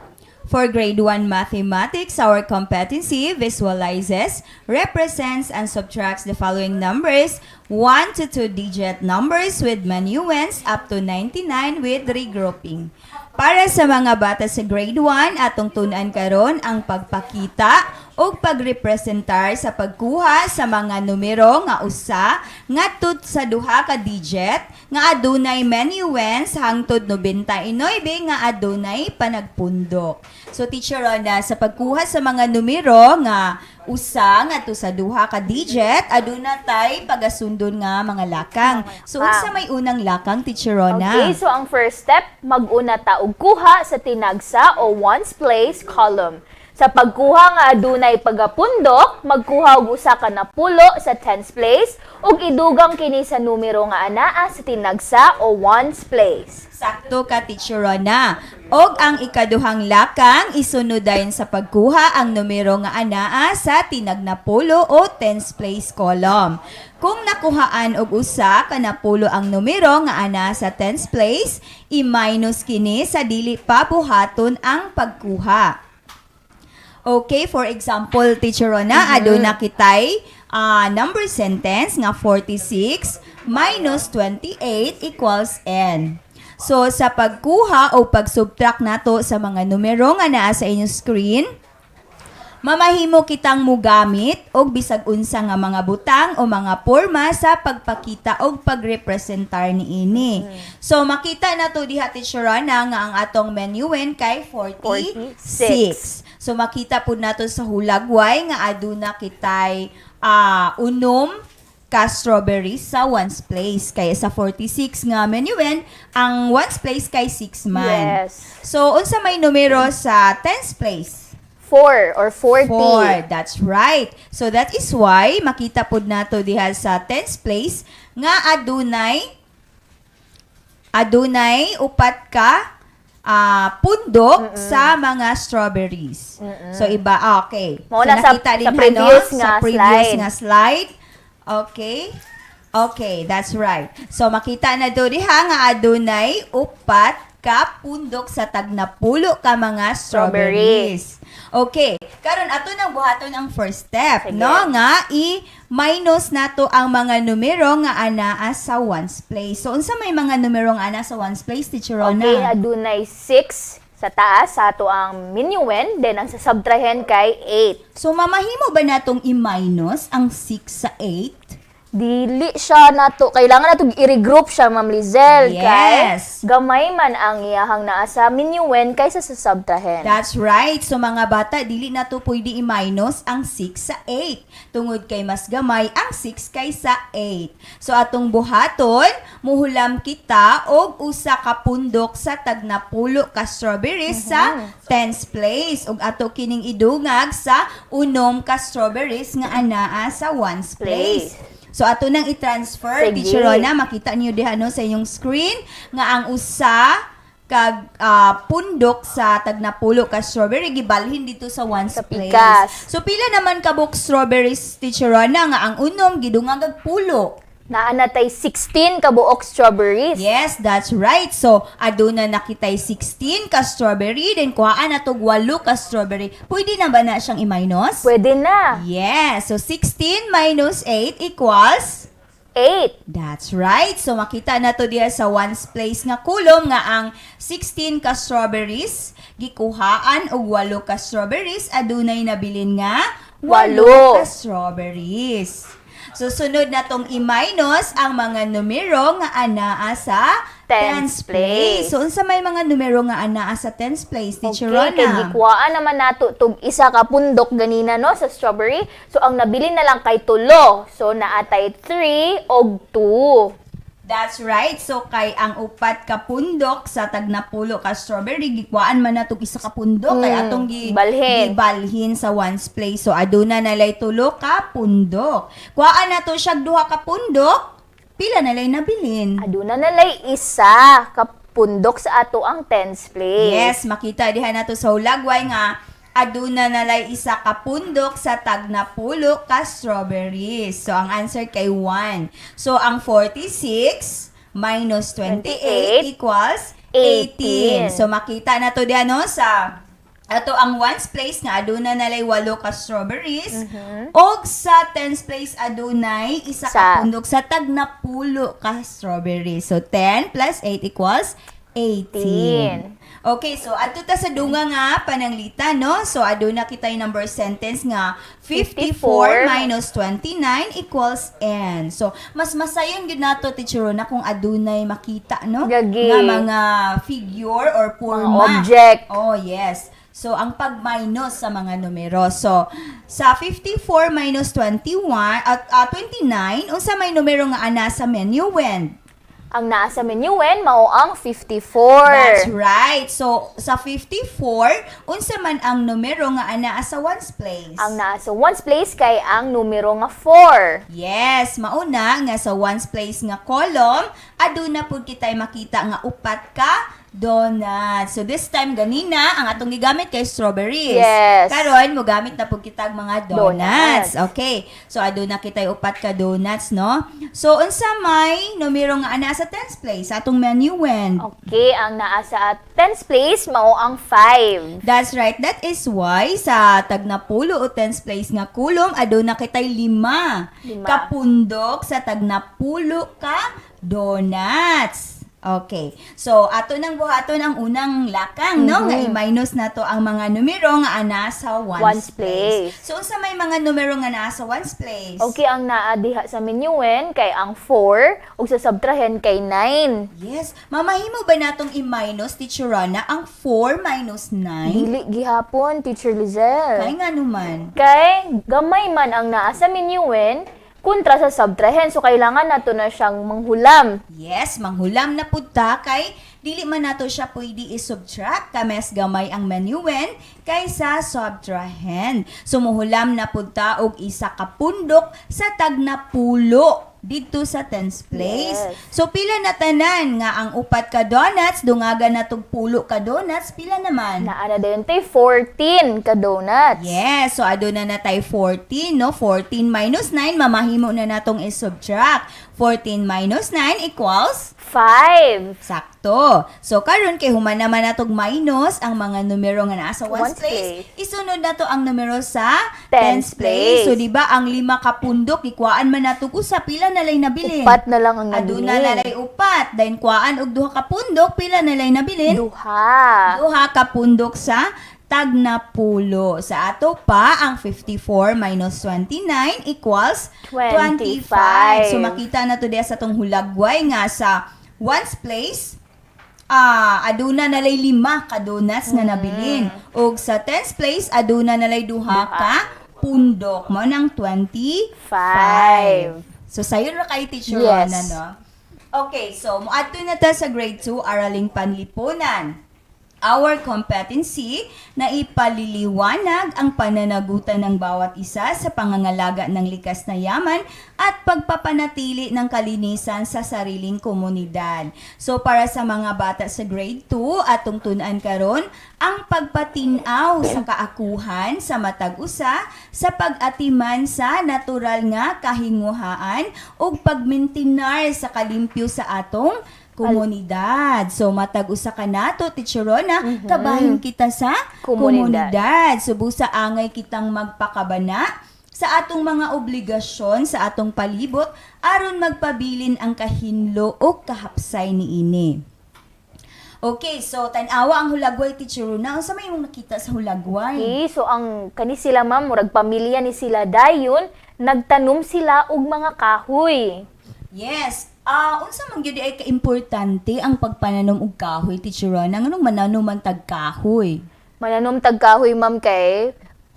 For grade 1 mathematics, our competency visualizes, represents, and subtracts the following numbers: 1 to 2-digit numbers with menuends up to 99 with regrouping. Para sa mga bata sa grade 1, atong tunan karon ang pagpakita o pagrepresentar sa pagkuha sa mga numero nga usa ngadto sa duha ka digit nga adunay menuens hangtod 99 nga adunay panagpundok. So Teacher Rona, sa pagkuha sa mga numero nga usa ngadto sa duha ka digit aduna tay pagasundon nga mga lakang. So unsa may unang lakang, Teacher Rona? Okay, so ang first step, mag-una ta og kuha sa tinagsa o ones place column. Sa pagkuha nga adunay pagapundok, magkuha og usa ka napulo sa tens place ug idugang kini sa numero nga anaa sa tinagsa o ones place. Sakto ka, Teacher Rona. Og ang ikaduhang lakang isunod dayon sa pagkuha ang numero nga anaa sa tinagnapulo o tens place column. Kung nakuhaan og usa ka napulo ang numero nga anaa sa tens place, i-minus kini sa dili pa buhaton ang pagkuha. Okay, for example, Teacher Rona, aduna kitay number sentence nga 46 minus 28 equals n. So, sa pagkuha o pag-subtract nato sa mga numero nga naa sa inyong screen, mamahimo kitang mugamit og bisag unsa nga mga butang o mga porma sa pagpakita o pagrepresentar niini. So makita na to diha, Teacher Rona, nga ang atong menuin kay 46. So makita pud nato sa hulagway nga aduna kitay unom ka strawberries sa ones place. Kaya sa 46 nga menuin, ang ones place kay 6 man. Yes. So unsa may numero sa tens place? 4 or 40. 4, that's right. So that is why makita pud nato diha sa tens place nga adunay upat ka pundok sa mga strawberries. So iba, okay. Mao na so nakita din sa previous nga sa previous slide. nga slide. Okay. Okay, that's right. So makita na do diha nga adunay upat ka pundok sa tagnapulo ka mga strawberries. Okay, karon ato nang buhaton ang first step, no? Nga i-minus nato ang mga numero nga anaa sa ones place. So unsa may mga numero nga anaa sa ones place, Teacher Rona? Okay, adunay 6 sa taas sa ato ang minuend, then ang sasubtrahen kay 8. So mamahimo ba natong i-minus ang 6 sa 8? Dili siya nato, kailangan nato i-regroup siya, Ma'am Lizelle. Yes. Kay gamay man ang iyahang naa sa minuend kaysa sa subtrahen. That's right. So mga bata, dili na to pwede i-minus ang 6 sa 8. Tungod kay mas gamay ang 6 kaysa 8. So atong buhaton, muhulam kita og usa ka pundok sa tagnapulo ka strawberries sa tens place. Ug ato kining idungag sa unom ka strawberries nga anaa sa ones place. So ato nang i-transfer, Teacher Rona, makita niyo diha no sa inyong screen nga ang usa kag pundok sa tagnapulo ka strawberry gibalhin dito sa ones place. So pila naman kabuk strawberries, Teacher Rona, nga ang unom gidungag og pulo. Naa natay 16 ka buok strawberries. Yes, that's right. So, aduna nakitay 16 ka strawberry, then kuhaan na tog 8 ka strawberry. Pwede na ba na siyang i-minus? Pwede na. Yes. So, 16 minus 8 equals 8. That's right. So, makita na to diya sa ones place nga kulom nga ang 16 ka strawberries, gikuhaan og 8 ka strawberries, adunay nabilin nga 8 ka strawberries. So, sunod na tong i-minus ang mga numero nga anaa sa tens place. So, unsa may mga numero nga anaa sa tens place, Teacher Rona? Okay, kay gikuhaan naman nato tug isa ka pundok ganina no sa strawberry. So, ang nabili na lang kay tulo. So, naatay 3 og 2. That's right. So, kay ang upat ka pundok sa tagnapulo ka strawberry, gikwaan man na itong isa ka pundok, kay atong gibalhin sa ones place. So, aduna nalay tulo ka pundok. Kuhaan na to siya duha ka pundok, pila nalay nabilin? Aduna nalay isa ka pundok sa ato ang tens place. Yes, makita diha na to sa hulagway nga aduna nalay isa ka pundok sa tagnapulo ka strawberries. So, ang answer kay 1. So, ang 46 minus 28 equals 18. So, makita na to diyan no sa ato ang ones place nga aduna nalay 8 ka strawberries. Og sa tens place adunay isa ka pundok sa tagnapulo ka strawberries. So, 10 plus 8 equals 18. Okay, so adto ta sa dunga nga pananglita, no? So aduna kita yung number sentence nga 54 minus 29 equals n. So mas masayon gyud nato teacher na kung adunay makita, no? Gagi. Nga mga figure or forma. Object. Oh, yes. So, ang pag-minus sa mga numero. So, sa 54 minus 29, unsa may numero nga ana sa menuwen? Ang naa sa menuwen mao ang 54. That's right. So, sa 54, unsa man ang numero nga ana sa ones place? Ang naa sa ones place kay ang numero nga 4. Yes, mauna nga sa ones place nga column, aduna pud kitay makita nga upat ka donuts. So this time ganina ang atong gigamit kay strawberries. Yes. Karon mo gamit na pud kitag mga donuts. Okay. So aduna kitay upat ka donuts, no? So unsa may numero nga ana sa tens place sa atong menuwen? Okay, ang naa sa tens place mao ang 5. That's right. That is why sa tagnapulo o tens place nga kulom aduna kitay 5 kapundok sa tagnapulo ka donuts. Okay. So, ato nang buhaton ang unang lakang, no? Nga i-minus na to ang mga numero nga ana sa ones place. So, unsa may mga numero nga naa sa ones place? Okay, ang naa diha sa menuwen kay ang 4 ug sa subtrahen kay 9. Yes. Mamahimo ba natong i-minus, Teacher Rana, ang 4 minus 9? Dili gihapon, Teacher Lizelle. Kay nga naman. Kay gamay man ang naa sa menuwen kontra sa subtrahen. So, kailangan nato na siyang manghulam. Yes, manghulam na pud ta kay dili man nato siya pwede i-subtract kames gamay ang menuwen kaysa subtrahen. So, muhulam na pud ta og isa ka pundok sa tagnapulo dito sa tens place. Yes. So, pila na tanan nga ang upat ka donuts, dungaga na tog pulo ka donuts, pila naman? Naa na dayon tay 14 ka donuts. Yes, so aduna na tay 14, no? 14 minus 9, mamahimo na natong i-subtract. 14 minus 9 equals? 5. Sakto. So, karon kay human naman natog minus ang mga numero nga naa sa ones place. Isunod na to ang numero sa tens place. So, di ba ang 5 ka pundok, ikuan man nato usa, pila na lay nabilin? Upat na lang ang Aduna nabilin. na lay upat. Then, kuaan og 2 ka pundok, pila na lay nabilin? 2. 2 ka pundok sa tagnapulo. Sa ato pa, ang 54 minus 29 equals 25. So, makita na to diya sa tong hulagway nga sa ones place, aduna nalay 5 ka donuts nga nabilin. Og sa tens place, aduna nalay 2 ka pundok. Mo nang 25. So, sayo ra kay Teacher Yes. Rana, no? Okay, so, muadto na ta sa grade 2, Araling Panlipunan. Our competency na ipaliliwanag ang pananagutan ng bawat isa sa pangangalaga ng likas na yaman at pagpapanatili ng kalinisan sa sariling komunidad. So para sa mga bata sa grade 2, atong tun-an karon ang pagpatinaw sa kaakuhan sa matag usa sa pag-atiman sa natural nga kahinguhaan ug pagmintinar sa kalimpyo sa atong komunidad. So, matag usa ka nato, Teacher Rona, kabahin kita sa komunidad. So, busa angay kitang magpakabana sa atong mga obligasyon sa atong palibot aron magpabilin ang kahinlo o kahapsay niini. Okay, so tan-awa ang hulagway, Teacher Rona. Unsa may imong nakita sa hulagway? Okay, so ang kani sila ma'am, murag pamilya ni sila dayon, nagtanom sila og mga kahoy. Yes. Unsa man gyud ay kaimportante ang pagpananom og kahoy, Teacher Rona? Nganong mananom man tag kahoy? Mananom tag kahoy, ma'am, kay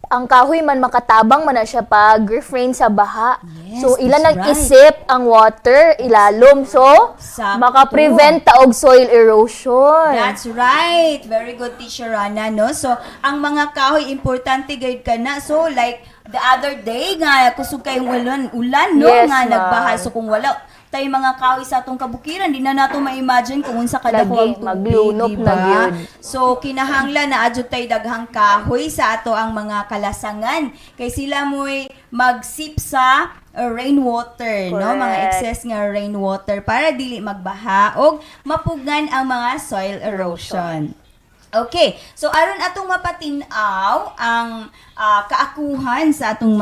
ang kahoy man makatabang man na siya pag refrain sa baha. Yes, so ilan that's nag-isip ang water ilalom, so Sakto. maka-prevent ta og soil erosion. That's right. Very good, Teacher Rana, no? So, ang mga kahoy, importante gayud ka na. So, like, the other day nga, kusog kayong ulan, no? Yes, nga ma'am. nagbaha. So, kung wala tayo mga kahoy sa atong kabukiran, di na nato ma-imagine kung unsa kadako ang tubig, maglunop diba? na gyud. So, kinahanglan na adyo tayo daghang kahoy sa ato ang mga kalasangan. Kay sila mo'y magsip sa rainwater, no? Mga Correct. excess nga rainwater para dili magbaha og mapugan ang mga soil erosion. Okay, so aron atong mapatinaw ang kaakuhan sa atong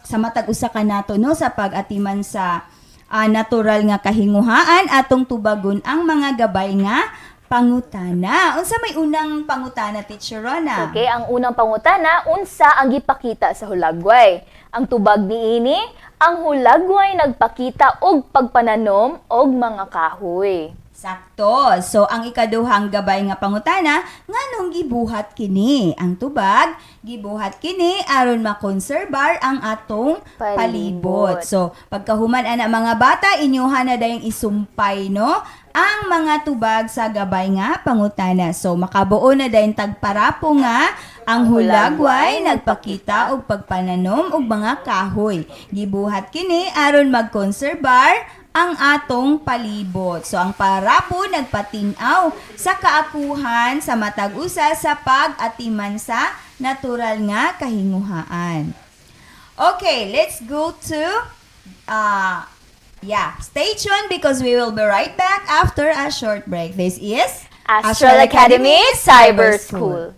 sa matag usa ka nato, no, sa pag-atiman sa natural nga kahinguhaan, atong tubagon ang mga gabay nga pangutana. Unsa may unang pangutana, Teacher Rona? Okay, ang unang pangutana, unsa ang gipakita sa hulagway? Ang tubag niini, ang hulagway nagpakita og pagpananom og mga kahoy. Sakto. So, ang ikaduhang gabay nga pangutana, nganong gibuhat kini? Ang tubag, gibuhat kini aron makonserbar ang atong palibot. So, pagkahuman ana mga bata, inyuhan na dayang isumpay, no? Ang mga tubag sa gabay nga pangutana. So, makabuo na dayang tagparapo nga ang hulagway nagpakita og pagpananom og mga kahoy. Gibuhat kini aron magkonserbar ang atong palibot. So, ang parapo nagpatinaw sa kaakuhan sa matag usa sa pag-atiman sa natural nga kahinguhaan. Okay, let's go to stay tuned because we will be right back after a short break. This is Astral Academy Cyber School.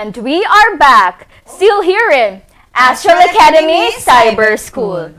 And we are back, still here in Astral Academy Cyber School.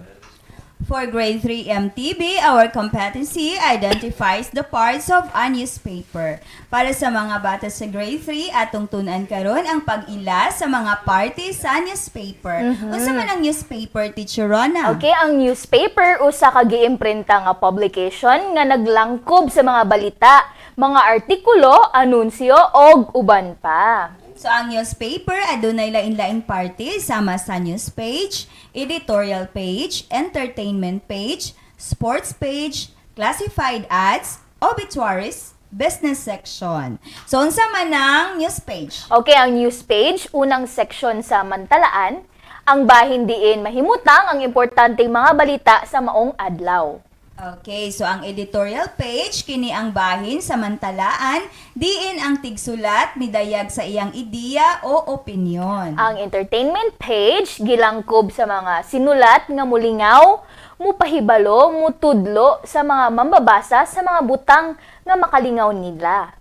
For grade 3 MTB, our competency identifies the parts of a newspaper. Para sa mga bata sa grade 3, atong tunan karon ang pag-ila sa mga parties sa newspaper. Unsa man ang newspaper, Teacher Rona? Okay, ang newspaper usa ka giimprinta nga publication nga naglangkob sa mga balita, mga artikulo, anunsyo og uban pa. So, ang newspaper, adunay lain-laing parties sama sa news page, editorial page, entertainment page, sports page, classified ads, obituaries, business section. So, unsa man ang news page? Okay, ang news page, unang section sa mantalaan, ang bahin diin mahimutang ang importanteng mga balita sa maong adlaw. Okay, so ang editorial page, kini ang bahin sa mantalaan, diin ang tigsulat, midayag sa iyang ideya o opinyon. Ang entertainment page, gilangkob sa mga sinulat nga mulingaw, mupahibalo, mutudlo sa mga mambabasa sa mga butang nga makalingaw nila.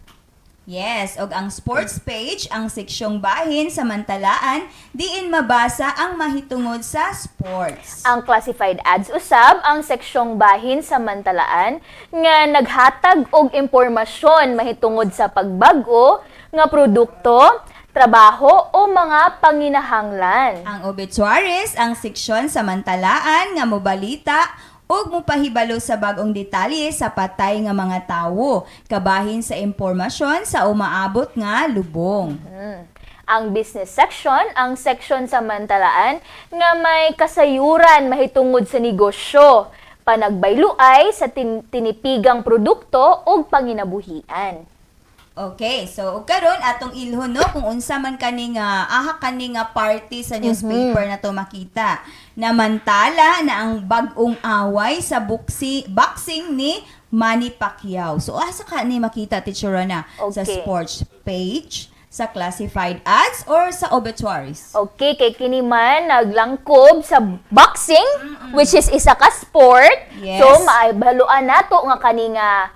Yes, og ang sports page, ang seksyong bahin sa mantalaan, diin mabasa ang mahitungod sa sports. Ang classified ads usab, ang seksyong bahin sa mantalaan nga naghatag og impormasyon mahitungod sa pagbag-o nga produkto, trabaho o mga panginahanglan. Ang obituaries, ang seksyon sa mantalaan nga mobalita ug mupahibalo sa bag-ong detalye sa patay nga mga tawo, kabahin sa impormasyon sa umaabot nga lubong. Ang business section, ang section sa mantalaan nga may kasayuran mahitungod sa negosyo, panagbayluay sa tinipigang produkto ug panginabuhian. Okay, so karon atong ilhon no kung unsa man kani nga kani nga party sa newspaper na to makita. Namantala na ang bag-ong away sa boxing ni Manny Pacquiao. So asa ka ni makita, Teacher Rona? Sa sports page, sa classified ads or sa obituaries? Okay, kay kini man naglangkob sa boxing, which is isa ka sport. Yes. So maaybaluan nato nga kani nga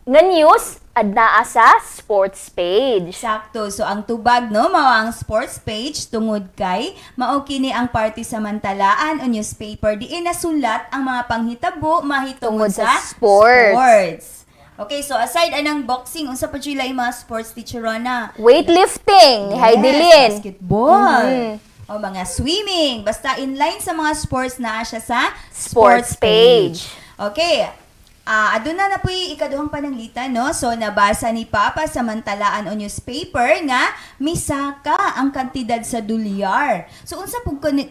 news adnaa sa sports page. Sakto. So ang tubag no mao ang sports page tungod kay mao kini ang party sa mantalaan o newspaper diin nasulat ang mga panghitabo mahitungod sa sports. Okay, so aside anang boxing, unsa pa sila yung mga sports, Teacher Rona? Weightlifting, yes, Heidelin. Basketball. O mga swimming. Basta inline sa mga sports na siya sa sports page. Okay. Aduna na po'y ikaduhang pananglitan, no? So, nabasa ni Papa sa mantalaan o newspaper nga misaka ang kantidad sa dolyar. So, unsa po kani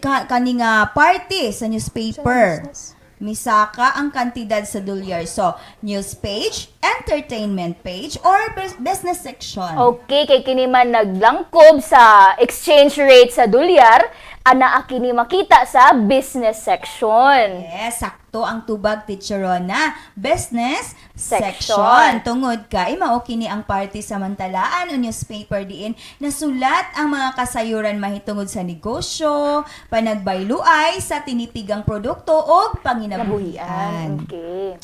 nga party sa newspaper? Misaka ang kantidad sa dolyar. So, news page, entertainment page, or business section. Okay, kay kini man naglangkob sa exchange rate sa dolyar, ana kini makita sa business section. Yes, sakto ang tubag, Teacher Rona. Business section. Tungod kay mao kini ang party sa mantalaan o newspaper diin nasulat ang mga kasayuran mahitungod sa negosyo, panagbayluay sa tinipigang produkto o panginabuhian. Okay.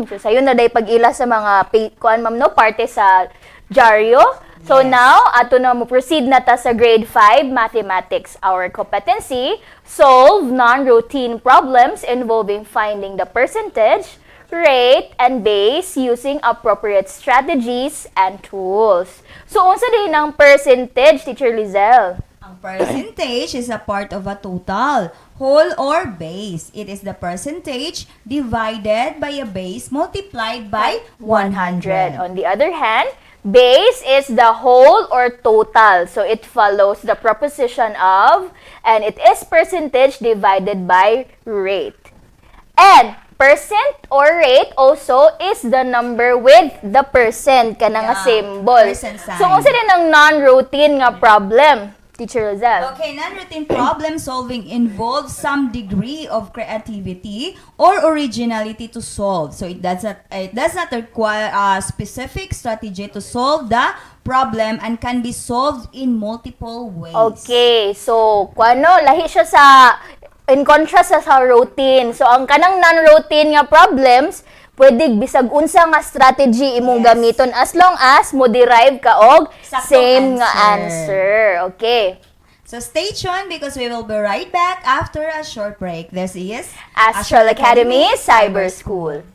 So sayon na day pag-ila sa mga kuan ma'am no parte sa dyaryo. So now, ato na mo proceed na ta sa grade 5 mathematics. Our competency, solve non-routine problems involving finding the percentage, rate, and base using appropriate strategies and tools. So unsa din ang percentage, Teacher Lizelle? Ang percentage is a part of a total, whole or base. It is the percentage divided by a base multiplied by 100. On the other hand, base is the whole or total. So it follows the proposition of, and it is percentage divided by rate. And percent or rate also is the number with the percent kanang symbol. Percent sign. So unsa din ang non-routine nga problem, Teacher Roselle? Okay, non-routine problem solving involves some degree of creativity or originality to solve. So it does not require a specific strategy to solve the problem and can be solved in multiple ways. Okay, so kuano lahi siya sa in contrast sa routine. So ang kanang non-routine nga problems pwede bisag unsa nga strategy imong gamiton as long as mo derive ka og same nga answer. Okay. So stay tuned because we will be right back after a short break. This is Astral Academy Cyber School.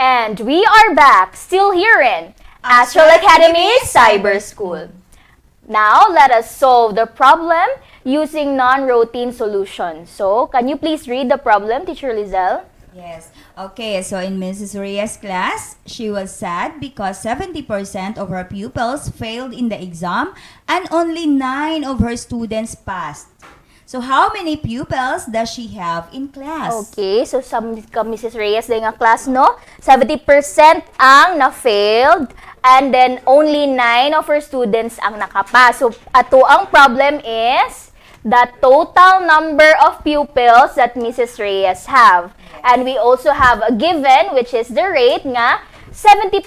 And we are back, still here in Astral Academy Cyber School. Now, let us solve the problem using non-routine solutions. So, can you please read the problem, Teacher Lizelle? Yes. Okay, so in Mrs. Ria's class, she was sad because 70% of her pupils failed in the exam and only 9 of her students passed. So, how many pupils does she have in class? Okay, so sa Mrs. Reyes din nga class, no? 70% ang na-failed and then only 9 of her students ang nakapas. So, ato ang problem is the total number of pupils that Mrs. Reyes have. And we also have a given, which is the rate nga 70%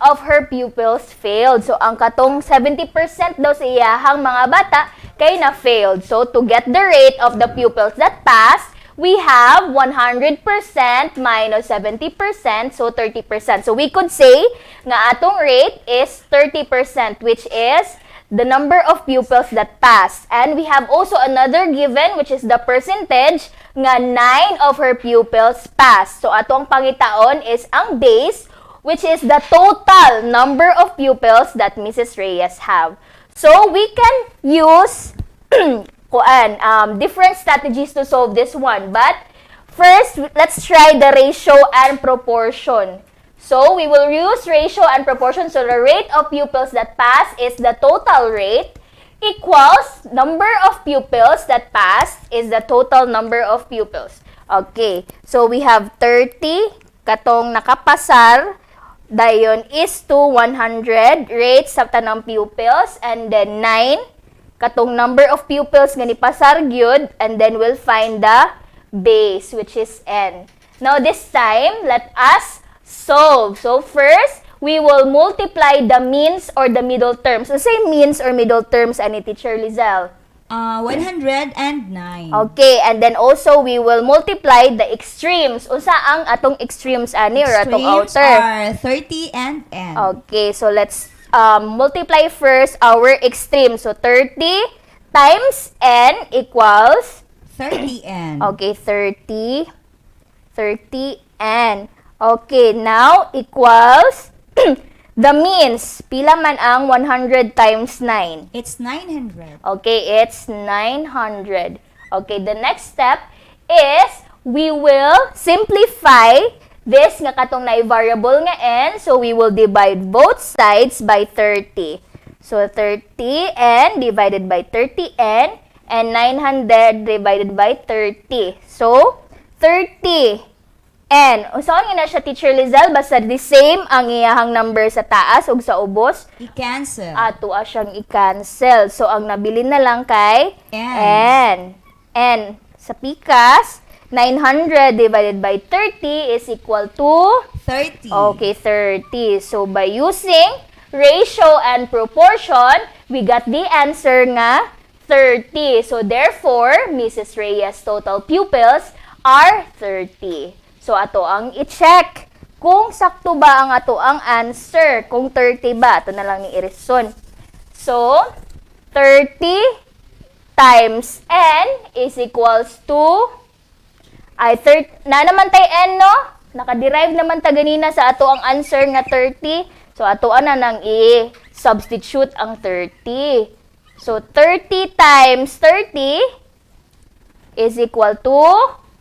of her pupils failed. So, ang katong 70% daw sa iyahang mga bata kay na failed. So, to get the rate of the pupils that passed, we have 100% minus 70%, so 30%. So, we could say nga atong rate is 30%, which is the number of pupils that passed. And we have also another given, which is the percentage nga 9 of her pupils passed. So, atong pangitaon is ang base, which is the total number of pupils that Mrs. Reyes have. So, we can use different strategies to solve this one. But, first, let's try the ratio and proportion. So, we will use ratio and proportion. So, the rate of pupils that pass is the total rate equals number of pupils that passed is the total number of pupils. Okay. So, we have 30 katong nakapasar. Dayon is to 100 rate sa tanang pupils and then 9 katong number of pupils nga ni pasar gyud and then we'll find the base which is n. Now this time let us solve. So first we will multiply the means or the middle terms. So say means or middle terms ani Teacher Lizelle. 109. Okay, and then also we will multiply the extremes. Unsa ang atong extremes ani or atong outer? Are 30 and n. Okay, so let's multiply first our extremes. So 30 times n equals 30n. Okay, 30 n. Okay, now equals the means, pila man ang 100 times 9? It's 900. Okay, it's 900. Okay, the next step is we will simplify this nga katong na variable nga n. So, we will divide both sides by 30. So, 30n divided by 30n and 900 divided by 30. So, 30 n. Usaon nga na siya, Teacher Lizelle, basta the same ang iyahang number sa taas ug sa ubos. I-cancel. Ato siyang i-cancel. So, ang nabilin na lang kay n. N. Sa pikas, 900 divided by 30 is equal to 30. Okay, 30. So, by using ratio and proportion, we got the answer nga 30. So, therefore, Mrs. Reyes' total pupils are 30. So, ato ang i-check kung sakto ba ang ato ang answer, kung 30 ba. Ito na lang ni Irison. So, 30 times n is equals to, na naman tayo n, no? Nakaderive naman ta ganina sa ato ang answer nga 30. So, ato na nang i-substitute ang 30. So, 30 times 30 is equal to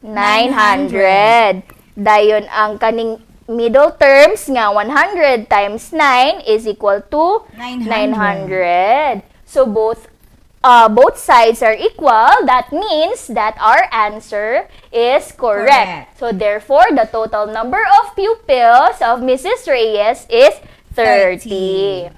900. Dayon ang kaning middle terms nga 100 times 9 is equal to 900. So, both sides are equal. That means that our answer is correct. So, therefore, the total number of pupils of Mrs. Reyes is 30.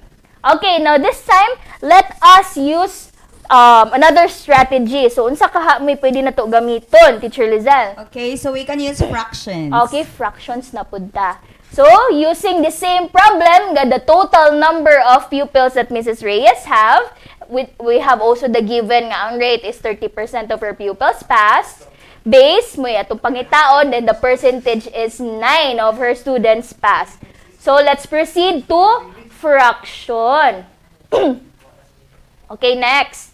Okay, now this time, let us use another strategy. So, unsa kaha may pwede na to gamiton, Teacher Lizelle? Okay, so we can use fractions. Okay, fractions na punta. So, using the same problem, the total number of pupils that Mrs. Reyes have, we have also the given nga ang rate is 30% of her pupils passed. Base mo atong pangitaon, then the percentage is 9 of her students passed. So, let's proceed to fraction. Okay, next.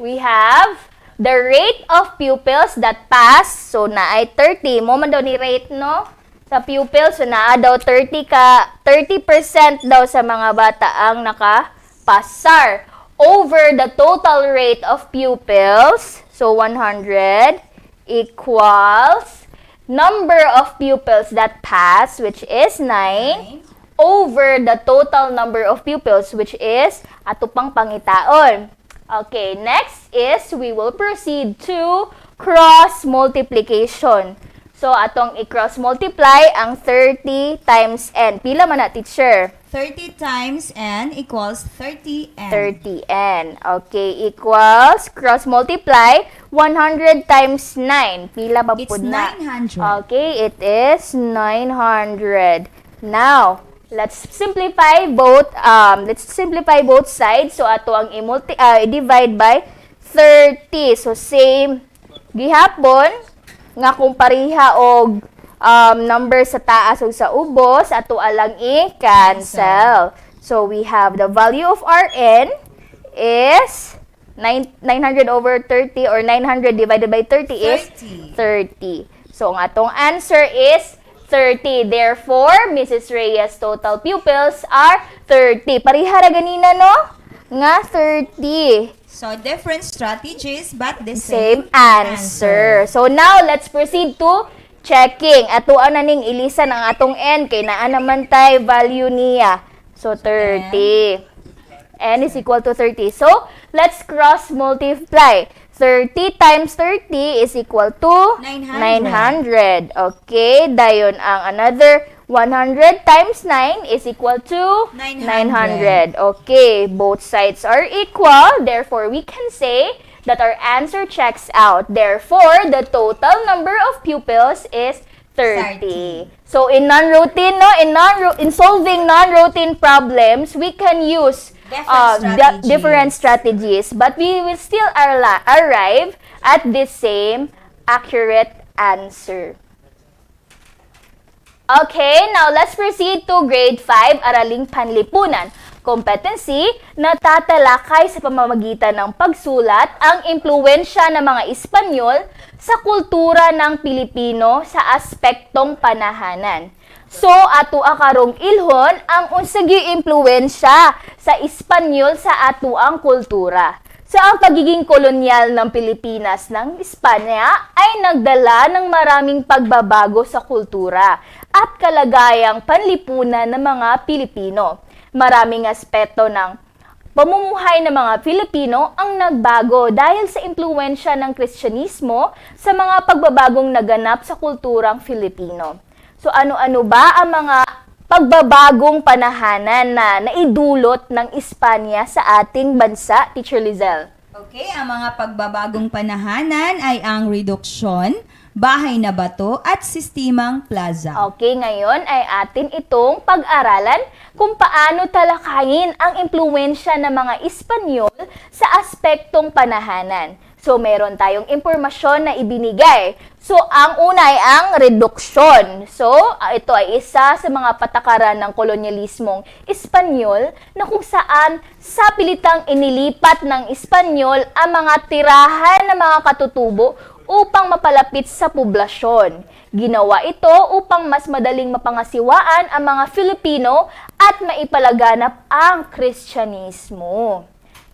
We have the rate of pupils that pass. So, na ay 30. Mo man daw ni rate, no? Sa pupils, so naa daw 30% daw sa mga bata ang nakapasar. Over the total rate of pupils, so 100 equals number of pupils that pass, which is 9, over the total number of pupils, which is ato pang pangitaon. Okay, next is we will proceed to cross multiplication. So, atong i-cross multiply ang 30 times n. Pila man na, teacher? 30 times n equals 30n. 30n. Okay, equals, cross multiply, 100 times 9. Pila ba po na? It's 900. Okay, it is 900. Now, let's simplify both sides. So, ato ang i-divide by 30. So, same gihapon nga kung pariha og number sa taas o sa ubos, ato alang i-cancel. So, we have the value of Rn is 900 over 30 or 900 divided by 30 is 30. So, ang atong answer is 30. Therefore, Mrs. Reyes' total pupils are 30. Pariha ra ganina, no? Nga 30. So, different strategies but the same answer. So, now, let's proceed to checking. Atuan na ning ilisan ang atong n. Kay naa naman tayo value niya. So, 30. N is equal to 30. So, let's cross multiply. 30 times 30 is equal to 900. Okay, dayon ang another 100 times 9 is equal to 900. Okay, both sides are equal. Therefore, we can say that our answer checks out. Therefore, the total number of pupils is 30. So, in non-routine, no, in solving non-routine problems, we can use different strategies, but we will still arrive at the same accurate answer. Okay, now let's proceed to grade 5, Araling Panlipunan. Competency na tatalakay sa pamamagitan ng pagsulat ang impluwensya ng mga Espanyol sa kultura ng Pilipino sa aspektong panahanan. So, ato akarong ilhon ang unsagi impluwensya sa Espanyol sa ato ang kultura. So, ang pagiging kolonyal ng Pilipinas ng Espanya ay nagdala ng maraming pagbabago sa kultura at kalagayang panlipunan ng mga Pilipino. Maraming aspeto ng pamumuhay ng mga Pilipino ang nagbago dahil sa impluwensya ng Kristyanismo sa mga pagbabagong naganap sa kulturang Filipino. So, ano-ano ba ang mga pagbabagong panahanan na naidulot ng Espanya sa ating bansa, Teacher Lizelle? Okay, ang mga pagbabagong panahanan ay ang reduksyon, bahay na bato at sistemang plaza. Okay, ngayon ay atin itong pag-aralan kung paano talakayin ang impluwensya ng mga Espanyol sa aspektong panahanan. So, meron tayong impormasyon na ibinigay. So, ang una ay ang reduksyon. So, ito ay isa sa mga patakaran ng kolonyalismong Espanyol na kung saan sa pilitang inilipat ng Espanyol ang mga tirahan ng mga katutubo upang mapalapit sa poblasyon. Ginawa ito upang mas madaling mapangasiwaan ang mga Filipino at maipalaganap ang Kristyanismo.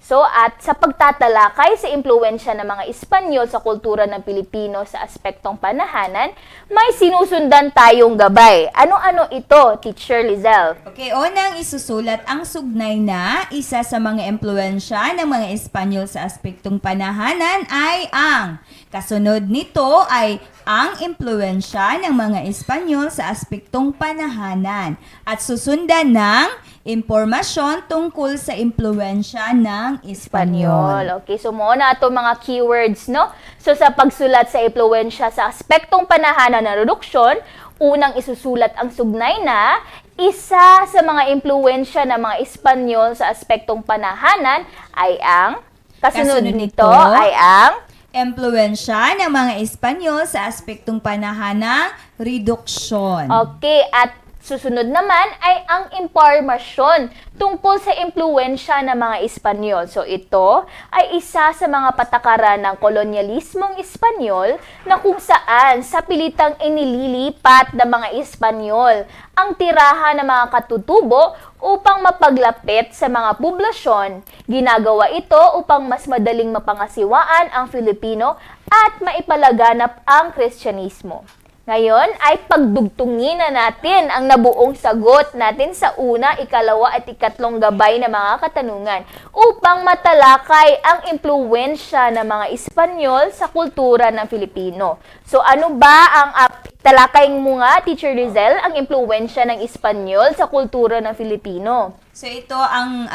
So, at sa pagtatalakay sa impluwensya ng mga Espanyol sa kultura ng Pilipino sa aspektong panahanan, may sinusundan tayong gabay. Ano-ano ito, Teacher Lizelle? Okay, unang isusulat ang sugnay na isa sa mga impluwensya ng mga Espanyol sa aspektong panahanan ay ang. Kasunod nito ay ang impluwensya ng mga Espanyol sa aspektong panahanan at susundan ng impormasyon tungkol sa impluwensya ng Espanyol. Okay, so muna ito mga keywords, no? So sa pagsulat sa impluwensya sa aspektong panahanan ng reduksyon, unang isusulat ang sugnay na isa sa mga impluwensya ng mga Espanyol sa aspektong panahanan ay ang kasunod nito ay ang impluwensya ng mga Espanyol sa aspektong panahanang reduksyon. Okay, at susunod naman ay ang impormasyon tungkol sa impluwensya ng mga Espanyol. So ito ay isa sa mga patakaran ng kolonyalismong Espanyol na kung saan sa pilitang inililipat ng mga Espanyol ang tirahan ng mga katutubo upang mapaglapit sa mga poblasyon. Ginagawa ito upang mas madaling mapangasiwaan ang Filipino at maipalaganap ang Kristyanismo. Ngayon ay pagdugtungin na natin ang nabuong sagot natin sa una, ikalawa at ikatlong gabay na mga katanungan upang matalakay ang impluwensya ng mga Espanyol sa kultura ng Filipino. So ano ba ang talakay mo nga, Teacher Lizelle, ang impluwensya ng Espanyol sa kultura ng Filipino? So ito ang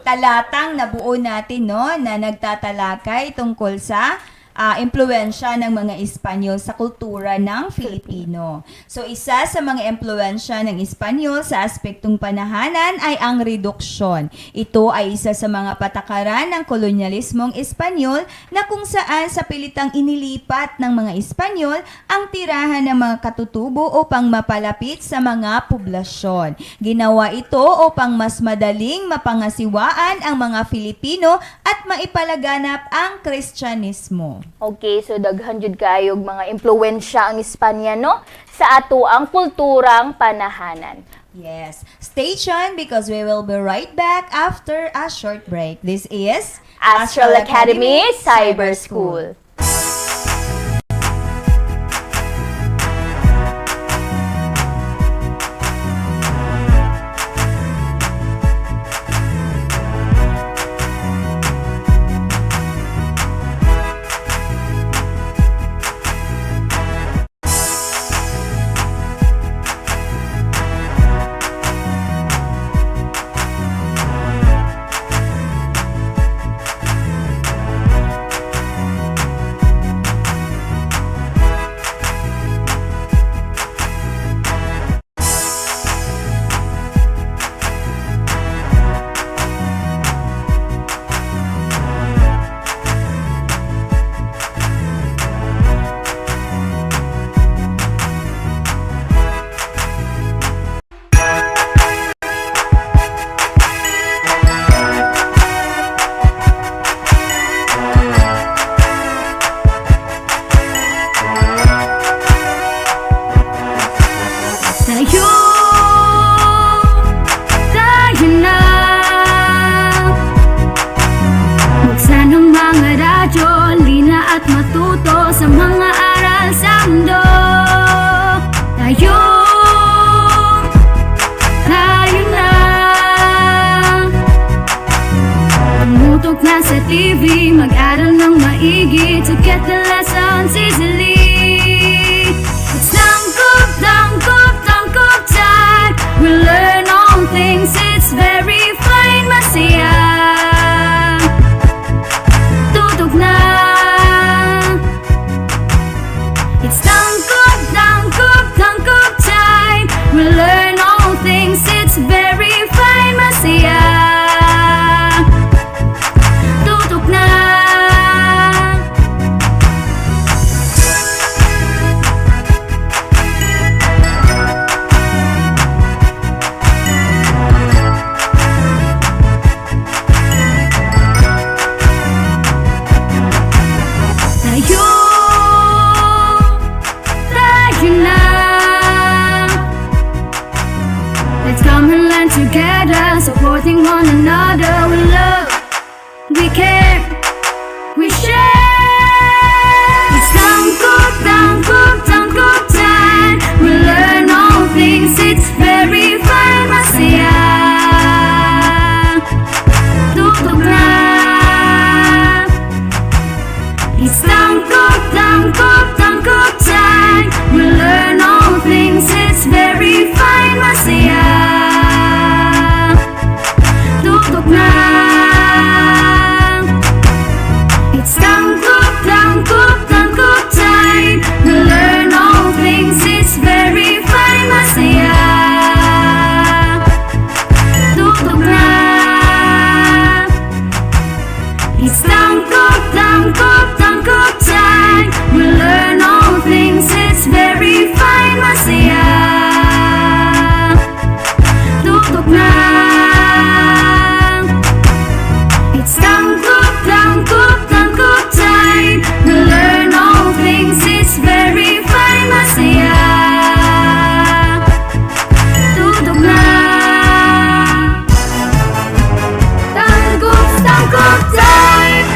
talatang nabuo natin, no, na nagtatalakay tungkol sa impluwensya ng mga Espanyol sa kultura ng Filipino. So, isa sa mga impluwensya ng Espanyol sa aspektong panahanan ay ang reduksyon. Ito ay isa sa mga patakaran ng kolonyalismong Espanyol na kung saan sa pilitang inilipat ng mga Espanyol ang tirahan ng mga katutubo upang mapalapit sa mga poblasyon. Ginawa ito upang mas madaling mapangasiwaan ang mga Filipino at maipalaganap ang Kristyanismo. Okay, so daghan jud kayog mga impluwensya ang Espanyano sa ato ang kulturang panahanan. Yes. Stay tuned because we will be right back after a short break. This is Astral Academy Cyber School. sa mga aral sa mundo. Tayo na tumutok na sa TV, mag-aral ng maigi to get the lessons easily. It's tangkop time, we learn all things, it's very fine, masaya. Tutok na. It's tangkop time, we learn all things, it's very fine, masaya. Tutok na. Let's come and learn together, supporting one another. We love, we care, we share. It's tangkop time. We learn all things, it's very fun. Masaya, tutok na. It's tangkop time. We learn all things, it's very fun. Masaya, tutok na. It's tangkop time. We learn all things, it's very fun. Masaya, tutok na. It's tangkop time. We learn all things, it's very fun. Masaya, tutok na. It's tangkop time. We learn all things, it's very fun. Masaya, tutok na. Tangkop time.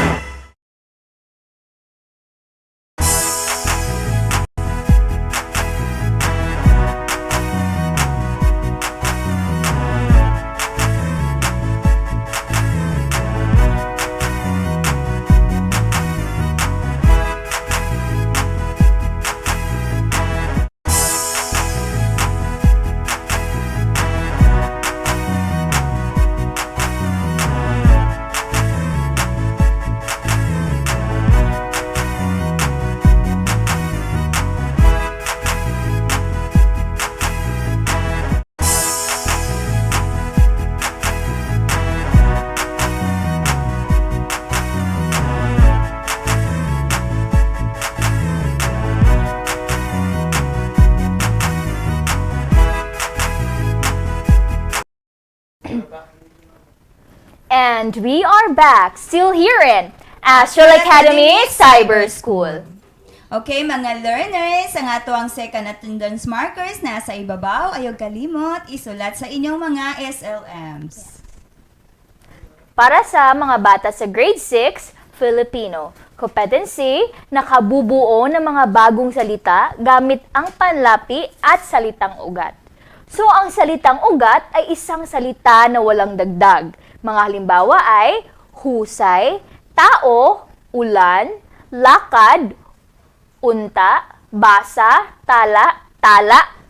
And we are back, still here in Astral Academy Cyber School. Okay, mga learners, ang ato ang second attendance markers nasa ibabaw. Ayog kalimot, isulat sa inyong mga SLMs. Para sa mga bata sa grade 6, Filipino, competency, nakabubuo ng mga bagong salita gamit ang panlapi at salitang ugat. So, ang salitang ugat ay isang salita na walang dagdag. Mga halimbawa ay husay, tao, ulan, lakad, unta, basa, tala,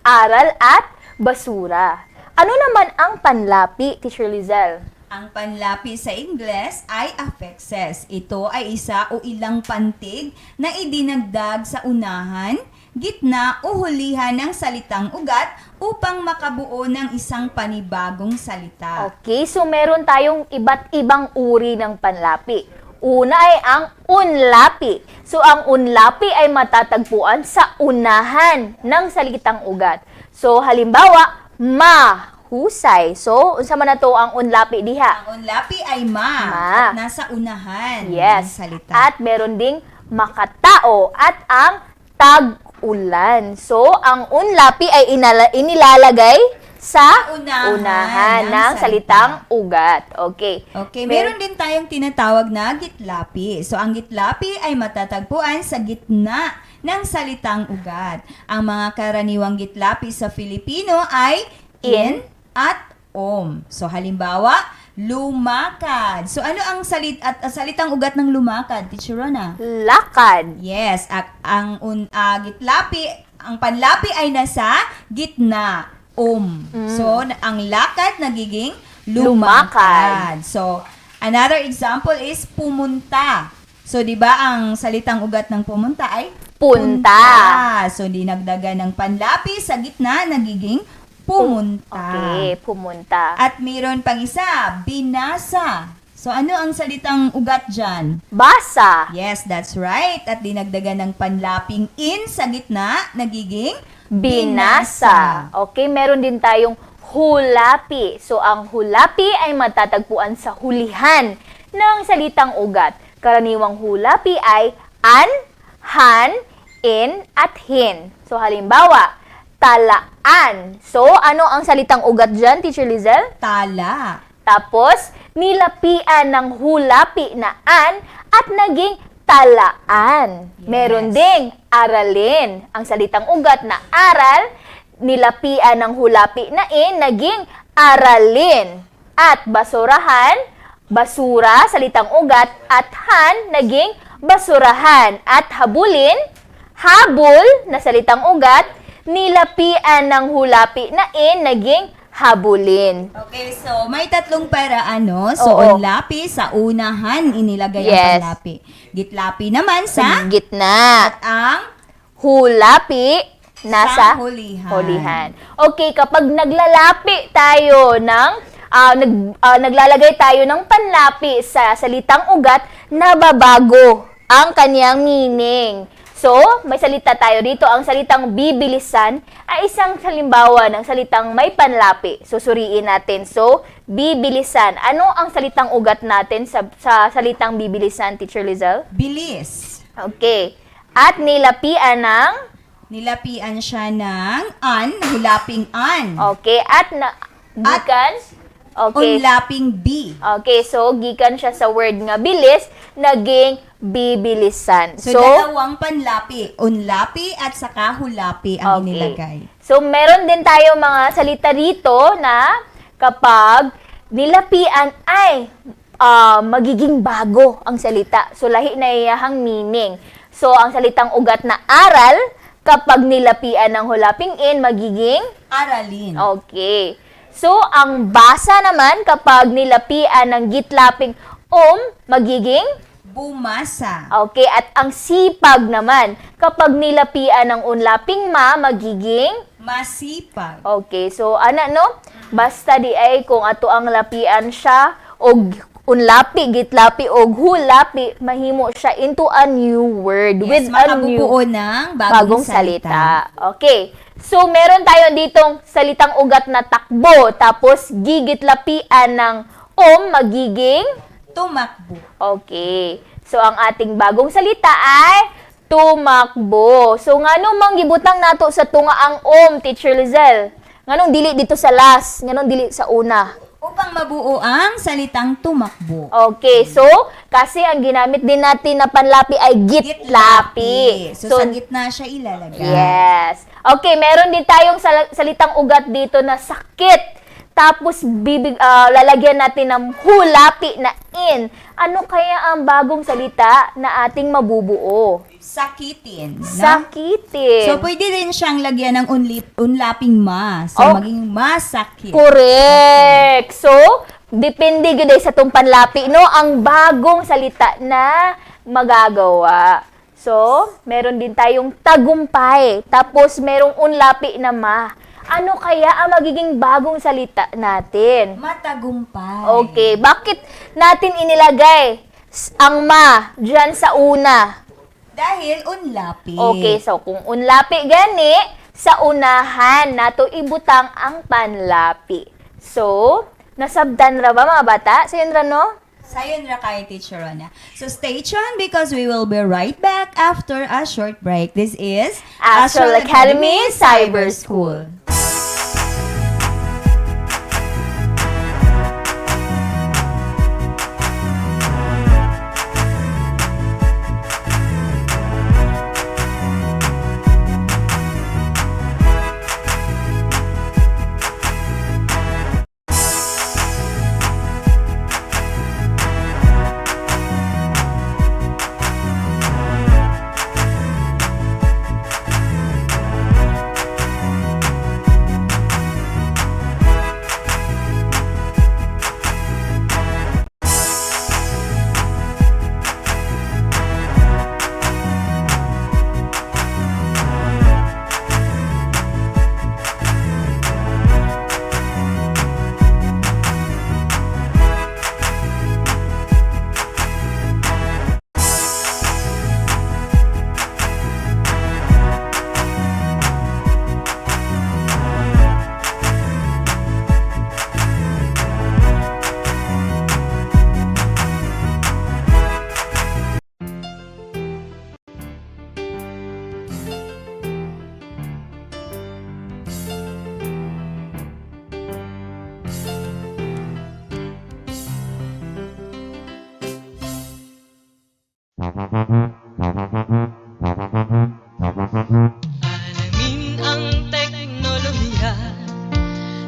aral, at basura. Ano naman ang panlapi, Teacher Lizelle? Ang panlapi sa Ingles ay affixes. Ito ay isa o ilang pantig na idinagdag sa unahan, gitna o hulihan ng salitang ugat upang makabuo ng isang panibagong salita. Okay, so meron tayong iba't ibang uri ng panlapi. Una ay ang unlapi. So ang unlapi ay matatagpuan sa unahan ng salitang ugat. So halimbawa, mahusay. So unsa man nato ang unlapi diha? Ang unlapi ay at nasa unahan ng salita. At meron ding makatao at ang tag-ulan. So ang unlapi ay inilalagay sa unahan ng salitang ugat. Okay. Okay, meron din tayong tinatawag na gitlapi. So, ang gitlapi ay matatagpuan sa gitna ng salitang ugat. Ang mga karaniwang gitlapi sa Filipino ay in at So, halimbawa, lumakad. So, ano ang salitang ugat ng lumakad, Teacher Rona? Lakad. Yes, ang panlapi ay nasa gitna. So, ang lakad nagiging lumakad. So, another example is pumunta. So, di ba ang salitang ugat ng pumunta ay punta. So, dinagdagan ng panlapi sa gitna nagiging pumunta. Okay, pumunta. At mayroon pang isa, binasa. So, ano ang salitang ugat dyan? Basa. Yes, that's right. At dinagdagan ng panlaping in sa gitna nagiging binasa. Okay, meron din tayong hulapi. So, ang hulapi ay matatagpuan sa hulihan ng salitang ugat. Karaniwang hulapi ay an, han, in, at hin. So, halimbawa, talaan. So, ano ang salitang ugat dyan, Teacher Lizel? Tala. Tapos, nilapian ng hulapi na an at naging talaan. Meron ding aralin. Ang salitang ugat na aral, nilapian ng hulapi na in, naging aralin. At basurahan, basura, salitang ugat, at han, naging basurahan. At habulin, habol, na salitang ugat, nilapian ng hulapi na in, naging habulin. Okay, so may tatlong paraan, no? So, Oo. unlapi, sa unahan, inilagay ang Yes. panlapi. Gitlapi naman Sa sa gitna. at ang Hulapi, nasa sa hulihan. hulihan. Okay, kapag naglalapi tayo ng naglalagay tayo ng panlapi sa salitang ugat, nababago ang kanyang meaning. So, may salita tayo dito. Ang salitang bibilisan ay isang halimbawa ng salitang may panlapi. Susuriin natin. So, bibilisan. Ano ang salitang ugat natin sa salitang bibilisan, Teacher Lizelle? Bilis. Okay. At nilapian ng? Nilapian siya ng an, hulaping an. Okay. At gikan? Okay. Unlaping B. Okay, so gikan siya sa word nga bilis, naging bibilisan. So, dalawang panlapi. Unlapi at saka hulapi ang Okay. inilagay. So, meron din tayo mga salita rito na kapag nilapian ay magiging bago ang salita. So, lahi na iyahang meaning. So, ang salitang ugat na aral, kapag nilapian ng hulaping in, magiging? Aralin. Okay. So, ang basa naman, kapag nilapian ng gitlaping magiging? Bumasa. Okay, at ang sipag naman, kapag nilapian ng unlaping magiging? Masipag. Okay, so no? Basta di ay kung ato ang lapian siya, og unlapi, gitlapi, og hulapi, mahimo siya into a new word. Yes, with a new makabubuo ng bagong salita. Okay. So, meron tayo ditong salitang ugat na takbo, tapos gigitlapian ng magiging? Tumakbo. Okay. So, ang ating bagong salita ay tumakbo. So, nganong manggibutang nato sa tunga ang Teacher Lizelle? Nganong dili dito sa last? Nganong dili sa una? Upang mabuo ang salitang tumakbo. Okay, so, kasi ang ginamit din natin na panlapi ay gitlapi. So, sa gitna siya ilalagay. Yes. Okay, meron din tayong salitang ugat dito na sakit. Tapos, lalagyan natin ng hulapi na in. Ano kaya ang bagong salita na ating mabubuo? Sakitin. No? Sakitin. So, pwede rin siyang lagyan ng unlaping ma. So, maging masakit. Correct. So, depende gud sa itong panlapi, no? Ang bagong salita na magagawa. So, meron din tayong tagumpay. Tapos, merong unlapi na ma. Ano kaya ang magiging bagong salita natin? Matagumpay. Okay. Bakit natin inilagay ang ma dyan sa una? Dahil unlapi. Okay. So, kung unlapi gani, sa unahan nato ibutang ang panlapi. So, nasabdan ra ba mga bata? Sayon ra, no? Sayon ra kay Teacher Rona. So stay tuned because we will be right back after a short break. This is Astral Academy Cyber School. Alamin ang teknolohiya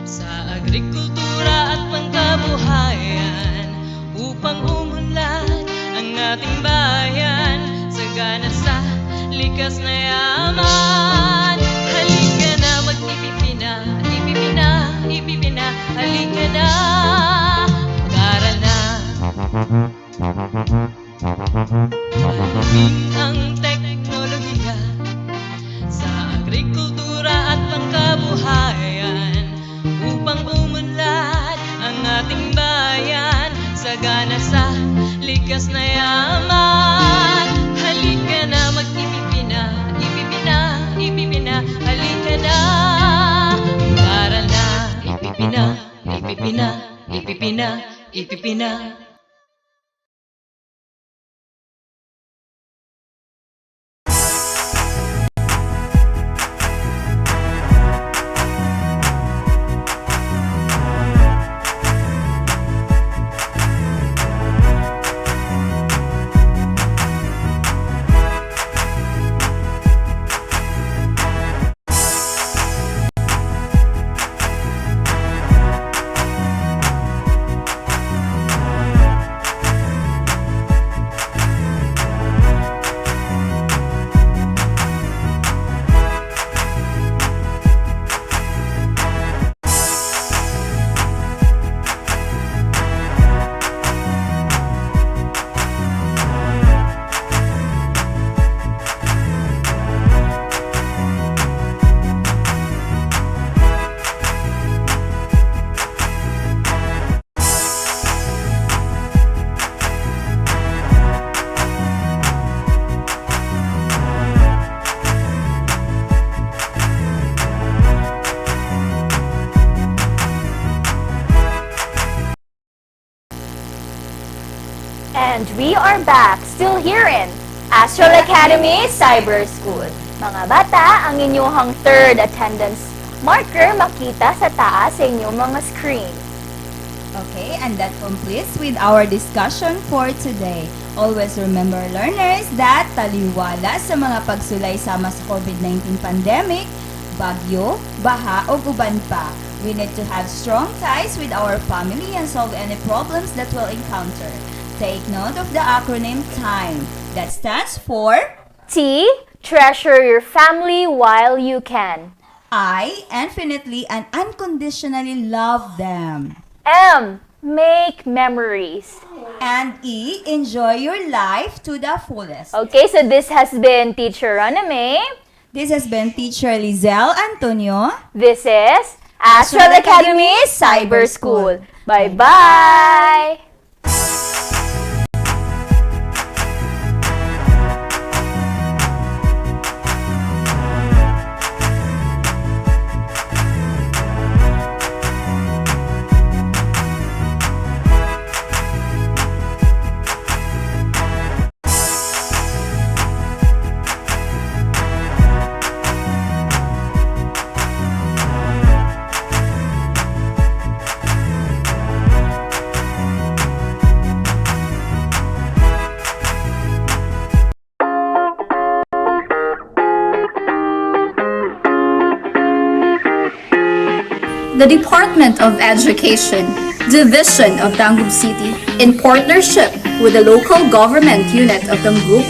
sa agrikultura at pangkabuhayan upang umunlad ang ating bayan sagana sa likas na yaman. Halika na mag-ipipina, ipipina, ipipina. Halika na, mag-aral na. Alamin ang teknolohiya sa agrikultura at pangkabuhayan upang umunlad ang ating bayan sagana sa likas na yaman. Halika na mag-ipipina, ipipina, ipipina. Halika na, mag-aral na. Ipipina, ipipina, ipipina, ipipina. And we are back, still here in Astral Academy Cyber School. Mga bata, ang inyong third attendance marker makita sa taas sa inyong mga screen. Okay, and that completes with our discussion for today. Always remember, learners, that taliwala sa mga pagsulay sama sa COVID-19 pandemic, bagyo, baha o uban pa. We need to have strong ties with our family and solve any problems that we'll encounter. Take note of the acronym TIME. That stands for T. Treasure your family while you can. I. Infinitely and unconditionally love them. M. Make memories. And E. Enjoy your life to the fullest. Okay, so this has been Teacher Raname. This has been Teacher Lizelle Antonio. This is Astral Academy Cyber School. Bye-bye! The Department of Education, Division of Tangub City, in partnership with the local government unit of Tangub,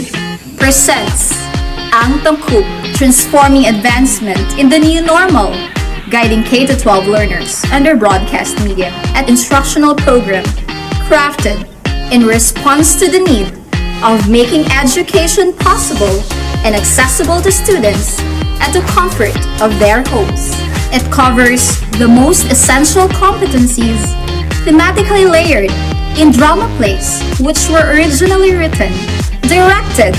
presents Ang Tangkub, Transforming Advancement in the New Normal, guiding K-12 learners under broadcast media and instructional program crafted in response to the need of making education possible and accessible to students at the comfort of their homes. It covers the most essential competencies, thematically layered in drama plays which were originally written, directed,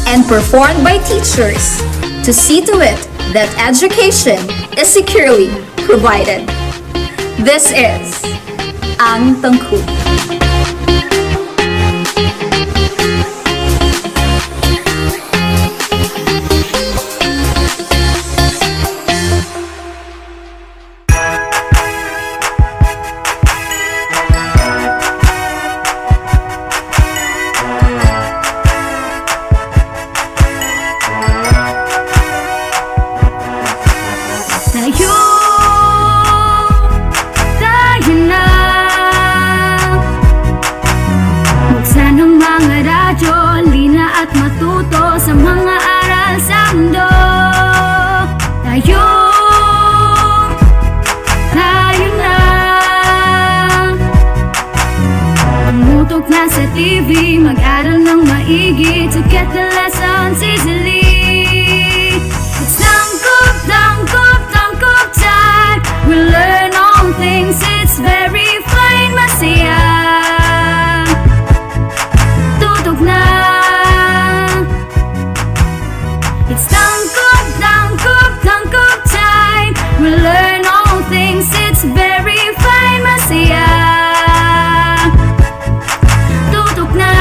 and performed by teachers to see to it that education is securely provided. This is Ang Tangkub. tayo na. Buksan ang mga radyo, lina at matuto sa mga aral sa mundo. Tayo na. Tumutok na sa TV, mag-aral ng maigi to get the lessons easily. It's tangkop, tangkop, tangkop time. We learn all things, it's very fine, masaya. Tutok na. It's tangkop, tangkop, tangkop time. We learn all things, it's very fine, masaya. Tutok na.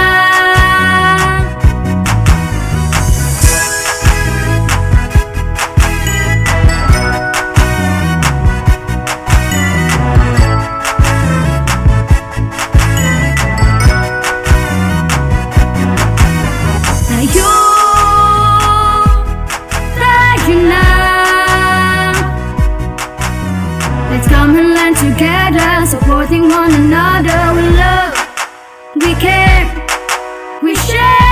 Tayo na. Let's come and learn together, supporting one another. We love, we care, we share.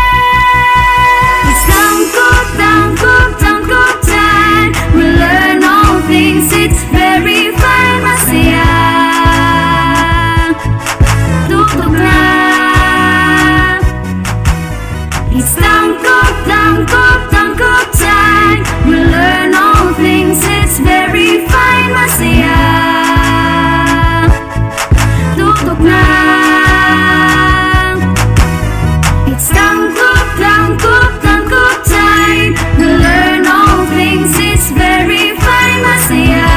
It's tangkop, tangkop, tangkop time. We learn all things, it's very fine, masaya. Tutok na. It's tangkop, tangkop, tangkop time. We learn all things, it's very fine, masaya. Tutok na. It's tangkop, tangkop, tangkop time. We learn all things, it's very fine, masaya.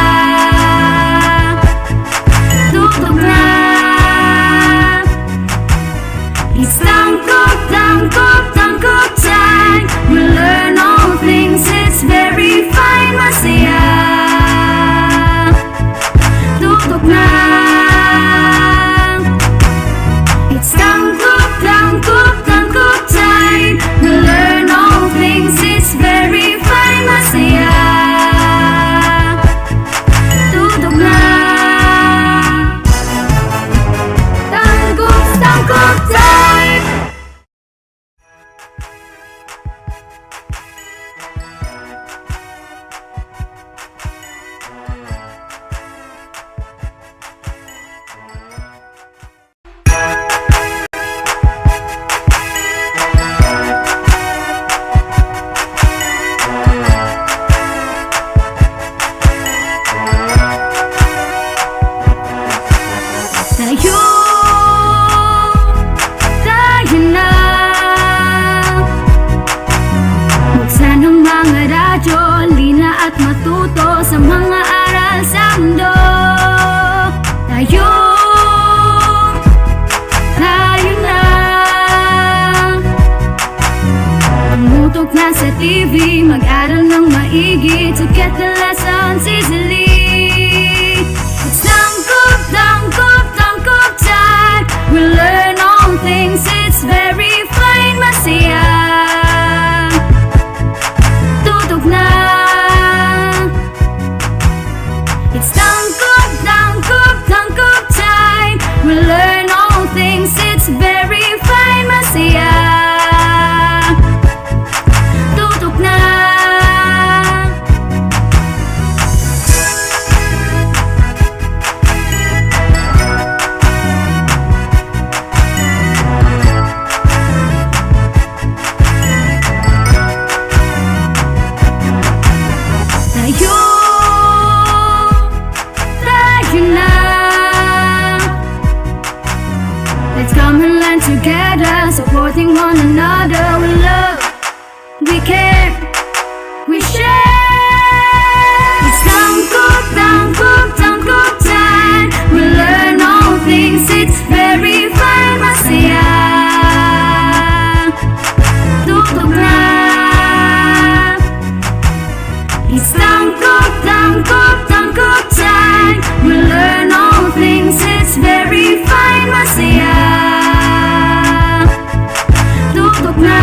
Tutok na. It's tangkop, tangkop, tangkop time. We learn all things, it's very fine, masaya. Tutok na. It's tangkop, tangkop, tangkop time. We learn all things, it's very fine, masaya. Tutok na. Tangkop, tangkop time. Tayo na. Buksan ang mga radyo, lina at matuto sa mga aral sa mundo. Tayo na. Tumutok na sa TV, mag-aral ng maigi to get the lessons easily. It's tangkop, tangkop, tangkop time. We learn all things, it's very fine, masaya. Tutok na. It's tangkop, tangkop, tangkop time. We learn all things, it's very fine, masaya. Tutok na. Tayo na. Let's come and learn together, supporting one another. We love, we care, we share. It's tangkop, tangkop, tangkop time. We learn all things, it's very fine, masaya. Tutok na. It's tangkop, tangkop, tangkop time. We learn all things, it's very fine, masaya. Tutok na.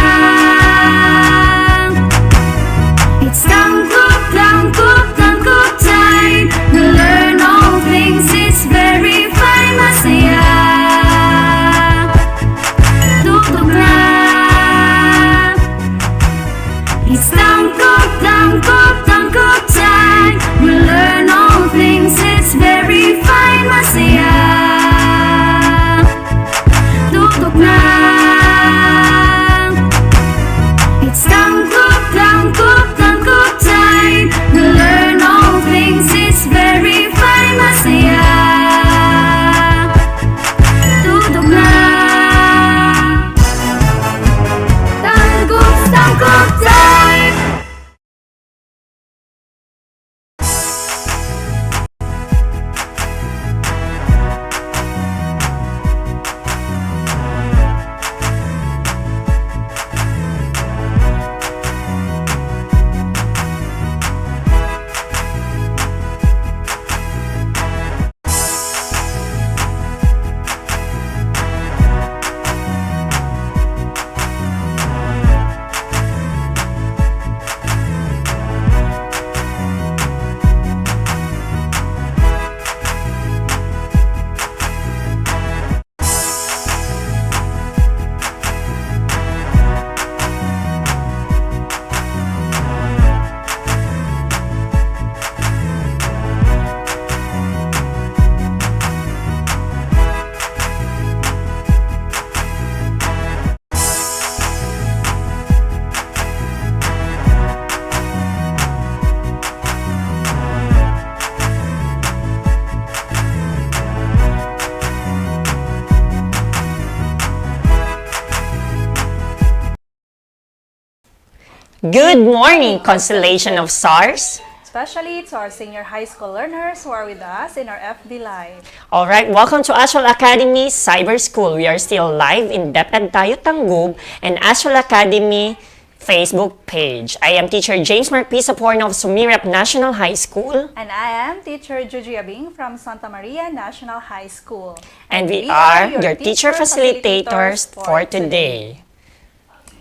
Good morning, constellation of stars. Especially to our senior high school learners who are with us in our FB Live. Alright, welcome to Astral Academy Cyber School. We are still live in DepEd Tayo Tanggub and Astral Academy Facebook page. I am teacher James Mark P. Saporno of Sumirap National High School. And I am teacher Juji Abing from Santa Maria National High School. And we are your teacher facilitators for today.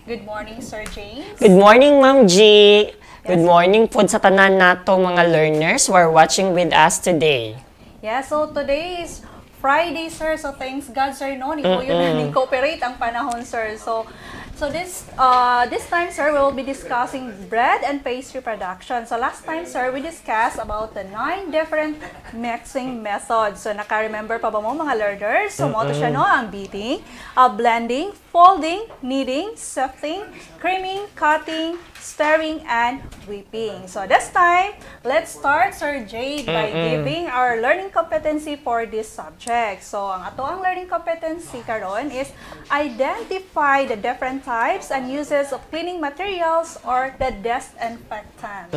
Good morning, Sir James. Good morning, Ma'am G. Good morning po sa tanan nato mga learners who are watching with us today. Yeah, so today is Friday, sir. So thanks God, sir, no? Ni po yun ni-cooperate ang panahon, sir. So this time, sir, we will be discussing bread and pastry production. So last time, sir, we discussed about the 9 different mixing methods. So naka-remember pa ba mo mga learners? So mo to siya, no? Ang beating, blending, folding, kneading, sifting, creaming, cutting, stirring, and whipping. So this time, let's start, Sir Jade, by giving our learning competency for this subject. So ang ato ang learning competency karon is identify the different types and uses of cleaning materials or the disinfectant.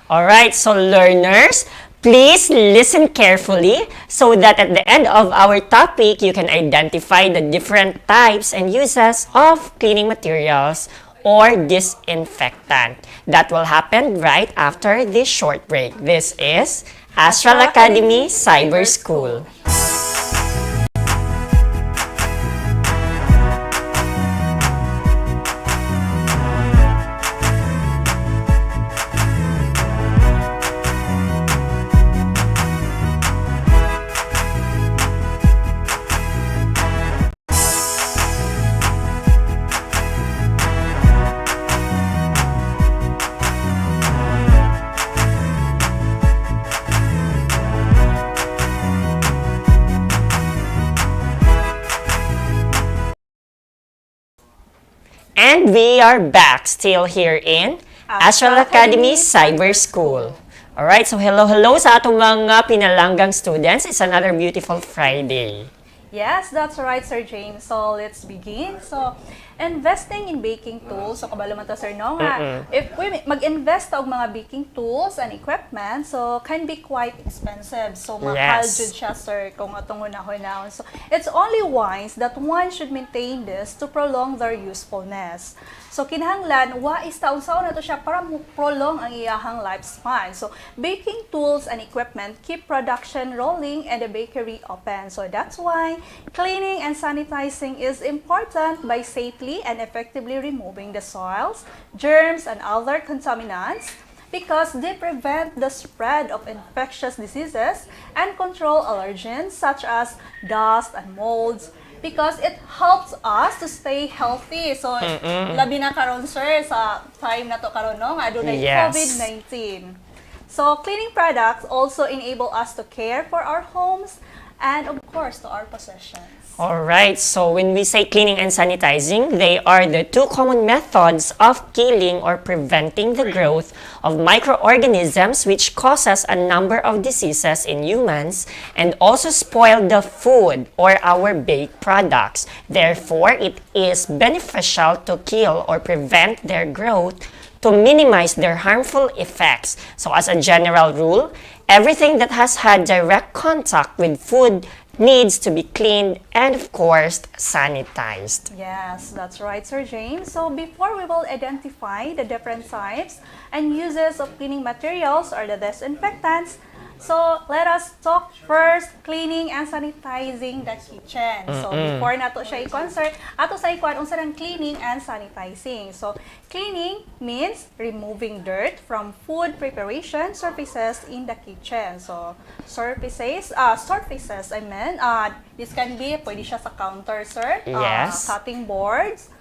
Alright, so learners, please listen carefully so that at the end of our topic, you can identify the different types and uses of cleaning materials or disinfectant. That will happen right after this short break. This is Astral Academy Cyber School. And we are back still here in Astral Academy Cyber School. Alright, so hello sa atong mga pinalanggang students. It's another beautiful Friday. Yes, that's right, Sir James. So let's begin. So investing in baking tools, so kabalo man to, sir, no? Nga, if we mag-invest og mga baking tools and equipment, so can be quite expensive. So mahal jud siya, sir, kung atong hunahon. So it's only wise that one should maintain this to prolong their usefulness. So kinahanglan wa istaon-saon nato siya para prolong ang iyahang lifespan. So baking tools and equipment keep production rolling and the bakery open. So that's why cleaning and sanitizing is important by safely and effectively removing the soils, germs, and other contaminants because they prevent the spread of infectious diseases and control allergens such as dust and molds, because it helps us to stay healthy. So, labi na karon, sir, sa time na to karon, no? Nga adunay COVID-19. So, cleaning products also enable us to care for our homes and, of course, to our possessions. Alright, so when we say cleaning and sanitizing, they are the 2 common methods of killing or preventing the growth of microorganisms which causes a number of diseases in humans and also spoil the food or our baked products. Therefore, it is beneficial to kill or prevent their growth to minimize their harmful effects. So as a general rule, everything that has had direct contact with food needs to be cleaned and, of course, sanitized. Yes, that's right, Sir James. So before we will identify the different types and uses of cleaning materials or the disinfectants, so let us talk first cleaning and sanitizing the kitchen. So before nato siya i-concern, ato sa ikuan unsa ng cleaning and sanitizing. So cleaning means removing dirt from food preparation surfaces in the kitchen. So surfaces, I mean, this can be pwede siya sa counter, sir. Yes. Cutting boards,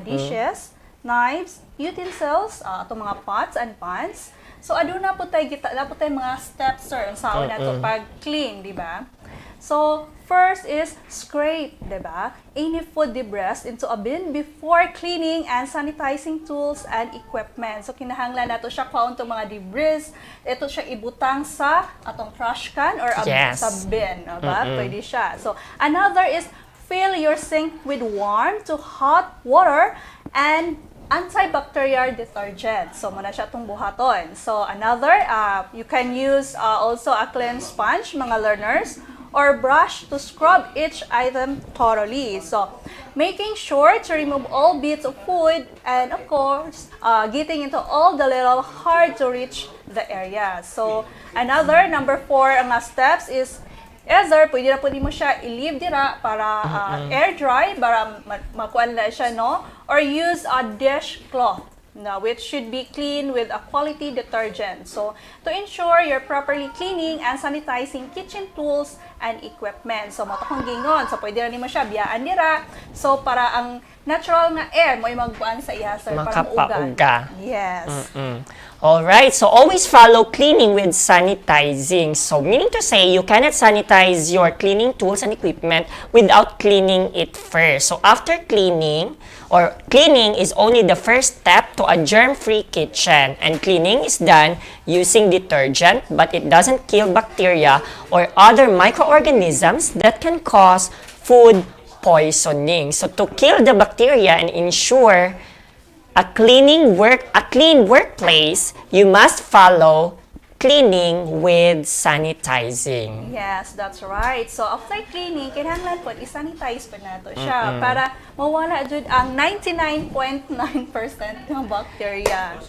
dishes, knives, utensils, itong mga pots and pans. So aduna po tayo mga steps, sir, sa una to pag clean, di ba? So first is scrape, di ba? Any food debris into a bin before cleaning and sanitizing tools and equipment. So kinahanglan nato siya kaon to mga debris, ito siya ibutang sa atong trash can or sa bin, di ba? Pwede siya. So another is fill your sink with warm to hot water and antibacterial detergent. So, muna siya itong buhaton. So, another, you can use also a clean sponge, mga learners, or brush to scrub each item thoroughly. So, making sure to remove all bits of food and, of course, getting into all the little hard-to-reach the area. So, another, number 4, ang steps is either, pwede mo siya i-leave dira para air dry, para makuha na siya, no? Or use a dishcloth, no, which should be clean with a quality detergent. So, to ensure you're properly cleaning and sanitizing kitchen tools and equipment. So, mato kong gingon. So, pwede rin mo siya biyaan dira. So, para ang natural nga air mo ay magbuan sa iya, sir, para mauga. Yes. Alright, so always follow cleaning with sanitizing. So meaning to say, you cannot sanitize your cleaning tools and equipment without cleaning it first. So after cleaning, or cleaning is only the first step to a germ-free kitchen. And cleaning is done using detergent, but it doesn't kill bacteria or other microorganisms that can cause food poisoning. So to kill the bacteria and ensure a clean workplace, you must follow cleaning with sanitizing. Yes, that's right. So, after cleaning, kinahanglan po, i-sanitize pa nato siya para mawala jud ang 99.9% ng bacteria.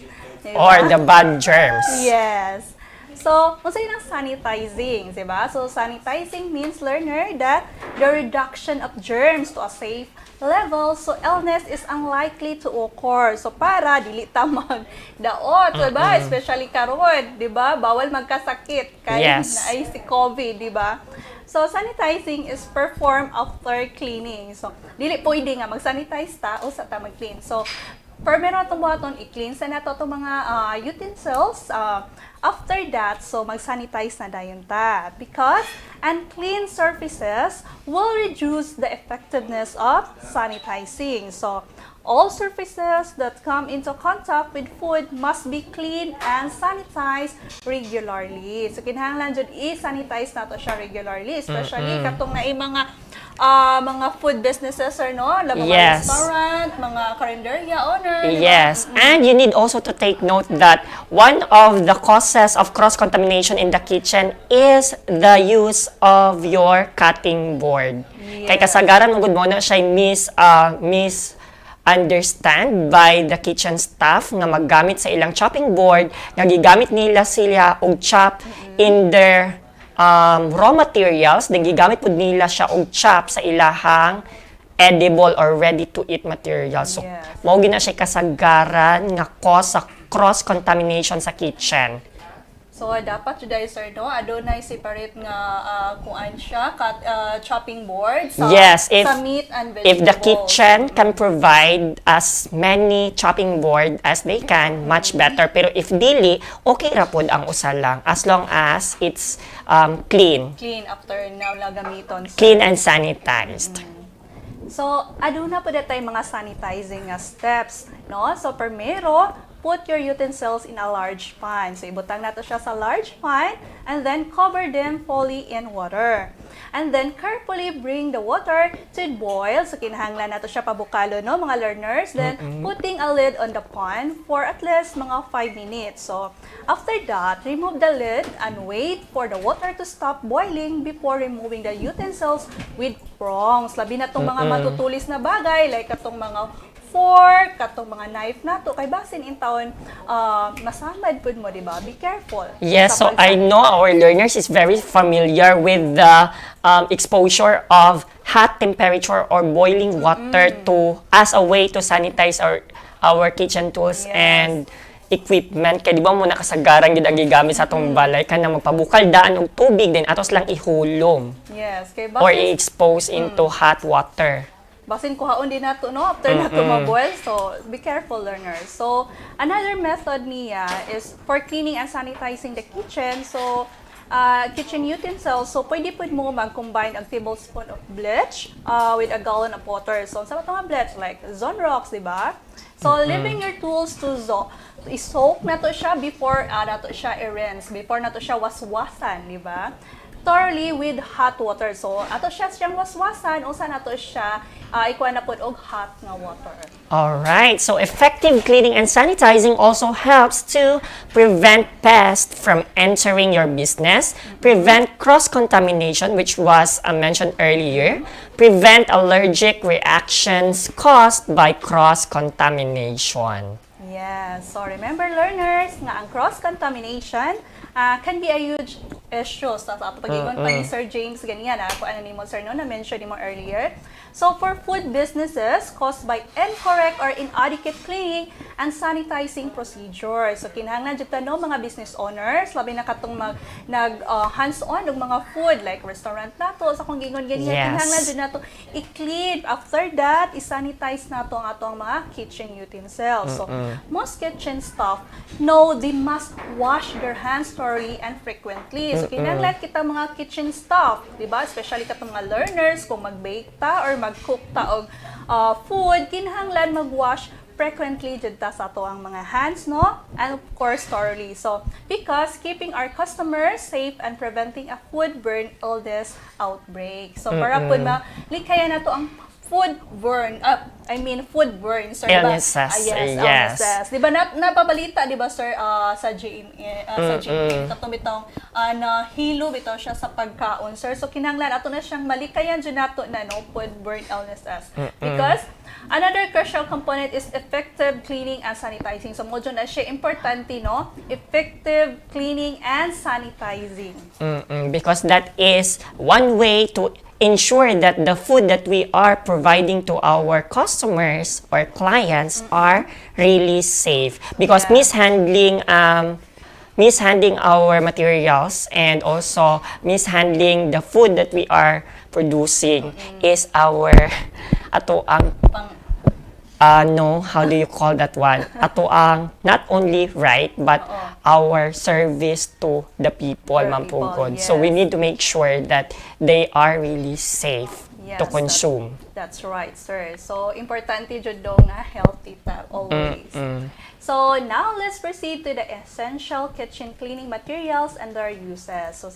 Diba? Or the bad germs. Yes. So, kung sa'yo ng sanitizing, diba? So, sanitizing means, learner, that the reduction of germs to a safe level, so illness is unlikely to occur. So, para dili ta magdaot, diba? Especially karon, diba? Bawal magkasakit kahit na ay si COVID, diba? So, sanitizing is performed after cleaning. So, dili pwede nga mag-sanitize ta o sa ta mag-clean. So, per meron itong buhaton, i-clean sa nato itong mga utensils. After that, so mag-sanitize na dayon ta. Because unclean surfaces will reduce the effectiveness of sanitizing. So, all surfaces that come into contact with food must be cleaned and sanitized regularly. So, kinahanglan jud i-sanitize nato siya regularly. Especially katong na mga food businesses or no, mga restaurant, mga karinderya owner. Yes, and you need also to take note that one of the causes of cross-contamination in the kitchen is the use of your cutting board. Kay kasagaran mo na siya misunderstand by the kitchen staff nga maggamit sa ilang chopping board, nga gigamit nila sila og chop in their raw materials, then gigamit po nila siya og chop sa ilahang edible or ready-to-eat materials. So, mao gina siya kasagaran nga cause sa cross-contamination sa kitchen. So, dapat today, sir, no? Adonay separate nga kuan siya, chopping board sa, sa meat and vegetables. If the kitchen can provide as many chopping board as they can, much better. Pero if dili, okay ra pod ang usa lang as long as it's clean. Clean after now gamiton. Clean and sanitized. So, aduna po tayo mga sanitizing steps, no? So, primero, put your utensils in a large pan. So, ibutang nato siya sa large pan and then cover them fully in water. And then, carefully bring the water to boil. So, kinahanglan nato siya pabukalo, no, mga learners. Then, putting a lid on the pan for at least mga 5 minutes. So, after that, remove the lid and wait for the water to stop boiling before removing the utensils with prongs. Labi na itong mga matutulis na bagay, like itong mga fork, katong mga knife nato kay basin in taon masamad pud mo, di ba? Be careful. Yes, so I know our learners is very familiar with the exposure of hot temperature or boiling water to as a way to sanitize our kitchen tools and equipment. Kaya di ba mo nakasagaran yun ang gigamit sa itong balay ka na magpabukal daan og tubig din atos lang ihulom. Yes, kay or i-expose into hot water. Basin kuhaon din nato, no, after nato maboil. So, be careful, learners. So, another method niya is for cleaning and sanitizing the kitchen. So, kitchen utensils. So, pwede po mo mag-combine a tablespoon of bleach with a gallon of water. So, sa mga bleach, like Zonrox, di ba? So, leaving your tools to i-soak nato siya before nato siya i-rinse, before nato siya waswasan, di ba? Thoroughly with hot water. So, ato siya siyang waswasan, usa nato siya ikuha na po og hot na water. Alright, so effective cleaning and sanitizing also helps to prevent pests from entering your business, prevent cross-contamination, which was mentioned earlier, prevent allergic reactions caused by cross-contamination. Yes. So remember learners nga ang cross-contamination can be a huge issue sa ato pag-ingon pa ni Sir James ganyan kung ano ni mo Sir no na mention ni mo earlier. So for food businesses caused by incorrect or inadequate cleaning and sanitizing procedures. So kinahanglan jud ta no mga business owners labi na katong nag hands-on og mga food like restaurant nato sa kung gingon ganyan kinahanglan jud nato i-clean. After that, i-sanitize nato ang atong mga kitchen utensils. So most kitchen staff know they must wash their hands thoroughly and frequently. So kinahanglan kita mga kitchen staff, di ba? Especially katong mga learners kung mag-bake ta or mag-cook ta og food, kinahanglan mag-wash frequently jud ta sa ato ang mga hands, no? And of course, thoroughly. So, because keeping our customers safe and preventing a foodborne illness outbreak. So, para po malikhayan na to ang foodborne sir. Illnesses, illnesses. Di ba napabalita, di ba sir, sa GMA, katong bitong nahilo bitaw siya sa pagkaon, sir. So, kinahanglan ato na siyang malikayan dyan nato na no, foodborne illnesses. Because another crucial component is effective cleaning and sanitizing. So, modyo na siya importante, no? Effective cleaning and sanitizing. Because that is one way to ensure that the food that we are providing to our customers or clients are really safe. Because mishandling our materials and also mishandling the food that we are producing is our how do you call that one? Not only right, but our service to the people, Mampugod. Yes. So we need to make sure that they are really safe to consume. That's right, sir. So, importante jud daw nga healthy ta always. So, now let's proceed to the essential kitchen cleaning materials and their uses. So,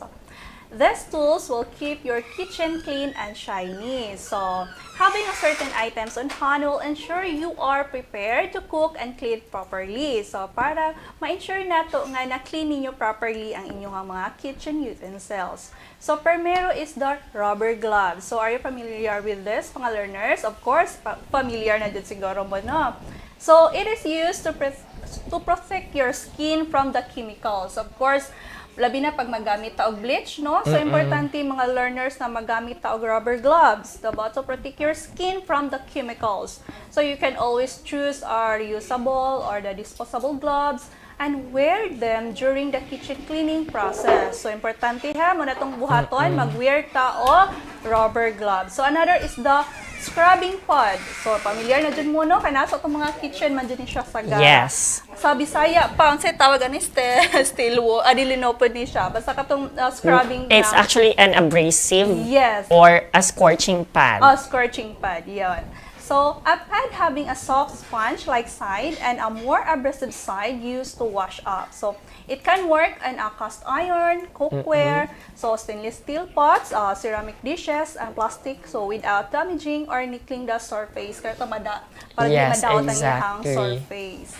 these tools will keep your kitchen clean and shiny. So, having a certain items on hand will ensure you are prepared to cook and clean properly. So, para ma-ensure nato nga na-clean ninyo properly ang inyong mga kitchen utensils. So, primero is the rubber gloves. So, are you familiar with this, mga learners? Of course, familiar na dyan siguro mo, no? So, it is used to protect your skin from the chemicals. Of course, labi na pag magamit ta og bleach, no? So, importante mga learners na magamit ta og rubber gloves, diba? To protect your skin from the chemicals. So, you can always choose our reusable or the disposable gloves and wear them during the kitchen cleaning process. So, importante ha, muna itong buhaton, mag-wear ta o rubber gloves. So, another is the scrubbing pod. So, familiar na dyan mo, no? Kaya nasa itong mga kitchen, man dyan siya sa gara. Yes. Sa Bisaya pa, ang tawagan ni steel wool, adilinopod ni siya. Basta katong scrubbing It's actually an abrasive yes. or a scorching pad. Scorching pad, yon. So, a pad having a soft sponge-like side and a more abrasive side used to wash up. So, it can work on a cast iron, cookware, so stainless steel pots, ceramic dishes, and plastic, so without damaging or nickling the surface. Kaya ito para di madaot ang iyang surface.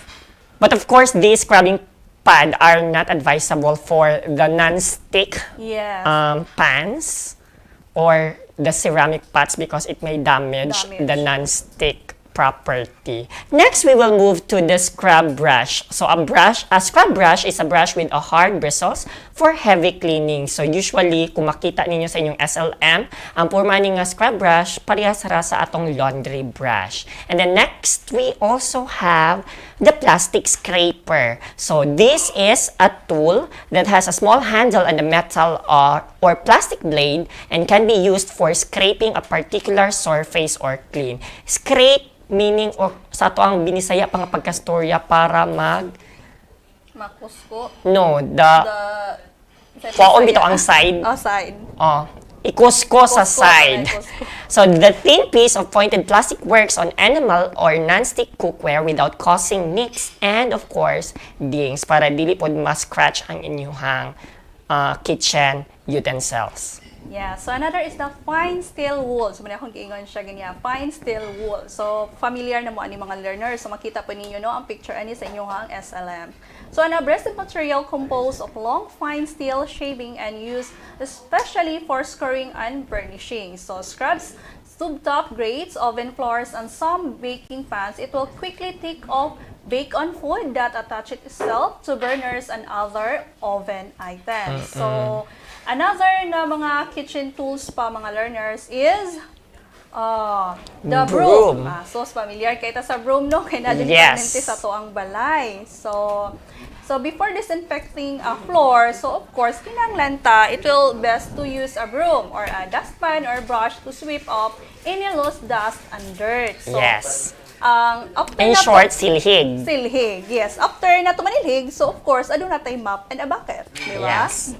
But of course, these scrubbing pad are not advisable for the non-stick pans or the ceramic pots because it may damage the non-stick property. Next, we will move to the scrub brush. So a scrub brush is a brush with a hard bristles for heavy cleaning. So usually, kung makita ninyo sa inyong SLM, ang porma nga scrub brush, parehas sa atong laundry brush. And then next, we also have the plastic scraper. So this is a tool that has a small handle and a metal or plastic blade and can be used for scraping a particular surface or clean. Scrape meaning sa to ang binisaya pang pagkastorya para makusko. No, bito ang side. Side. Ikusko sa side. So the thin piece of pointed plastic works on animal or non-stick cookware without causing nicks and of course dings para dili pod ma-scratch ang inyong kitchen utensils. Yeah, so another is the fine steel wool. So, muna akong giingon siya ganyan, fine steel wool. So, familiar na mo ani mga learners. So, makita po ninyo no, ang picture ani sa inyong SLM. So, an abrasive material composed of long fine steel shaving and used especially for scouring and burnishing. So, scrubs, tube-top grates, oven floors, and some baking pans, it will quickly take off bake-on food that attach itself to burners and other oven items. So, another na mga kitchen tools pa mga learners is the broom. So, familiar kayo sa broom, no? Kaya na din sa to ang balay. So before disinfecting a floor, so of course, kinahanglan ta, it will best to use a broom or a dustpan or brush to sweep up any loose dust and dirt. So, after in short, silhig. Silhig, yes. After na tumanilhig, so of course, adun na tayo mop and a bucket. Di ba? Yes.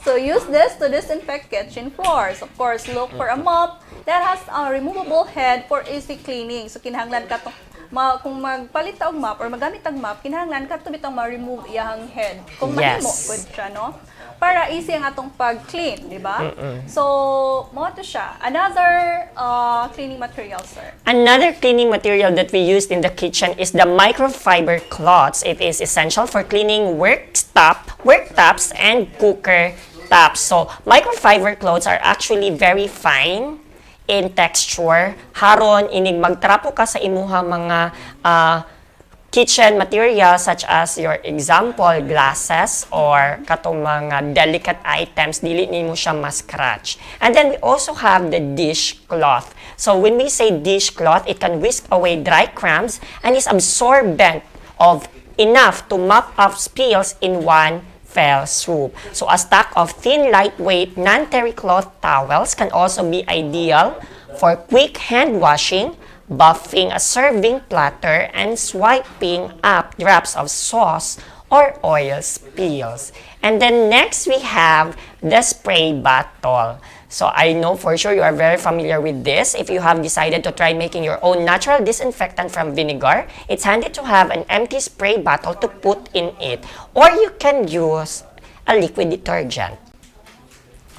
So use this to disinfect kitchen floors. Of course, look for a mop that has a removable head for easy cleaning. So kinahanglan ka to kung magpalit ta og mop or magamit ang mop, kinahanglan ka to bitang ma-remove iyang head. Kung mahimo pud siya, no? Para easy ang atong pag-clean, di ba? So, mo to siya. Another cleaning material, sir. Another cleaning material that we used in the kitchen is the microfiber cloths. It is essential for cleaning worktops and cooker tops. So, microfiber cloths are actually very fine in texture. Haron, inig magtrapo ka sa imuha mga kitchen materials such as your example, glasses or katong mga delicate items, dili nimo siya ma-scratch. And then we also have the dishcloth. So when we say dishcloth, it can whisk away dry crumbs and is absorbent of enough to mop up spills in one fell swoop. So a stack of thin, lightweight, non-terry cloth towels can also be ideal for quick hand washing, buffing a serving platter, and swiping up drops of sauce or oil spills. And then next we have the spray bottle. So I know for sure you are very familiar with this. If you have decided to try making your own natural disinfectant from vinegar, it's handy to have an empty spray bottle to put in it. Or you can use a liquid detergent.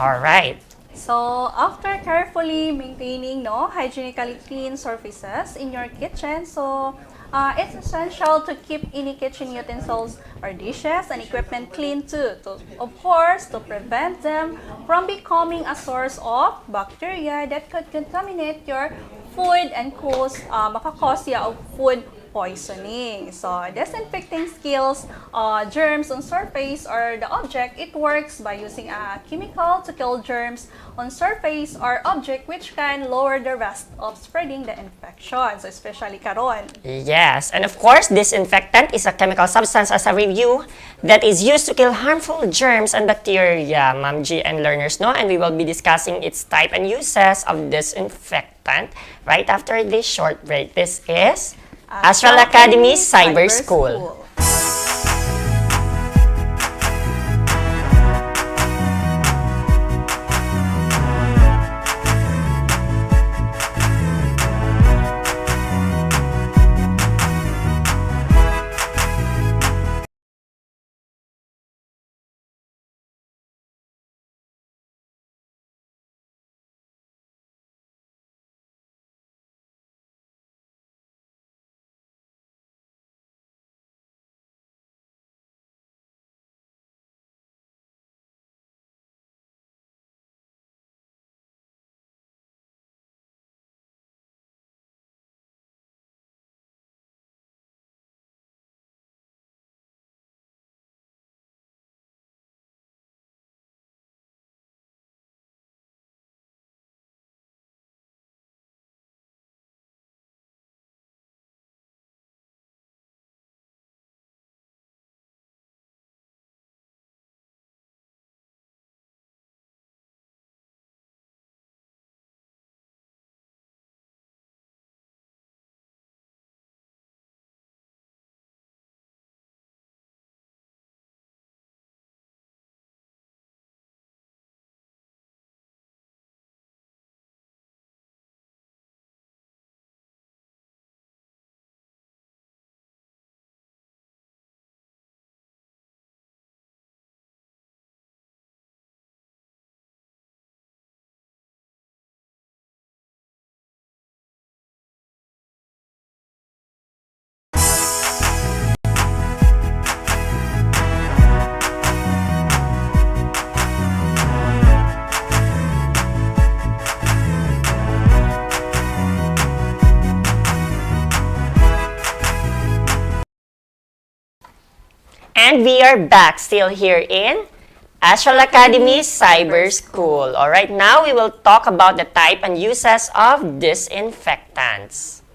Alright. So, after carefully maintaining hygienically clean surfaces in your kitchen, so it's essential to keep any kitchen utensils or dishes and equipment clean too. Of course, to prevent them from becoming a source of bacteria that could contaminate your food and makakause of food poisoning. So, disinfecting skills, germs on surface or the object, it works by using a chemical to kill germs on surface or object which can lower the risk of spreading the infection. So, especially karon. Yes, and of course, disinfectant is a chemical substance as a review that is used to kill harmful germs and bacteria, Ma'am G and learners, no? And we will be discussing its type and uses of disinfectant right after this short break. This is Astral Academy Cyber School. And we are back still here in Astral Academy Cyber School. Alright, now we will talk about the type and uses of disinfectants.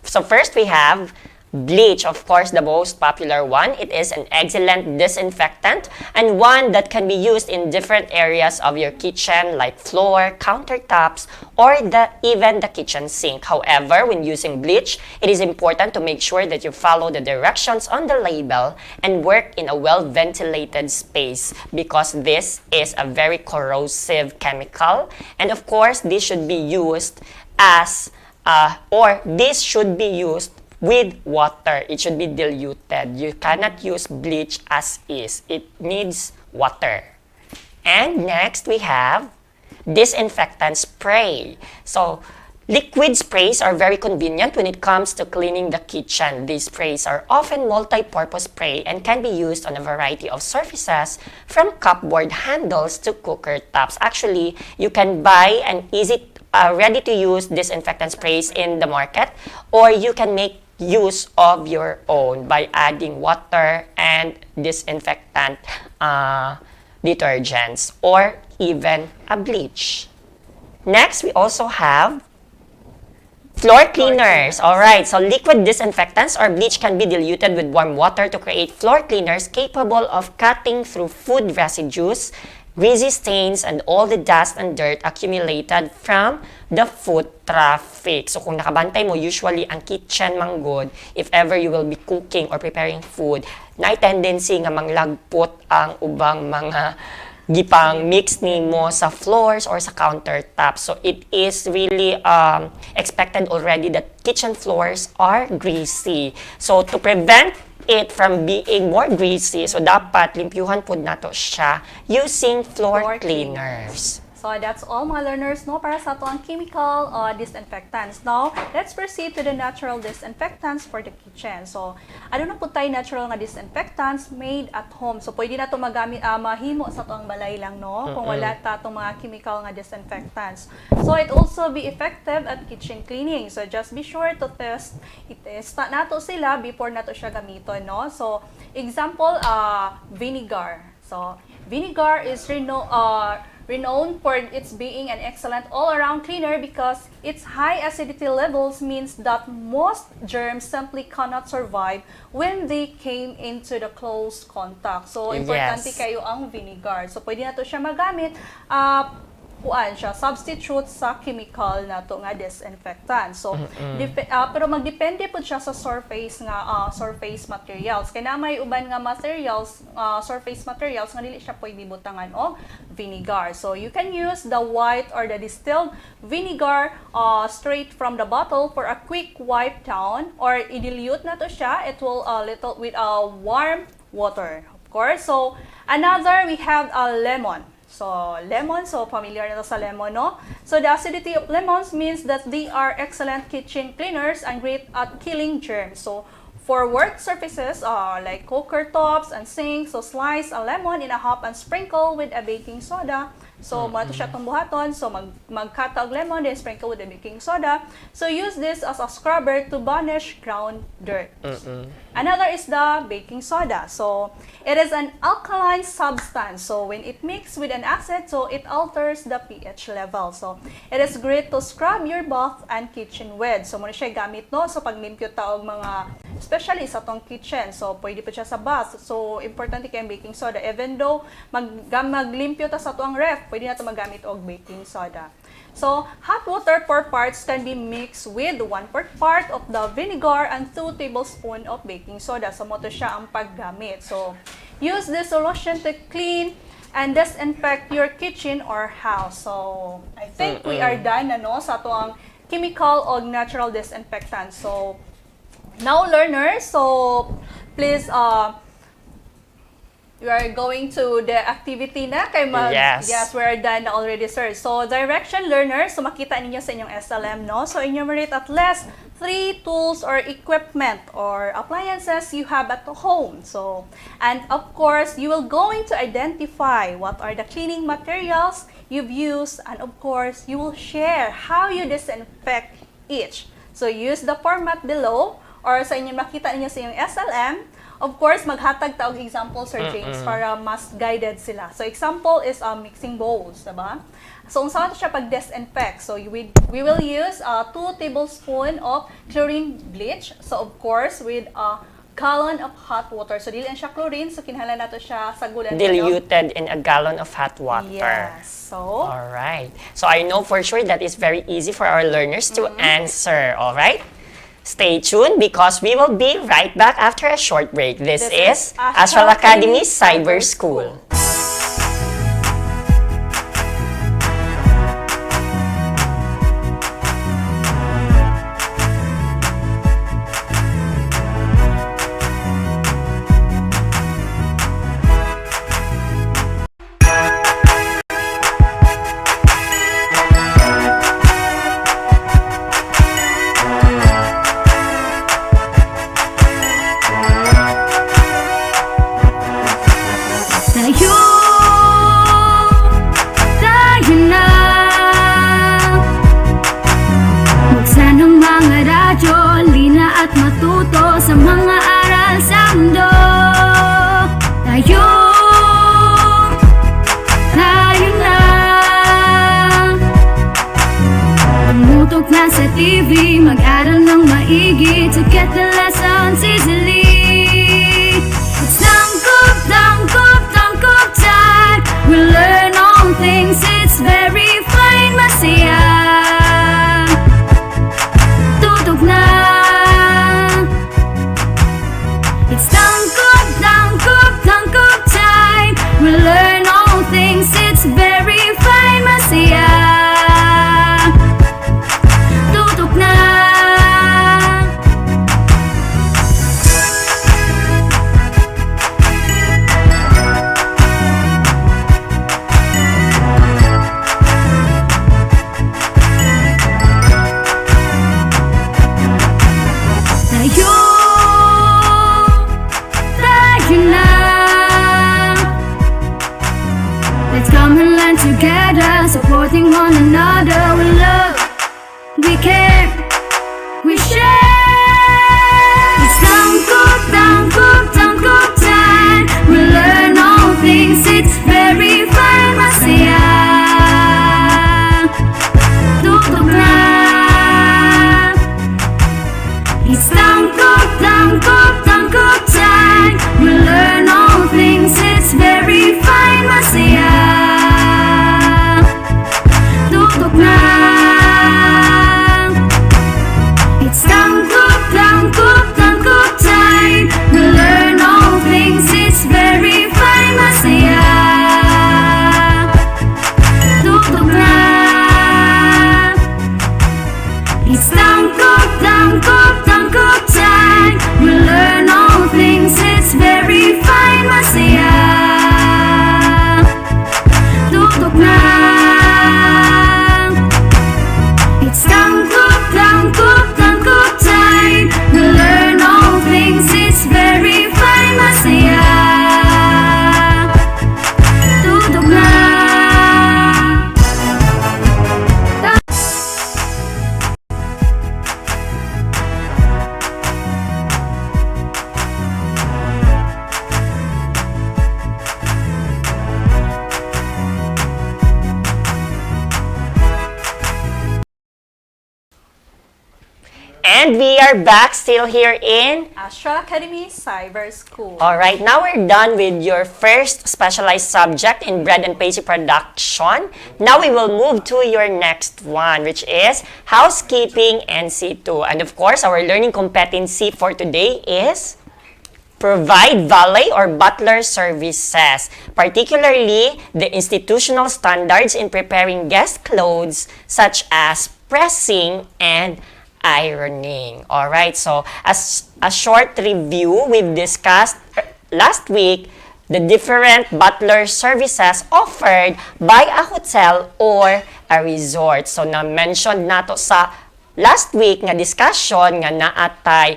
So first we have bleach, of course, the most popular one. It is an excellent disinfectant and one that can be used in different areas of your kitchen like floor, countertops, or even the kitchen sink. However, when using bleach, it is important to make sure that you follow the directions on the label and work in a well-ventilated space because this is a very corrosive chemical. And of course, this should be used with water. It should be diluted. You cannot use bleach as is. It needs water. And next we have disinfectant spray. So liquid sprays are very convenient when it comes to cleaning the kitchen. These sprays are often multi-purpose spray and can be used on a variety of surfaces from cupboard handles to cooker tops. Actually, you can buy an easy ready-to-use disinfectant sprays in the market, or you can make use of your own by adding water and disinfectant detergents or even a bleach. Next, we also have floor cleaners. Alright, so liquid disinfectants or bleach can be diluted with warm water to create floor cleaners capable of cutting through food residues, greasy stains, and all the dust and dirt accumulated from the foot traffic. So kung nakabantay mo, usually ang kitchen manggod, if ever you will be cooking or preparing food, na tendency nga manglagpot ang ubang mga gipang mix nimo sa floors or sa countertops. So it is really expected already that kitchen floors are greasy. So to prevent it from being more greasy, so dapat limpyuhan po nato siya using floor cleaners. So that's all mga learners no para sa ang chemical disinfectants. Now, let's proceed to the natural disinfectants for the kitchen. So, ano na po tayo natural nga disinfectants made at home. So, pwede na ito magamit, mahimo sa ang balay lang, no? Kung wala ta itong mga chemical nga disinfectants. So, it also be effective at kitchen cleaning. So, just be sure to i-test nato sila before nato siya gamiton, no? So, example, vinegar. So, vinegar is renowned for its being an excellent all-around cleaner because its high acidity levels means that most germs simply cannot survive when they came into the close contact. So, importante kayo ang vinegar. So, pwede na to siya magamit substitute sa chemical na to nga disinfectant. So, pero magdepende po siya sa surface materials. Kaya na may uban nga surface materials nga dili siya pwede butangan og vinegar. So, you can use the white or the distilled vinegar straight from the bottle for a quick wipe down, or i-dilute na to siya. It will little with warm water, of course. So, another we have a lemon. So, lemon, so familiar na to sa lemon, no? So, the acidity of lemons means that they are excellent kitchen cleaners and great at killing germs. So, for work surfaces like cooker tops and sinks, so slice a lemon in a half and sprinkle with a baking soda. So, mato siya itong buhaton. So, magkata og lemon, then sprinkle with the baking soda. So, use this as a scrubber to banish ground dirt. Another is the baking soda. So, it is an alkaline substance. So, when it mixes with an acid, so it alters the pH level. So, it is great to scrub your bath and kitchen with. So, muna siya gamit, no? So, paglimpyo ta og mga, especially sa tong kitchen. So, pwede pa siya sa bath. So, importante kayong baking soda. Even though maglimpyo ta sa tuang ref, pwede na ito magamit og baking soda. So, hot water 4 parts can be mixed with 1/4 part of the vinegar and 2 tablespoons of baking soda. So, mo to siya ang paggamit. So, use this solution to clean and disinfect your kitchen or house. So, I think we are done na no sa ito ang chemical o natural disinfectant. So, now learners, so please we are going to the activity na kay yes, we are done already, sir. So, direction learners, so makita ninyo sa inyong SLM, no? So, enumerate at least 3 tools or equipment or appliances you have at home. So, and of course, you will going to identify what are the cleaning materials you've used, and of course, you will share how you disinfect each. So, use the format below or sa inyo makita ninyo sa inyong SLM, of course, maghatag ta og example, Sir James, para mas guided sila. So, example is mixing bowls, diba? So, unsa to siya pag-disinfect? So, we will use 2 tablespoons of chlorine bleach. So, of course, with a gallon of hot water. So, dili siya chlorine. So, kinahanglan nato siya sa gulan. Diluted in a gallon of hot water. Yes. So, alright. So, I know for sure that is very easy for our learners to answer. Alright? Stay tuned because we will be right back after a short break. This is Astral Academy Cyber School. Tayo na. Buksan ang mga radyo, lina at matuto sa mga aral sa mundo. Tayo na. Tumutok na sa TV, mag-aral ng maigi to get the lessons easily. It's tangkop, tangkop, tangkop time. We learn all things, it's very fine, masaya. Tutok na. It's tangkop, tangkop, tangkop time. We learn all things, it's very fine, masaya. Tutok na. Tayo na. Let's come and learn together, supporting one another. We love, we care, we share. It's tangkop, tangkop, tangkop time. We learn all things, it's very fine, masaya. Tutok na. It's tangkop, tangkop, tangkop time. We learn all things, it's very fine, masaya. Tutok na. It's tangkop, tangkop, tangkop time. We learn all things, it's very fine, masaya. Tutok na. It's tangkop, tangkop, tangkop time. We learn all things, it's very fine, masaya. Tutok na. It's tangkop, tangkop, tangkop time. We learn all things, it's very fine, masaya. Tutok na. And we are back still here in Astral Academy Cyber School. Alright, now we're done with your first specialized subject in bread and pastry production. Now we will move to your next one, which is housekeeping NC2. And of course, our learning competency for today is provide valet or butler services, particularly the institutional standards in preparing guest clothes such as pressing and ironing. Alright, so as a short review, we've discussed last week the different butler services offered by a hotel or a resort. So na-mention nato sa last week nga discussion nga naatay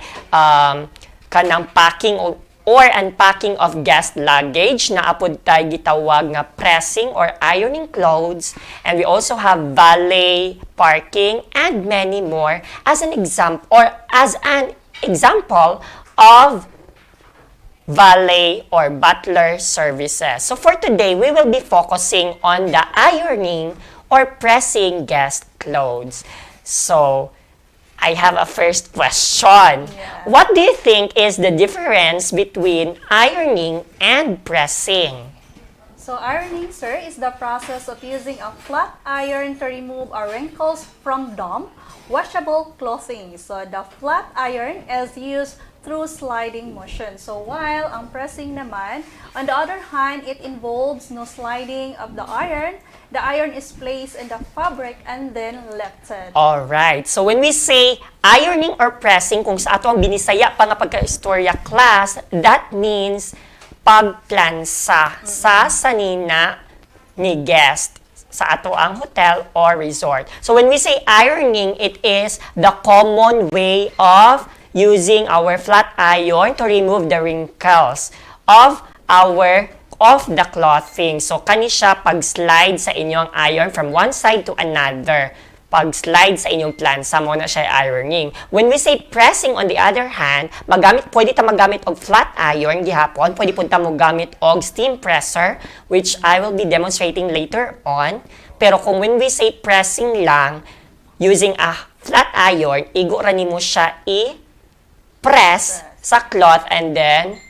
kanang packing or unpacking of guest luggage na apod tay gitawag nga pressing or ironing clothes, and we also have valet parking and many more as an example or as an example of valet or butler services. So for today, we will be focusing on the ironing or pressing guest clothes. So I have a first question. What do you think is the difference between ironing and pressing? So ironing, sir, is the process of using a flat iron to remove wrinkles from damp, washable clothing. So the flat iron is used through sliding motion. So while ang pressing naman, on the other hand, it involves no sliding of the iron. The iron is placed in the fabric and then lifted. Alright, so when we say ironing or pressing, kung sa ato ang binisaya pa nga pagka-istorya class, that means pagplansa sa sanina ni guest sa ato ang hotel or resort. So when we say ironing, it is the common way of using our flat iron to remove the wrinkles of the clothing. So kani siya pag-slide sa inyong iron from one side to another. Pag-slide sa inyong plansa mo na siya ironing. When we say pressing, on the other hand, pwede ta magamit og flat iron gihapon, pwede punta mo gamit og steam presser, which I will be demonstrating later on. Pero kung when we say pressing lang, using a flat iron, igo ra nimo siya i-press sa cloth and then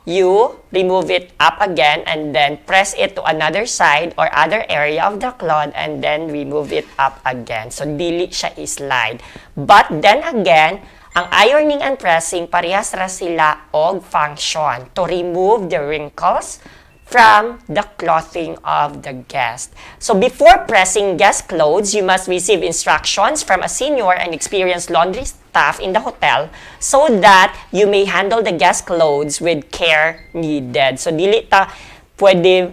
you remove it up again and then press it to another side or other area of the cloth and then remove it up again. So, dili siya i-slide. But then again, ang ironing and pressing, parehas ra sila og function to remove the wrinkles from the clothing of the guest. So, before pressing guest clothes, you must receive instructions from a senior and experienced laundry staff in the hotel so that you may handle the guest clothes with care needed. So, dili ta pwede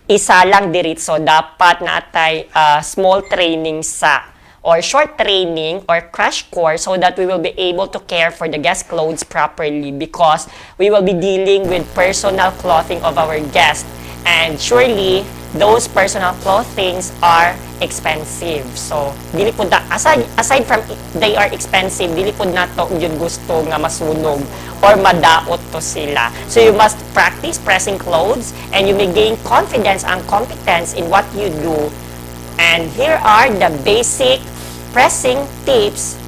isa lang diritso. Dapat na atay small training sa or short training or crash course so that we will be able to care for the guest clothes properly because we will be dealing with personal clothing of our guests. And surely, those personal clothings are expensive. So, dili po aside from they are expensive, dili po na to yun gusto nga masunog or madaot to sila. So, you must practice pressing clothes and you may gain confidence and competence in what you do. And here are the basic pressing tips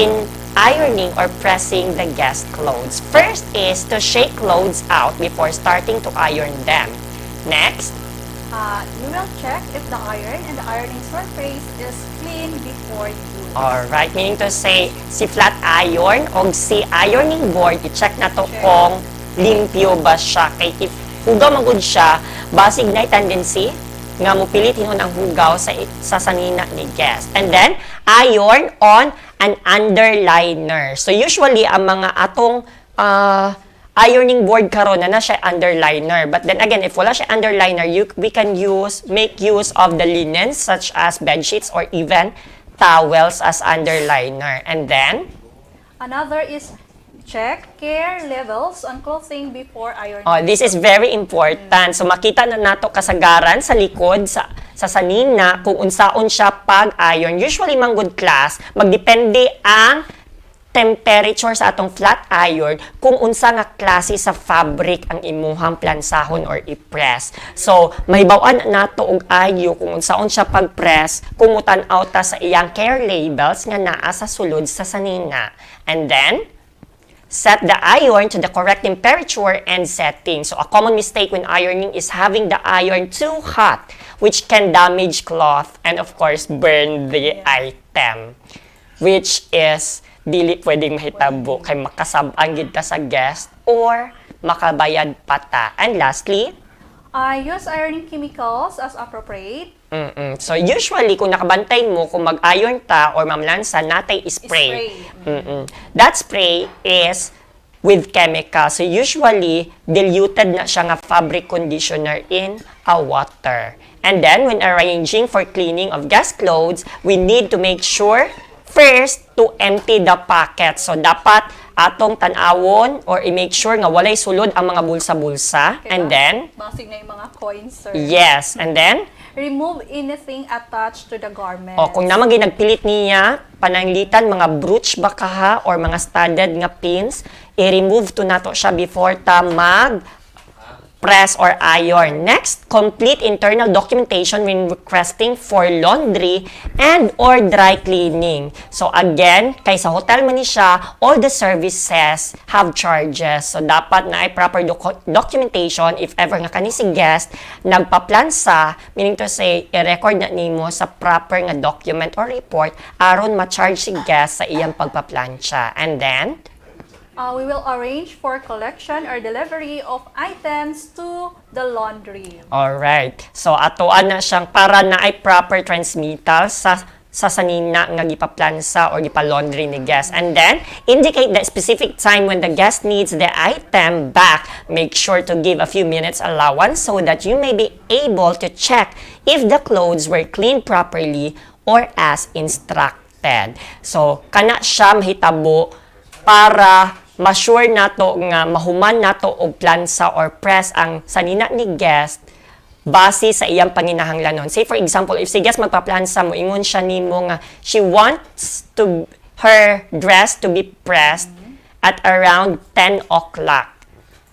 in ironing or pressing the guest clothes. First is to shake clothes out before starting to iron them. Next, you will check if the iron and the ironing surface is clean before you. alright, meaning to say, si flat iron o si ironing board, i-check na to kung limpyo ba siya. Kay if hugaw magud siya, basig na tendency nga mo pilit hinon ang hugaw sa sanina ni guest. And then, iron on an underliner. So, usually, ang mga atong ironing board karon na siya underliner. But then again, if wala siya underliner, we can make use of the linens such as bedsheets or even towels as underliner. And then, another is check care levels on clothing before ironing. This is very important. So, makita na nato kasagaran sa likod sa sanina kung unsaon siya pag-iron. Usually, manggod class, magdepende ang temperature sa atong flat iron kung unsa nga klase sa fabric ang imuhang plansahon or i-press. So, mahibawaan nato og ayo kung unsaon siya pag-press kung mutan-aw ta sa iyang care labels nga naa sa sulod sa sanina. And then, set the iron to the correct temperature and setting. So, a common mistake when ironing is having the iron too hot, which can damage cloth and, of course, burn the item, which is dili pwedeng mahitabo kay makasabang gid ta sa guest or makabayad pata. And lastly, use ironing chemicals as appropriate. So, usually, kung nakabantay mo, kung mag-iron ta or mamlansa, natay spray. That spray is with chemical. So, usually, diluted na siya nga fabric conditioner in a water. And then, when arranging for cleaning of guest clothes, we need to make sure first to empty the pocket. So, dapat atong tanawon or i-make sure nga walay sulod ang mga bulsa-bulsa. Okay, and then, basig na yung mga coins, sir. yes. And then, remove anything attached to the garment. O kung naman ginagpilit niya, pananglitan mga brooch baka ha, or mga studded nga pins, i-remove to nato siya before ta press or iron. Next, complete internal documentation when requesting for laundry and or dry cleaning. So again, kay sa hotel man ni siya, all the services have charges. So dapat na ay proper documentation if ever nga kani si guest nagpaplansa, meaning to say, i-record na nimo sa proper nga document or report aron ma-charge si guest sa iyang pagpaplansya. And then, we will arrange for collection or delivery of items to the laundry. alright. So atoan na siyang para na ay proper transmittal sa sanina nga gipaplansa or gipalaundry ni guest. And then, indicate the specific time when the guest needs the item back. Make sure to give a few minutes allowance so that you may be able to check if the clothes were cleaned properly or as instructed. So, kana siya mahitabo para ma-sure nato nga mahuman nato og plansa or press ang sanina ni guest base sa iyang panginahanglanon. Say for example, if si guest magpaplansa mo, ingon siya nimo nga she wants to her dress to be pressed at around 10 o'clock.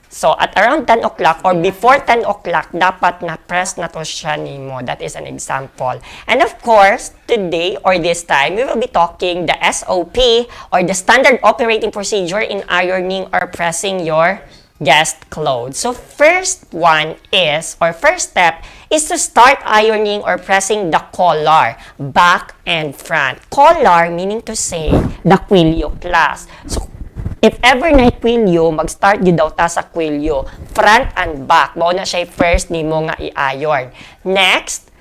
So, at around 10 o'clock or before 10 o'clock, dapat na-press na to siya nimo. That is an example. And of course, today or this time, we will be talking the SOP or the standard operating procedure in ironing or pressing your guest clothes. So, first step is to start ironing or pressing the collar, back and front. Collar meaning to say, the quillo class. So, if ever na quillo, mag-start yun daw ta sa quillo. Front and back. Mao na siya first nimo nga i-iron. Next,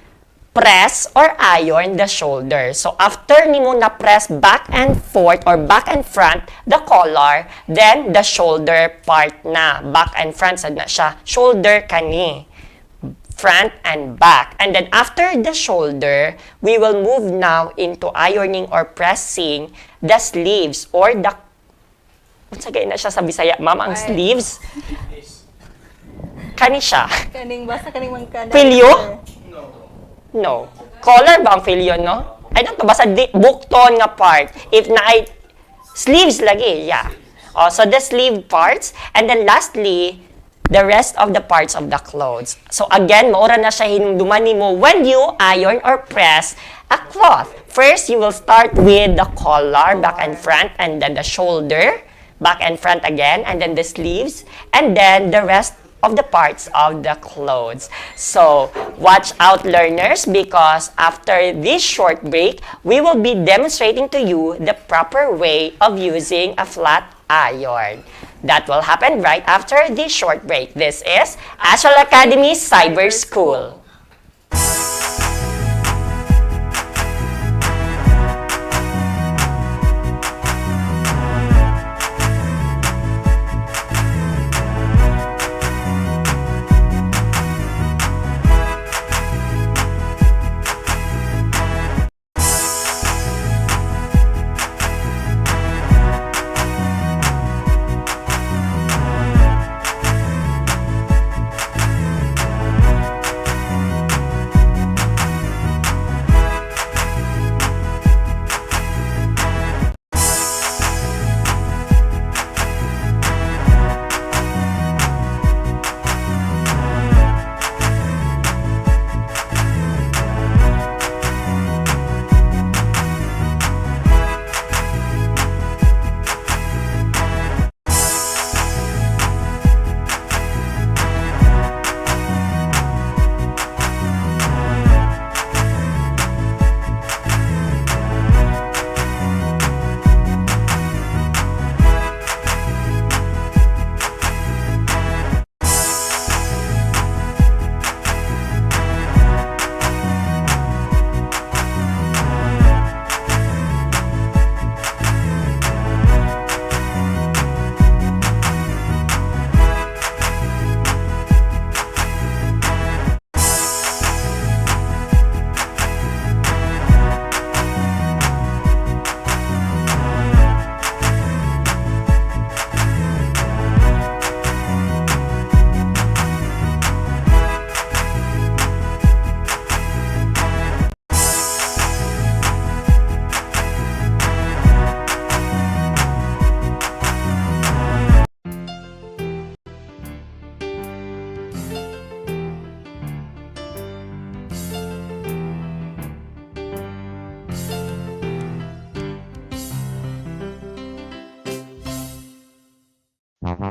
press or iron the shoulder. So, after nimo na press back and forth or back and front the collar, then the shoulder part na. Back and front sad na siya. Shoulder kani. Front and back. And then after the shoulder, we will move now into ironing or pressing the sleeves or the sagay na siya sa Bisaya, ma'am, ang sleeves. Kani siya. Kaning basta kaning mangkana. Filyo? No. Collar ba ang filyo, no? I don't know, basta bukton nga part. If na ay sleeves lagi, yeah. So the sleeve parts. And then lastly, the rest of the parts of the clothes. So again, maura na siya hinumduman nimo when you iron or press a cloth. First, you will start with the collar, back and front, and then the shoulder, back and front again, and then the sleeves, and then the rest of the parts of the clothes. So, watch out learners, because after this short break, we will be demonstrating to you the proper way of using a flat iron. That will happen right after this short break. This is Astral Academy Cyber School.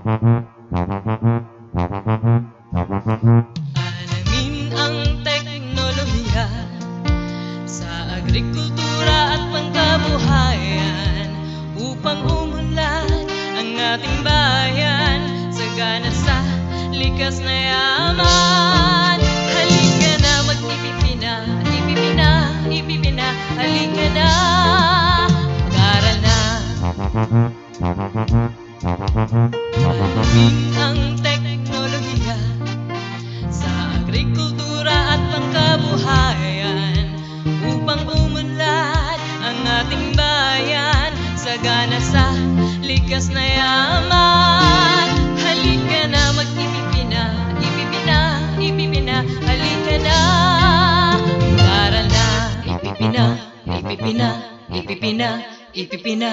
Alamin ang teknolohiya sa agrikultura at pangkabuhayan upang umunlad ang ating bayan sagana sa likas na yaman. Halika na mag-ipipina, ipipina, ipipina. Halika na, mag-aral na. Alamin ang teknolohiya sa agrikultura at pangkabuhayan upang umunlad ang ating bayan sagana sa likas na yaman. Halika na mag-ipipina, ipipina, ipipina. Halika na, mag-aral na. Ipipina, ipipina, ipipina, ipipina.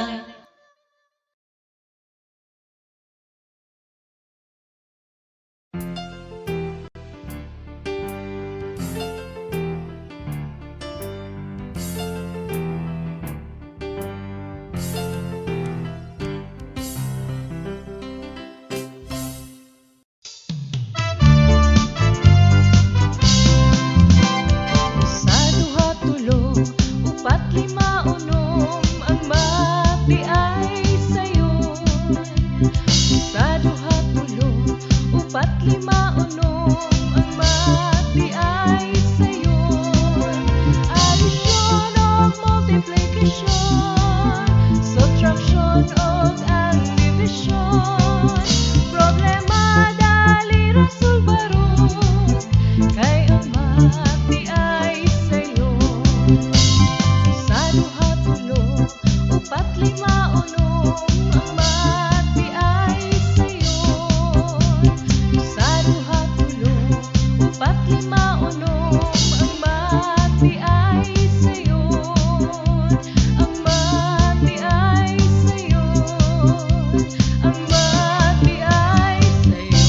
Sa duha tulo, upat lima unom, ang mati ay sayo. Sa duha tulo, upat lima unom, ang mati ay sayo. Addition o multiplication, subtraction o ang division. Problema dali rasulbaron, kay ang mati ay sayo. Sa duha tulo, upat lima unom, ang mati ay sayo. Sa duha tulo, upat lima unom, ang mati ay sayo. Ang mati ay sayo. Ang mati ay sayo.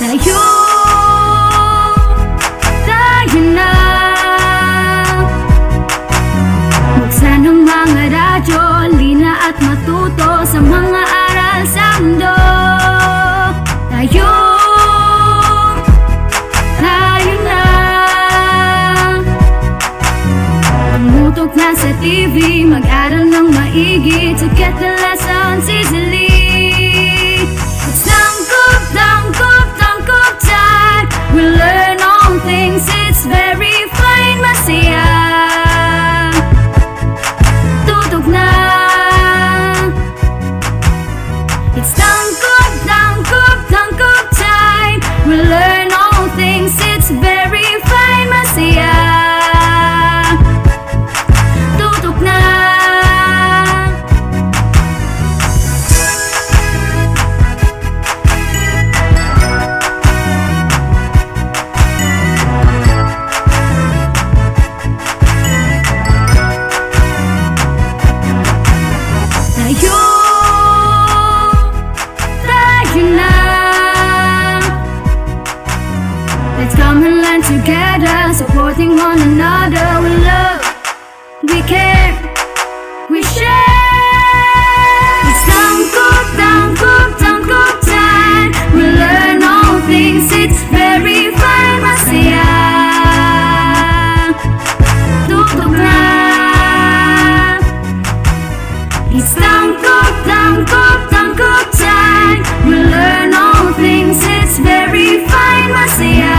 Tayo, tayo na. Buksan ang mga radyo, lina at matuto sa mga aral sa mundo. Tayo, tayo na. Tumutok na sa TV, mag-aral ng maigi to get the lessons easily. It's tangkop, tangkop time. We learn all things, it's very fine, masaya. Tutok na. It's tangkop, tangkop time. We learn all things, it's very fine, masaya. Tutok na. Tayo, tayo na. Let's come and learn together, supporting one another. We love, we care, we share. It's tangkop, tangkop time. We learn all things, it's very fine, masaya. Tutok na. It's tangkop, tangkop time. We learn all things, it's very fine, masaya.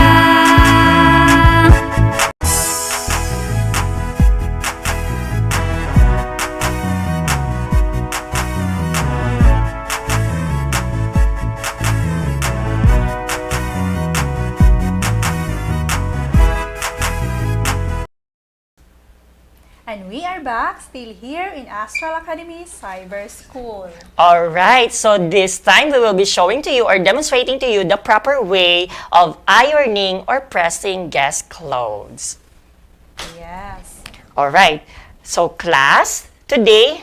we are back, still here in Astral Academy Cyber School. Alright, so this time we will be showing to you or demonstrating to you the proper way of ironing or pressing guest clothes. Yes. Alright, so class, today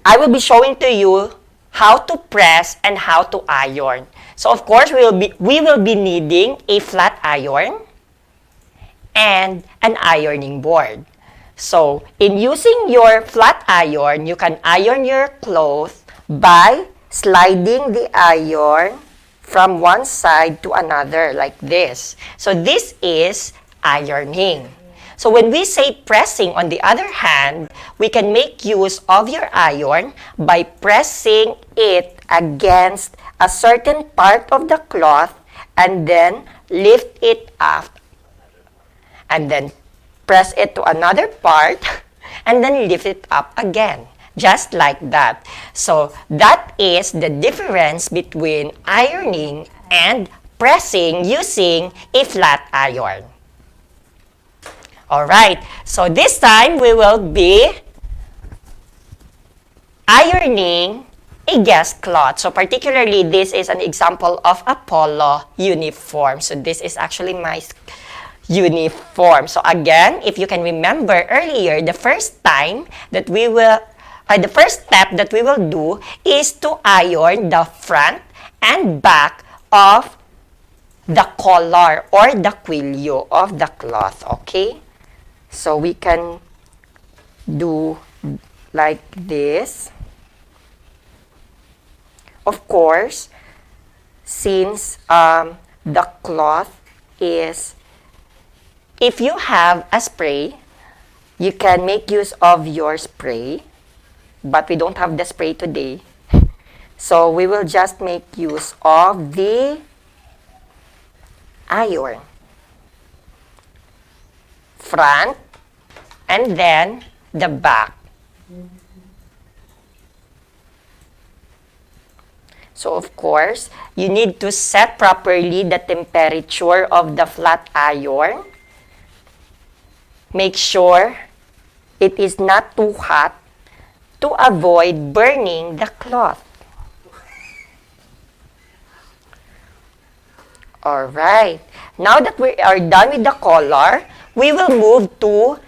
I will be showing to you how to press and how to iron. So of course, we will be needing a flat iron and an ironing board. So, in using your flat iron, you can iron your clothes by sliding the iron from one side to another like this. So, this is ironing. So, when we say pressing, on the other hand, we can make use of your iron by pressing it against a certain part of the cloth and then lift it up and then press it to another part and then lift it up again, just like that. So that is the difference between ironing and pressing using a flat iron. Alright, so this time we will be ironing a guest cloth. So particularly this is an example of a polo uniform. So this is actually my uniform. So again, if you can remember earlier, the first step that we will do is to iron the front and back of the collar or the quillo of the cloth, okay? So we can do like this. Of course, since the cloth is, if you have a spray, you can make use of your spray, but we don't have the spray today. So we will just make use of the iron. Front and then the back. So of course, you need to set properly the temperature of the flat iron. Make sure it is not too hot to avoid burning the cloth. Alright, now that we are done with the collar, we will move to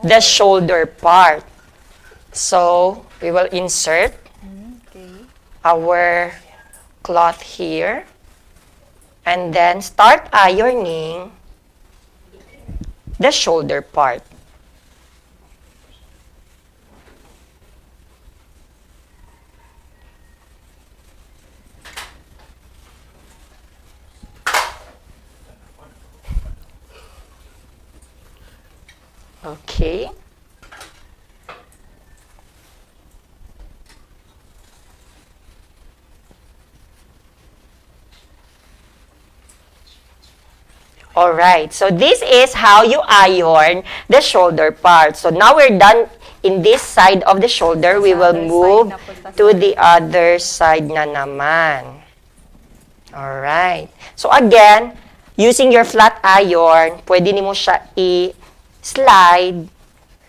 the shoulder part. So, we will insert our cloth here and then start ironing the shoulder part. Okay. Alright, so this is how you iron the shoulder part. So now we're done in this side of the shoulder. We will move to the other side na naman. Alright. So again, using your flat iron, pwede mo siya i-slide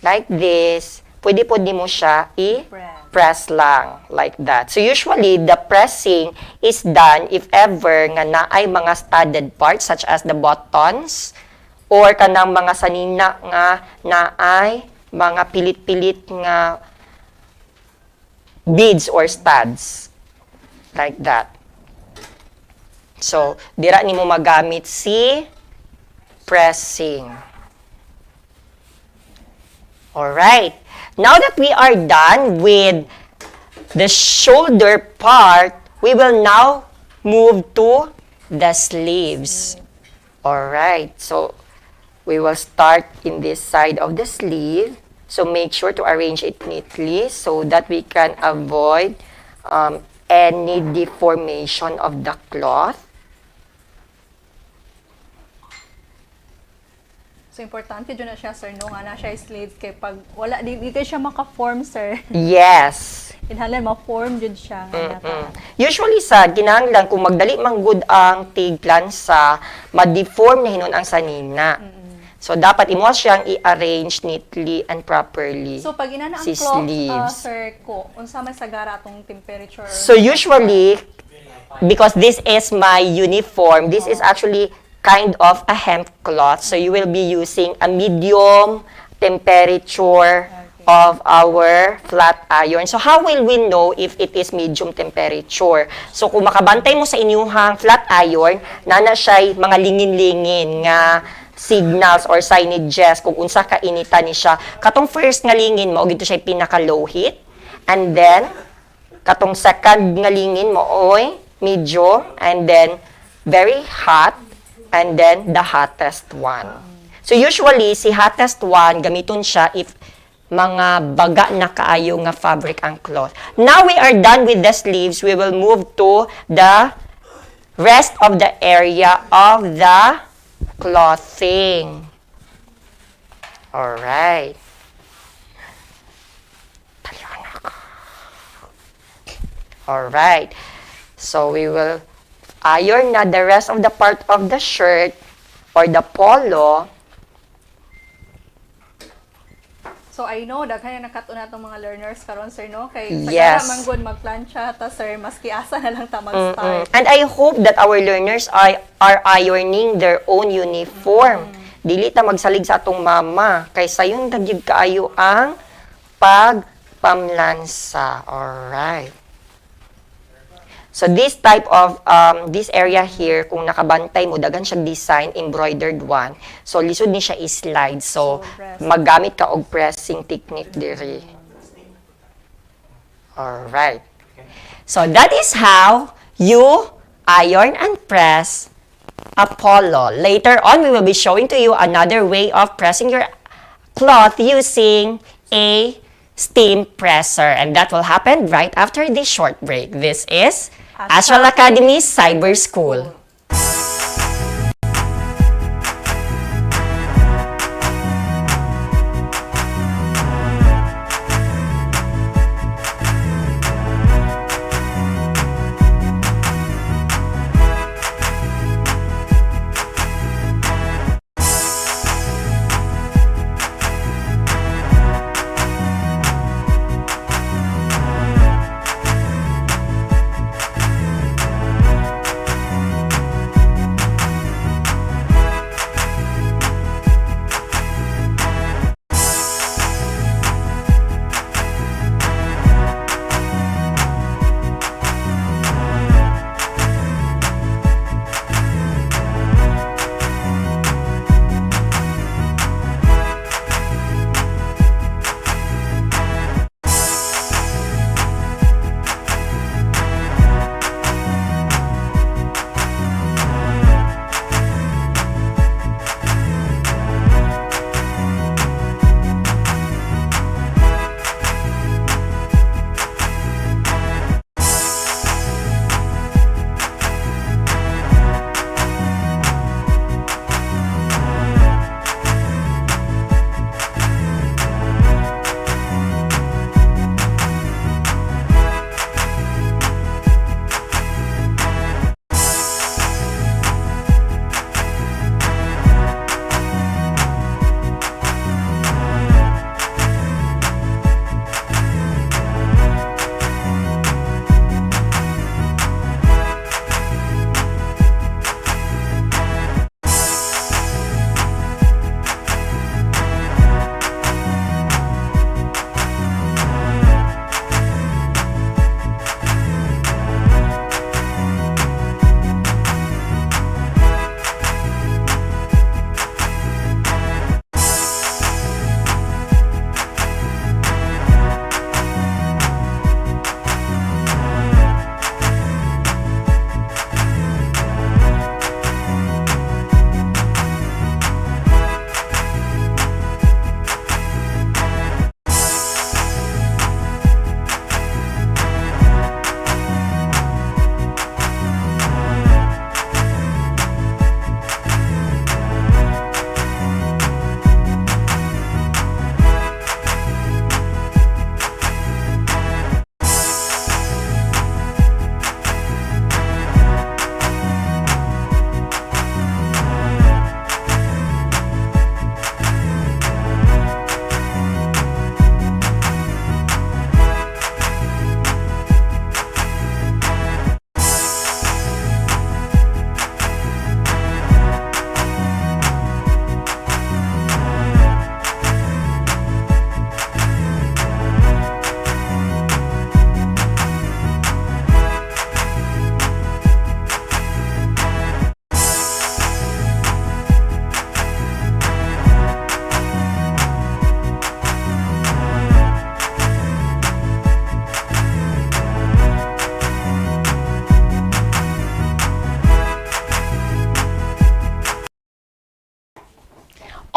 like this. Pwede mo siya i-press lang like that. So usually, the pressing is done if ever nga naay mga studded parts such as the buttons or kanang mga sanina nga naay mga pilit-pilit nga beads or studs like that. So, dira nimo magamit si pressing. Alright. Now that we are done with the shoulder part, we will now move to the sleeves. Alright. So, we will start in this side of the sleeve. So, make sure to arrange it neatly so that we can avoid any deformation of the cloth. So, importante dyan na siya, sir, no? Nga na siya sleeves kay pag wala, di kayo siya maka-form, sir. Yes. Inhalan, ma-form dyan siya. Usually sa kinahanglan, kung magdali man good ang tiglan sa ma-deform na hinon ang sanina. So, dapat imo siyang i-arrange neatly and properly. So pag inana ang si cloth, sleeves. sir ko, unsa may sagara atong temperature? So, usually, because this is my uniform, this is actually kind of a hemp cloth. So, you will be using a medium temperature of our flat iron. So, how will we know if it is medium temperature? So, kung makabantay mo sa inyuhang flat iron, nana siya'y mga lingin-lingin nga signals or signages kung unsa ka inita ni siya. Katong first nga lingin mo, gito siya pinaka low heat. And then, katong second nga lingin mo, oy, medium. And then, very hot. And then, the hottest one. So, usually, si hottest one, gamiton siya if mga baga na kaayo nga fabric ang cloth. Now, we are done with the sleeves. We will move to the rest of the area of the clothing. Alright. Alright. So, we will iron na the rest of the part of the shirt or the polo. So I know daghan na nakato na tong mga learners karon sir no kay Yes. sagara man gud magplancha ta sir maski asa na lang ta mag-start. And I hope that our learners are ironing their own uniform. Dili ta magsalig sa atong mama kay sayon dagyud kaayo ang pagpamlansa. Alright. So this type of, this area here, kung nakabantay mo, dagan siya design, embroidered one. So lisod ni siya i-slide. So maggamit ka og pressing technique diri. Alright. So that is how you iron and press a polo. Later on, we will be showing to you another way of pressing your cloth using a steam presser. And that will happen right after this short break. This is Astral Academy Cyber School.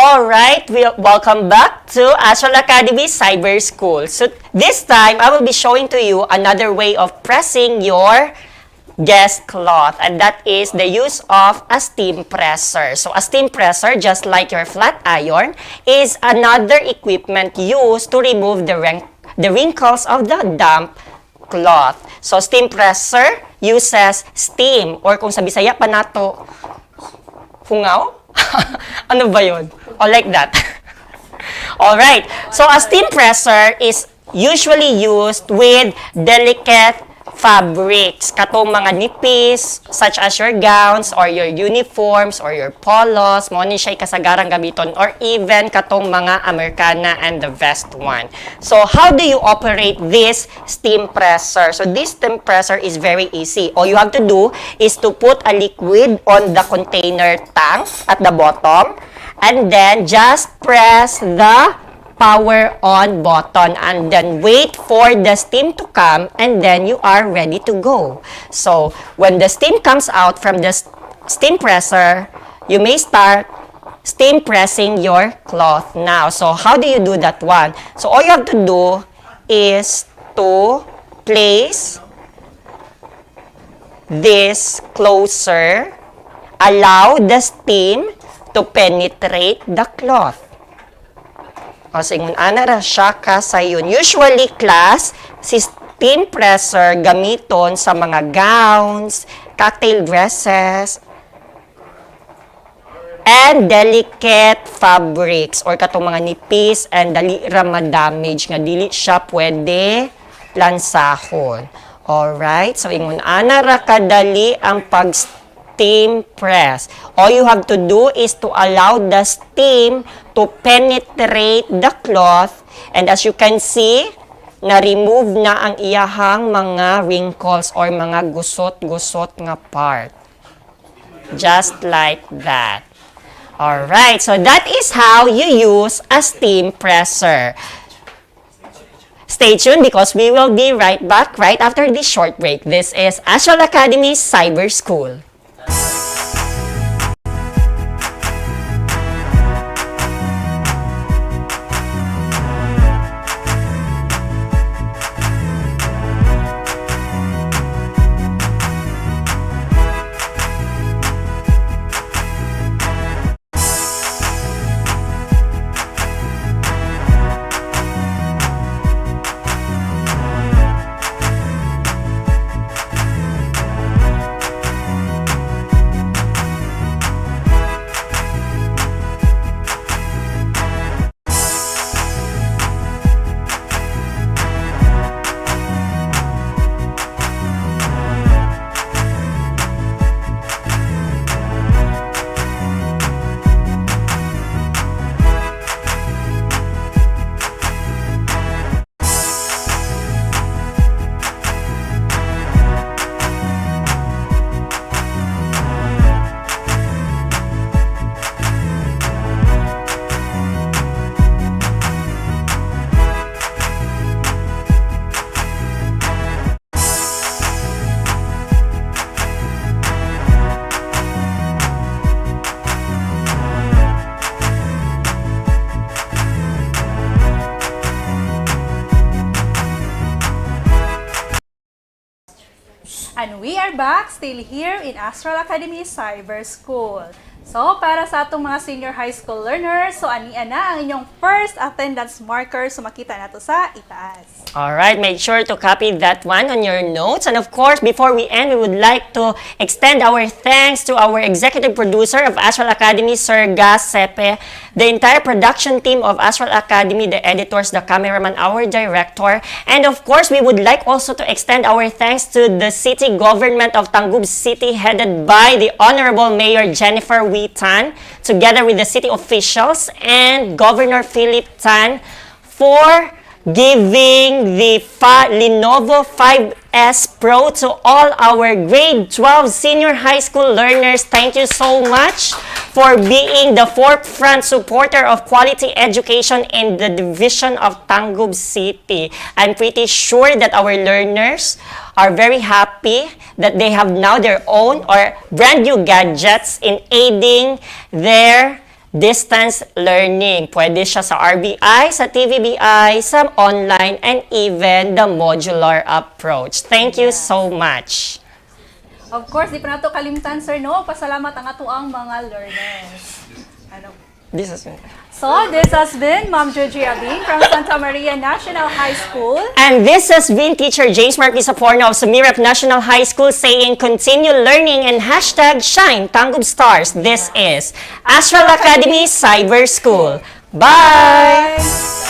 Alright, welcome back to Astral Academy Cyber School. So this time, I will be showing to you another way of pressing your guest cloth, and that is the use of a steam presser. So a steam presser, just like your flat iron, is another equipment used to remove the wrinkles of the damp cloth. So steam presser uses steam, or kung sa Bisaya pa nato, hungaw? Ano ba yun? Or like that. Alright, so a steam presser is usually used with delicate fabrics, katong mga nipis, such as your gowns or your uniforms or your polos, mo ni siya kasagarang gamiton, or even katong mga Americana and the vest one. So how do you operate this steam presser? So this steam presser is very easy. All you have to do is to put a liquid on the container tank at the bottom, and then just press the power on button and then wait for the steam to come, and then you are ready to go. So when the steam comes out from the steam presser, you may start steam pressing your cloth now. So how do you do that one? So all you have to do is to place this closer, allow the steam to penetrate the cloth. O, singon, ana ra siya kasayon. Usually, class, si steam presser gamiton sa mga gowns, cocktail dresses, and delicate fabrics, or katong mga nipis, and dali ra ma-damage, nga dili siya pwede lansahon. Alright? So, ingon, ana ra kadali ang steam press. All you have to do is to allow the steam to penetrate the cloth, and as you can see, na-remove na ang iyahang mga wrinkles or mga gusot-gusot nga part. Just like that. Alright, so that is how you use a steam presser. Stay tuned because we will be right back right after this short break. This is Astral Academy Cyber School. And we are back, still here in Astral Academy Cyber School. So, para sa atong mga senior high school learners, so ania na ang inyong first attendance marker. So, makita na to sa itaas. Alright, make sure to copy that one on your notes. And of course, before we end, we would like to extend our thanks to our executive producer of Astral Academy, Sir Gas Sepe, the entire production team of Astral Academy, the editors, the cameraman, our director. And of course, we would like also to extend our thanks to the city government of Tangub City, headed by the Honorable Mayor Jennifer Wee Tan, together with the city officials and Governor Philip Tan, for giving the Lenovo 5S Pro to all our grade 12 senior high school learners. Thank you so much for being the forefront supporter of quality education in the division of Tangub City. I'm pretty sure that our learners are very happy that they have now their own or brand new gadgets in aiding their distance learning. Pwede siya sa RBI, sa TVBI, sa online, and even the modular approach. Thank you so much. Of course, di pa nato kalimtan, sir, no? Pasalamat ang atuang mga learners. This is So, this has been Ma'am Joji Abing from Santa Maria National High School. And this has been Teacher James Marquis Saforno of Sumirap National High School saying continue learning and #Shine Tanggub Stars. This is Astral Academy Cyber School. Bye!